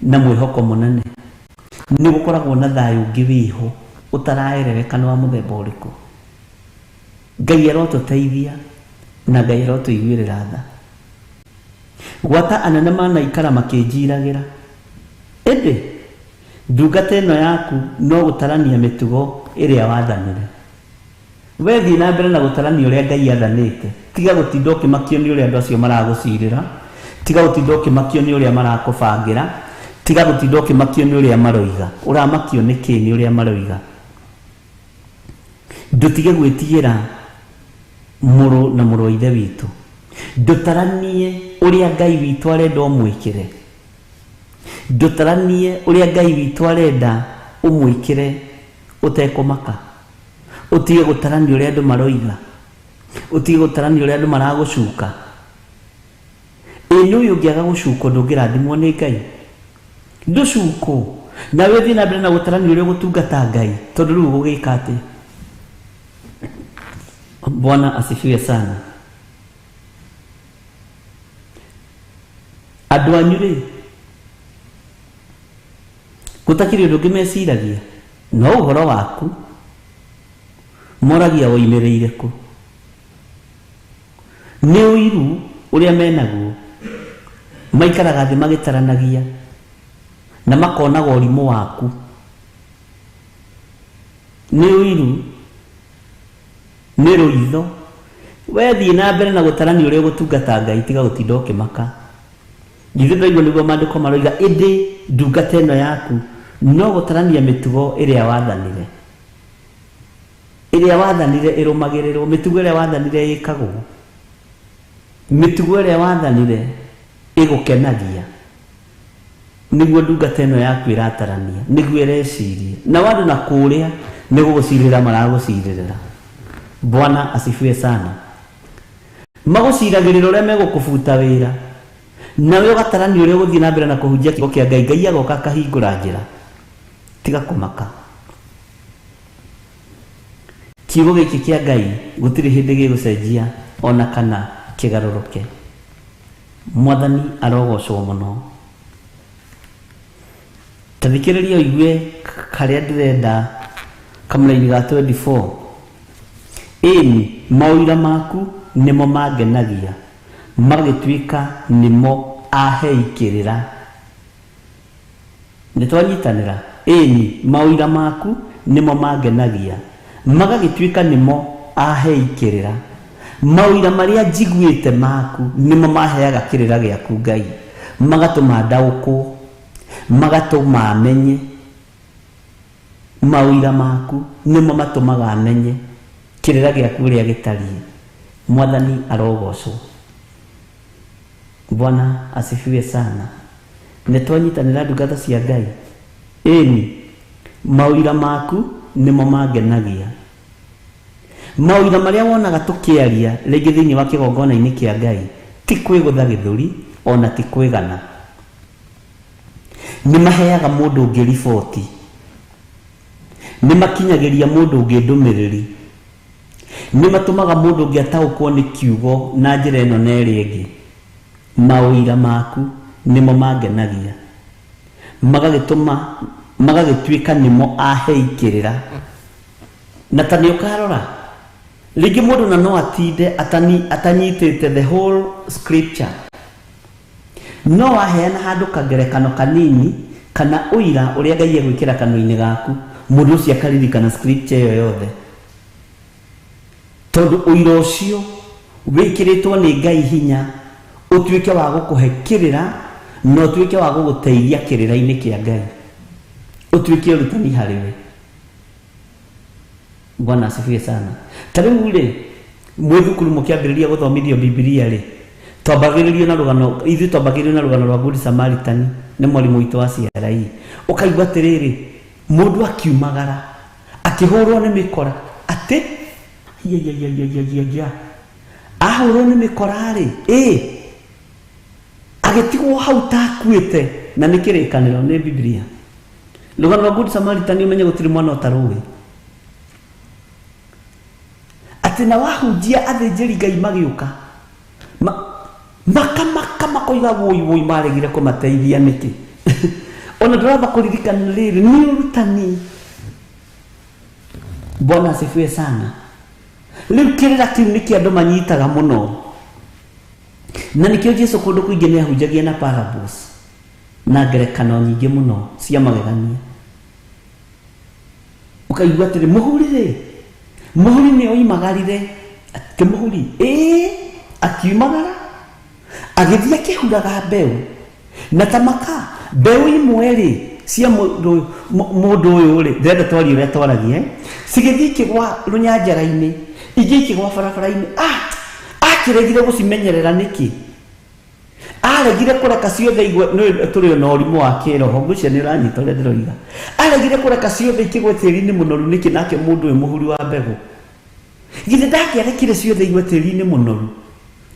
na mwĩhoko mũnene, nĩ gũkoragwo na thayũ ũngĩ wĩho ũtaraerereka wa mũthemba ũrĩkũ. Ngai arotũteithia na Ngai arotũiguĩrĩra tha. Gwata anene manaikara makĩnjiragĩra, ĩndĩ ndungata ĩno yaku no gũtarania mĩtugo ĩrĩa wathanire. We thiĩ na mbere na gũtarania ũrĩa Ngai athanĩte, tiga gũtinda ũkĩmakio nĩ ũrĩa andũ acio maragũcirĩra, tiga gũtinda ũkĩmakio nĩ ũrĩa marakũbangĩra, tiga gũtinda ũkĩmakio nĩ ũrĩa maroiga. Ũramakio nĩkĩ nĩ ũrĩa maroiga? Ndũtige gwĩtigĩra mũrũ na mũrũ wa ithe witũ. Ndũtaranie ũrĩa Ngai witũ arenda ũmwĩkĩre. Ndũtaranie ũrĩa Ngai witũ arenda ũmwĩkĩre ũtekũmaka. Ũtige gũtarania ũrĩa andũ maroiga, ũtige gũtarania ũrĩa andũ maragũcuka. Nĩ ũyũ ũngĩaga gũcukwo ndũngĩrathimwo nĩ Ngai. Ndũcukwo na wĩthiĩ na mbere na gũtarania ũrĩa gũtungata Ngai, tondũ rĩu gũgĩka atĩ. Bwana asifiwe sana. Andũ anyu rĩ, gũtakĩrĩ ũndũ ũngĩ meciragia no ũhoro waku, moragia woimĩrĩire kũ. Nĩ ũiru ũrĩa menaguo, maikaraga thĩ magĩtaranagia na makonaga ũrimũ waku. Nĩ ũiru, nĩ rũitho. We thiĩ na mbere na gũtarania ũrĩa gũtungata Ngai, tiga gũtinda ũkĩmaka. Githĩ ndaigua nĩguo maandĩko maroiga, ĩndĩ ndungata ĩno yaku no gũtarania mĩtugo ĩrĩa wathanire. Ĩrĩa wathanire ĩrũmagĩrĩrwo, mĩtugo ĩrĩa wathanire ĩkagwo, mĩtugo ĩrĩa wathanire ĩgũkenagia. Nĩguo ndungata ĩno yaku ĩratarania, nĩguo ĩreciria. Na andũ na kũrĩa nĩ gũgũcirĩra maragũcirĩrĩra. Bwana asifiwe sana. Magũciragĩrĩra ũrĩa megũkũbuta wĩra, nawe ũgatarania ũrĩa ũgũthiĩ na mbere na kũhunjia kiugo kĩa Ngai. Ngai agoka akahingũra njĩra, tiga kũmaka. Kiugo gĩkĩ kĩa Ngai gũtirĩ hĩndĩ gĩgũcenjia ona kana kĩgarũrũke. Mwathani arogocwo mũno. Tathikĩrĩria ũigue karĩa ndĩrenda kamũra-inĩ ga 24. Ĩni maũira maku nĩmo mangenagia, magĩtuĩka nĩmo aheikĩrĩra. Nĩtwanyitanĩra? Ĩni maũira maku nĩmo mangenagia, magagĩtuĩka nĩmo aheikĩrĩra. Maũira marĩa njiguĩte maku nĩmo maheaga kĩrĩra gĩaku Ngai, magatũma ndaũkwo, magatũma amenye. Maũira maku nĩmo matũmaga amenye kĩrĩra gĩaku ũrĩa gĩtariĩ. Mwathani arogocwo. Bwana asifiwe sana. Nĩtwanyitanĩra ndungata cia Ngai. Ĩni maũira maku nĩmo mangenagia. Maũira marĩa wonaga tũkĩaria rĩngĩ thĩinĩ wa kĩgongona-inĩ kĩa Ngai, ti kwĩgũtha gĩthũri ona ti kwĩgana. Nĩ maheaga mũndũ ũngĩ riboti, nĩ makinyagĩria mũndũ ũngĩ ndũmĩrĩri, nĩ matũmaga mũndũ ũngĩ ataũkwo nĩ kiugo na njĩra ĩno na ĩrĩa ĩngĩ. Maũira maku nĩmo mangenagia, magagĩtuĩka nĩmo aheikĩrĩra. Na ta nĩ ũkarora rĩngĩ mũndũ na no atinde atanyitĩte the whole scripture, no waheana handũ kangerekano kanini kana ũira ũrĩa Ngai egwĩkĩra kanua-inĩ gaku, mũndũ ũcio akaririkana scripture ĩyo yothe, tondũ ũira ũcio wĩkĩrĩtwo nĩ Ngai hinya ũtuĩke wa gũkũhe kĩrĩra na ũtuĩke wa gũgũteithia kĩrĩra-inĩ kĩa Ngai, ũtuĩke ũrutani harĩwe. Bwana asifiwe sana. Ta rĩu rĩ, mwĩthukuru mũkĩambĩrĩria gũthomithio Biblia rĩ, twambagĩrĩrio na rũgano rwa Good Samaritan nĩ mwarimũ witũ wa CRE. Ũkaigua atĩrĩrĩ, mũndũ akiumagara akĩhũrwo nĩ mĩkora atĩ ya ahũrwo nĩ mĩkora rĩ agĩtigwo hau takuĩte na nĩ kĩrĩkanĩro nĩ Biblia. Rũgano rwa Good Samaritan ũmenye gũtirĩ mwana ũtarũĩ atĩ na wahunjia athĩnjĩri Ngai magĩũka makamaka makoiga wũi maregire kũmateithia nĩkĩ ona ndũramba kũririkana rĩrĩ nĩ ũrutani. Bwana asifiwe sana. Rĩu kĩrĩra kĩu nĩkĩo andũ manyitaga mũno na nĩkĩo Jesũ kũndũ kũingĩ nĩ ahunjagia na parables na ngerekano nyingĩ mũno cia magegania. Ũkaigua atĩrĩ mũhuri nĩ oimagarire atĩ mũhuri akiumagara agĩthiĩ akĩhuraga mbeũ na tamaka mbeũ imwe rĩ cia mũndũ ũyũ rĩ ndĩrenda twarie ũrĩa twaragia cigĩthiĩ ikĩgwa rũnyanjara-inĩ ingĩ ikĩgwa barabara-inĩ akĩregire gũcimenyerera nĩkĩ aregire kũreka ciothe igwe tũrĩ na ũrimũ wa kĩroho ngũcia nĩ ũranyita ũrĩa ndĩroiga aregire kũreka ciothe ikĩgwe tĩri-inĩ mũnoru nĩkĩ nake mũndũ ũyũ mũhuri wa mbegũ githĩ ndangĩarekire ciothe igwe tĩri-inĩ mũnoru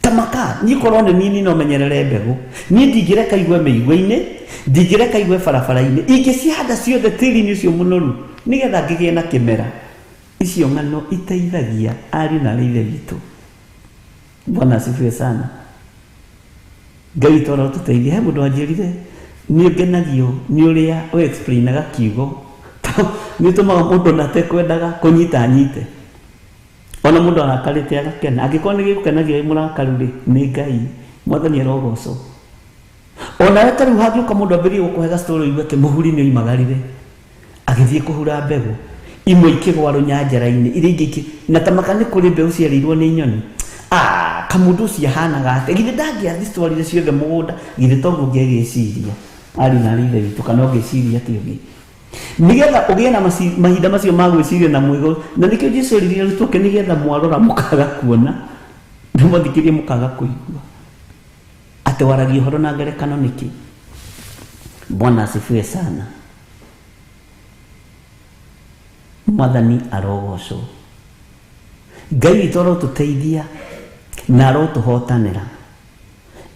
tamaka niĩ korwo nĩ niĩ no menyerere mbegũ niĩ ndingĩreka igwe mĩigua-inĩ ndingĩreka igwe barabara-inĩ ingĩcihanda ciothe tĩri-inĩ ũcio mũnoru nĩgetha ngĩgĩe na kĩmera. Icio ng'ano iteithagia ariũ na ithe witũ. Bwana asifiwe sana. Ngai toro tũteithie. He mũndũ anjĩrire nĩ ngenagio nĩ ũrĩa explainaga kiugo nĩ tũmaga mũndũ na tekwendaga kũnyita nyite ona mũndũ arakarĩte agakena angĩkorwo nĩ gĩgũkenagia mũrakaru rĩ nĩ Ngai Mwathani arogocwo. Ona we tarĩu hangĩũka mũndũ ambĩrĩrie gũkũhega story igu atĩ mũhuri nĩ oimagarire agĩthiĩ kũhura mbegũ imwe ikĩgwa rũnyanjara-inĩ iria ingĩ na tamaka nĩ kũrĩ mbeũ ciarĩirwo nĩ nyoni kamũndũ ũcio ahanaga atĩ githĩ ndangĩathi citwarire ciothe mũgũnda githĩ toguo ũngĩgĩciria ari na ithe witũ kana ũngĩciria atĩ ũngĩ nĩgetha ũgĩe na mahinda macio ma gwĩciria na mwĩgo na nĩkĩo Jesũ eririe arutwo nĩgetha mwarora mũkaga kuona nĩmũthikĩrie mũkaga kũigua atĩ waragia ũhoro na ngerekano nĩkĩ. Bwana asifiwe sana. Mwathani arogocwo. Ngai witũ arotũteithia na arotũhotanĩra.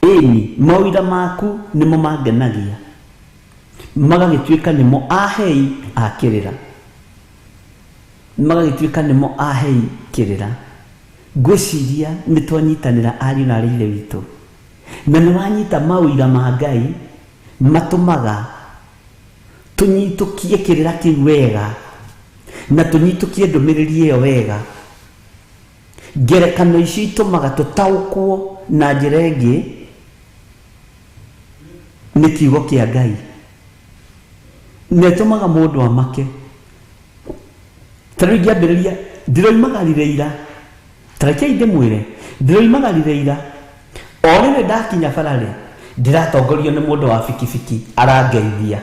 Ĩni mawĩra maku nĩmo mangenagia magagĩtuĩka nĩmo ahei akĩrĩra magagĩtuĩka nĩmo ahei kĩrĩra. Ngwĩciria nĩ twanyitanĩra ariũ na ithe witũ na nĩ wanyita mawĩra ma Ngai matũmaga tũnyitũkie kĩrĩra kĩu wega na tũnyitũkie ndũmĩrĩri ĩyo wega. Ngerekano ici itũmaga tũtaũkwo na njĩra ĩngĩ nĩ kiugo kĩa Ngai na ĩtũmaga mũndũ amake. Tarĩu ingĩambĩrĩria ndiroimagarire ira tarekei ndĩmwĩre ndiroimagarire ira o rĩrĩ ndakinya bararĩ ndĩratongorio nĩ mũndũ wa bikibiki arangeithia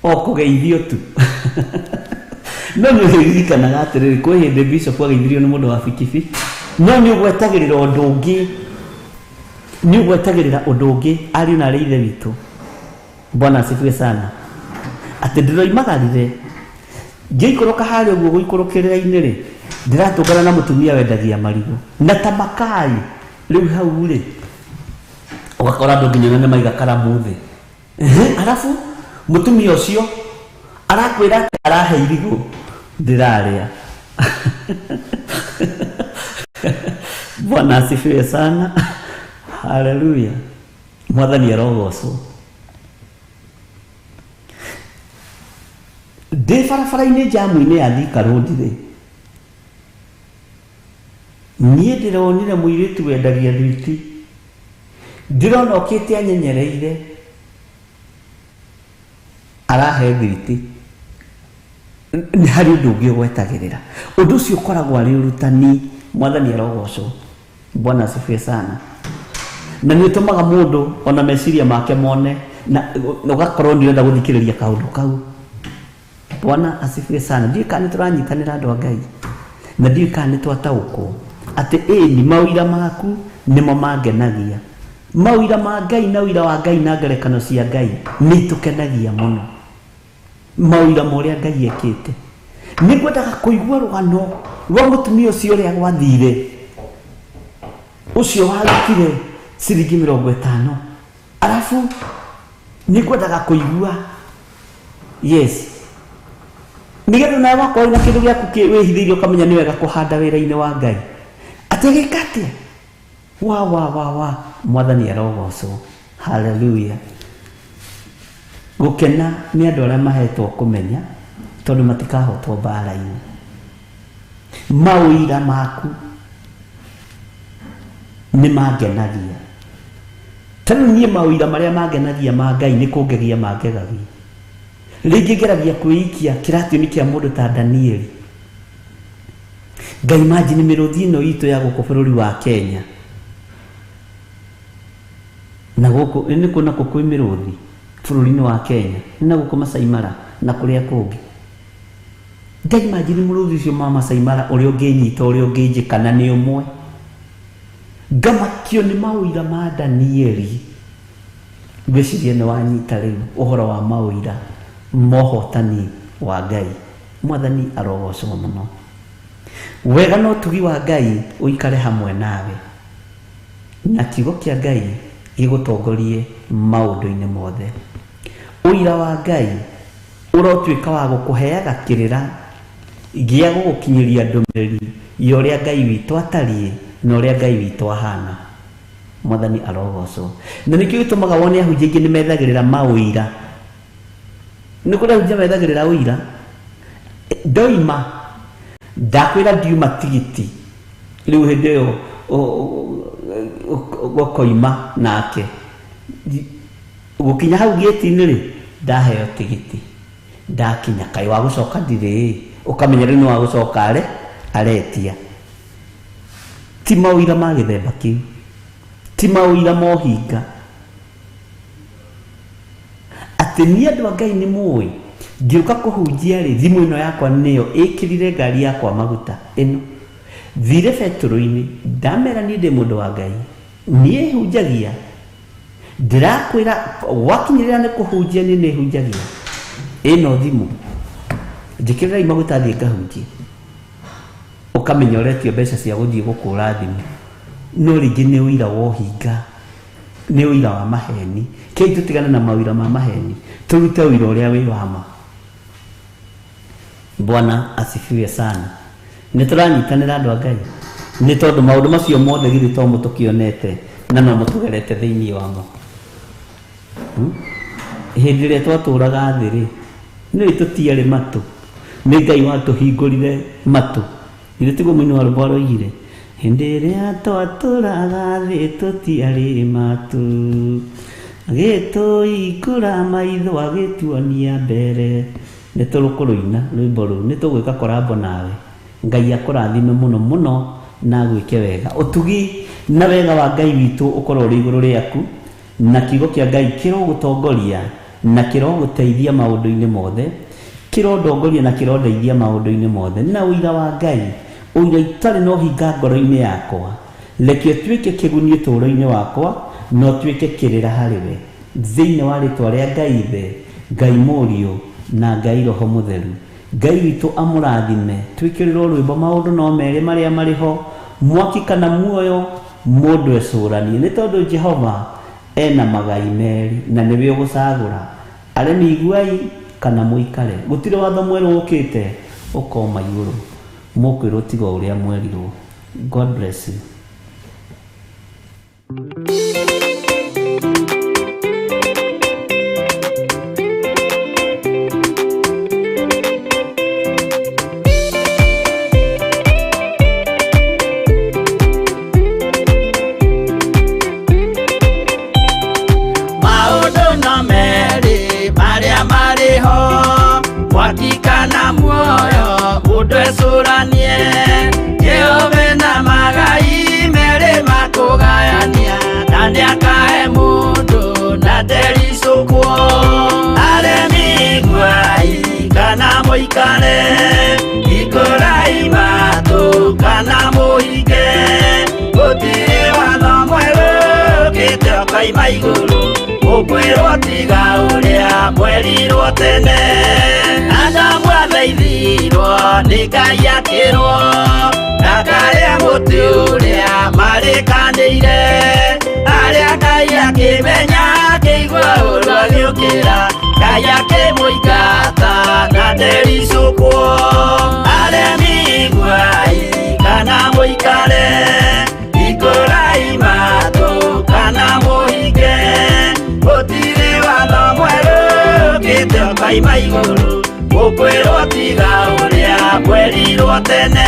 o kũgeithio tu no nĩ ũririkanaga atĩrĩrĩ kwĩ hĩndĩ bishop ageithirio nĩ mũndũ wa bikibiki no nĩ ũgwetagĩrĩra ũndũ ũngĩ ariũ na ithe witũ. Bwana asifiwe sana. Atĩ ndiroimagarire ngĩikũrũka harĩa ũguo gũikũrũkĩrĩra-inĩ rĩ ndiratũngana na mũtumia wendagia marigũ na tamakai rĩu hau rĩ ũgakora andũ nginya nĩ maiga karamu thĩ arabu mũtumia ũcio arakwĩra atĩ arahe irigũ ndirarĩa. Bwana asifiwe sana. Haleluya. Mwathani arogocwo. Ndĩ barabara-inĩ jamu-inĩ ya Thika Road rĩ niĩ ndĩronire mũirĩtu wendagia thwiti ndĩrona okĩte anyenyereire arahe thwiti nĩ harĩ ũndũ ũngĩ ũgwetagĩrĩra ũndũ ũcio ũkoragwo arĩ ũrutani. Mwathani arogocwo. Bwana asifiwe sana. Na nĩ ũtũmaga mũndũ ona meciria make mone na ũgakorwo nĩ ũrenda gũthikĩrĩria kaũndũ kau. Bwana asifiwe sana. Ndiũĩ kana nĩ tũranyitanĩra andũ a Ngai na ndiũĩ kana nĩ twataũkwo atĩ ĩni mawĩra maku nĩmo mangenagia. Mawĩra ma Ngai na wĩra wa Ngai na ngerekano cia Ngai nĩ itũkenagia mũno. Mawĩra ma ũrĩa Ngai ekĩte nĩngwendaga kũigua rũgano rwa mũtumia ũcio ũrĩa gwathire, ũcio warutire ciringi 50, arabu nĩngwendaga kũigua yes, nĩgetha nawe wakorwo na kĩndũ gĩaku wĩhithĩire ũkamenya nĩ wega kũhanda wĩra-inĩ wa Ngai. Atĩ gĩka atĩa? wa Mwathani arogocwo. Haleluya. Gũkena nĩ andũ arĩa mahetwo kũmenya, tondũ matikahotwo mbara-inĩ. Mawĩra maku nĩ mangenagia. Tarĩu niĩ mawĩra marĩa mangenagia ma Ngai nĩ kũngegia mangegagia. Rĩngĩ ngeragia kwĩikia kĩratũ-inĩ kĩa mũndũ ta Danieli. Ngai imagine mĩrũthi ĩno itũ ya gũkũ bũrũri wa Kenya. Na gũkũ nĩ kuna kwĩ mĩrũthi bũrũri-inĩ wa Kenya, na gũkũ Masai Mara na kũrĩa kũngĩ. Ngai imagine mũrũthi ũcio ma Masai Mara ũrĩa ũngĩnyita ũrĩa ũngĩnjĩka na nĩ ũmwe. Ngamakio nĩ mawĩra ma Danieli. Ngwĩciria nĩ wanyita rĩu ũhoro wa mawĩra mohotani wa Ngai. Mwathani arogocwo mũno. Wega no tugi wa Ngai ũikare hamwe nawe, na kiugo kĩa Ngai gĩgũtongorie maũndũ-inĩ mothe. Ũira wa Ngai ũrotuĩka wa gũkũheaga kĩrĩra gĩa gũgũkinyĩria ndũmĩrĩri ya ũrĩa Ngai witũ atariĩ na ũrĩa Ngai witũ ahana. Mwathani arogocwo. Na nĩkĩo gĩtũmaga wone ahunjia aingĩ nĩ methagĩrĩra maũira. Nĩ kũrĩ ahunjia methagĩrĩra ũira. Ndoima ndakwĩra ndiuma tigiti, rĩu hĩndĩ ĩyo gũkoima nake gũkinya hau gĩti-inĩ rĩ, ndaheo tigiti, ndakinya kaĩ wa gũcoka ndirĩ, ũkamenya rĩu nĩ wa gũcoka aretia. Ti mawĩra ma gĩthemba kĩu, ti mawĩra mohinga. Atĩ niĩ andũ a Ngai nĩ mũĩ ngĩũka kũhunjia rĩ, thimũ ĩno yakwa nĩyo ĩkĩrire ngari yakwa maguta ĩno, thire betũrũ-inĩ, ndamera niĩ ndĩ mũndũ wa Ngai, niĩ hunjagia, ndĩrakwĩra wakinyĩrĩra nĩ kũhunjia niĩ nĩ hunjagia, ĩno thimũ njĩkĩrĩrai maguta thiĩ ngahunjie, ũkamenya ũretio mbeca cia gũthiĩ gũkũra thimũ. No rĩngĩ nĩ ũira wa ũhinga, nĩ ũira wa maheni. Kĩĩ tũtigane na mawĩra ma maheni, tũrute ũira ũrĩa wĩ wa ma. Bwana asifiwe sana. Nĩ tũranyitanĩra andũ a Ngai, nĩ tondũ maũndũ macio mothe githĩ to mũtũkĩonete na no mũtũgerete thĩinĩ wamo. Hĩndĩ ĩrĩa twatũraga thĩ rĩ, nĩ tũtiarĩ matũ, nĩ Ngai watũhingũrire matũ. Githĩ tiguo mũini wa rwĩmbo aroigire, hĩndĩ ĩrĩa twatũraga thĩ tũtiarĩ matũ, agĩtũhingũra maitho agĩtuonia mbere. Nĩ tũrũkũrũina rwĩmbo rũu, nĩ tũgwĩka korabo nawe. Ngai akũrathime mũno mũno na gwĩke wega. Ũtugi na wega wa Ngai witũ ũkorwo ũrĩ igũrũ rĩaku, na kiugo kĩa Ngai kĩrogũtongoria na kĩrogũteithia maũndũ-inĩ mothe, kĩrodongoria na kĩrondeithia maũndũ-inĩ mothe. Na ũira wa Ngai, ũira itarĩ na ũhinga ngoro-inĩ yakwa, reke ũtuĩke kĩguni ũtũũro-inĩ wakwa, na ũtuĩke kĩrĩra harĩ we, thĩinĩ wa rĩtwa rĩa Ngai Ithe, Ngai Mũriũ na Ngai Roho Mũtheru. Ngai witũ amũrathime. Twĩkĩrĩrwo rwĩmbo maũndũ no merĩ marĩa marĩ ho, mwaki kana muoyo, mũndũ ecũranie. Nĩ tondũ Jehova ena magai merĩ, na nĩwe ũgũcagũra aremi iguai kana mũikare. Gũtirĩ watho mwerũ ũkĩte ũkoma igũrũ, mũkwĩrwo tiga ũrĩa mwerirwo. God bless you. Wakikana muoyo mundu ecũranie, Jehova na magai merĩ makũgayania, na nĩakahe mũndũ na ndericũkwo. Aremi iguai kana mũikare, hingũrai matũ kana mũhinge, gũtirĩ watho mwerũ ũkĩte ũkoima igũrũ, ũkwĩrwo tiga ũrĩa mwerirwo tene Adamu athaithirwo nĩ Ngai akĩrwo ndakarĩa mũtĩ ũrĩa marĩkanĩire arĩa Ngai akĩmenya akĩigua ũru agĩũkĩra Ngai akĩmũingata na ndericũkwo aremi iguai kana mũikare ikũrai matũ kana mũhinge gũtirĩ watho mwerũ ũkĩte ũkaima igũrũ ũkwĩrwo tiga ũrĩa mwerirwo tene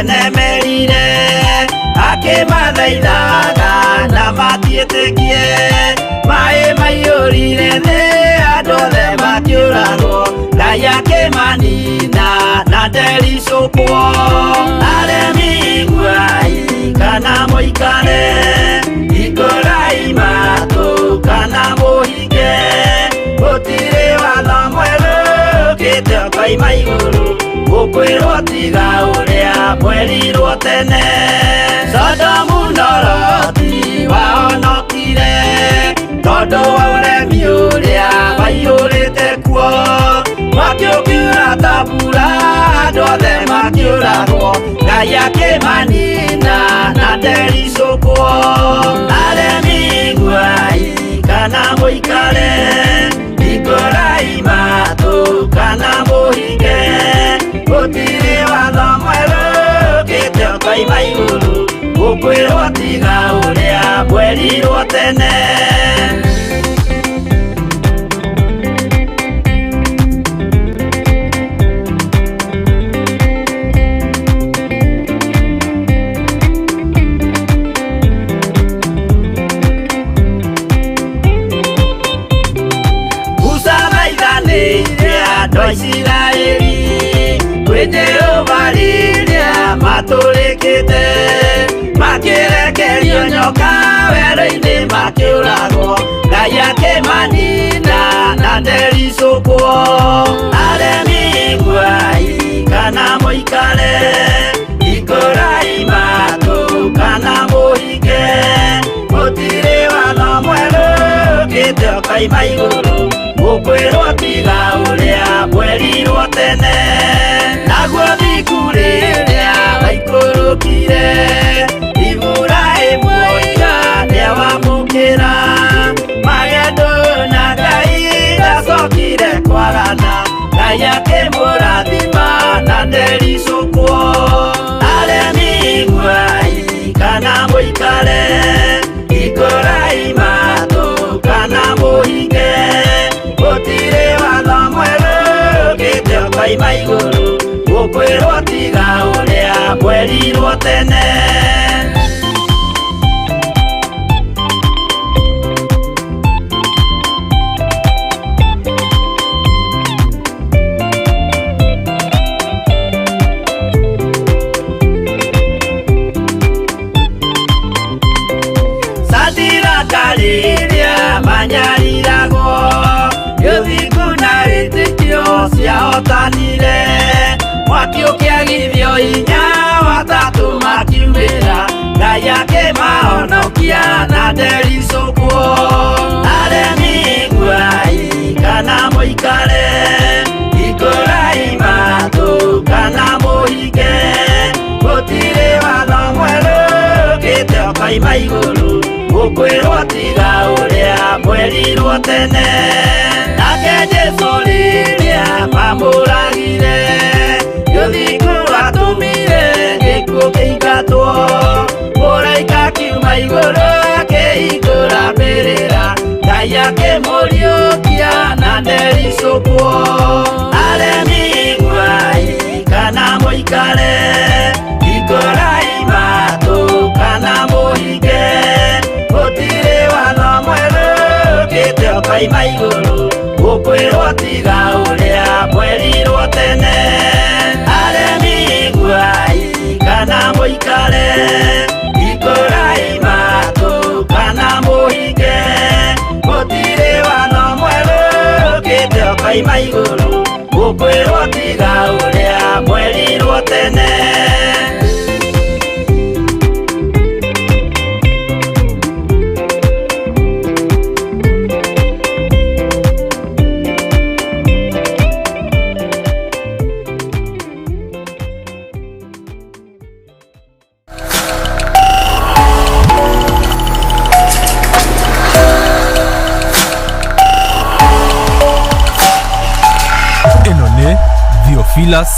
Nemerire akĩmathaithaga na matiĩtĩkie maĩ maiyũrire nĩ andũ othe makĩũragwo Ngai akĩmanina na ndericũkwo aremi iguai kana mũikare ikũrai matũ kana mũhinge gũtirĩ watho mwerũ ũkĩte ũkaima igũrũ ũkwĩrwo tiga ũrĩa mwerirwo tene Sodomu na Loti wahonokire tondũ wa ũremi ũrĩa waiyũrĩte kuo mwaki ũkiura ta mbura andũ othe makĩũragwo Ngai akĩmanina na ndericũkwo aremi iguai kana mũikare ikũrai matũ kana mũhinge gũtirĩ watho mwerũ ũkĩte ũkaima igũrũ ũkwĩrwo tiga ũrĩa mwerirwo tene Musa maithanĩire andũ a Isiraeli kwĩ Jehova rĩrĩa matũrĩkĩte makĩrekerio nyoka werũ-inĩ makĩũragwo Ngai akĩmanina na ndericũkwo aremi iguai kana mũikare ikũrai matũ kana mũhinge gũtirĩ watho mwerũ ũkĩte ũkaima igũrũ ũkwĩrwo tiga ũrĩa mwerirwo tene naguo thiku rĩrĩa waikũrũkire Iburahĩmu oiga nĩawamũkĩra magendo na Ngai ndacokire kwarana Ngai akĩmũrathima na ndericũkwo aremi iguai kana mũikare ikũrai matũ kana mũhinge gũtirĩ watho mwerũ ũkĩte ũkaima igũrũ ũkwĩrwo tiga ũrĩa mwerirwo tene Sadiraka rĩrĩa manyariragwo gĩthiku na wĩtĩkio ciahotanire mwaki ũkĩagithio hinya watatũ makiumĩra Ngai akĩmahonokia na ndericũkwo aremi iguai kana mũikare ikũrai matũ kana mũhinge gũtirĩ watho mwerũ ũkĩte ũkaima igũrũ ũkwĩrwo tiga ũrĩa mwerirwo tene nake Jesũ rĩrĩa mamũragire gĩthiku atũmire gĩkuũ kĩingatwo mũraika kiuma igũrũ akĩhingũra mbĩrĩra Ngai akĩmũriũkia na ndericũkwo aremi iguai kana mũikare ikũrai matũ kana mũhinge gũtirĩ watho mwerũ ũkĩte ũkaima igũrũ ũkwĩrwo tiga ũrĩa mwerirwo tene aremi iguai kana mũikare ikũrai matũ Ngai maiguru gukwirwo tiga uria mwerirwo tene. Eno nĩ Theophilus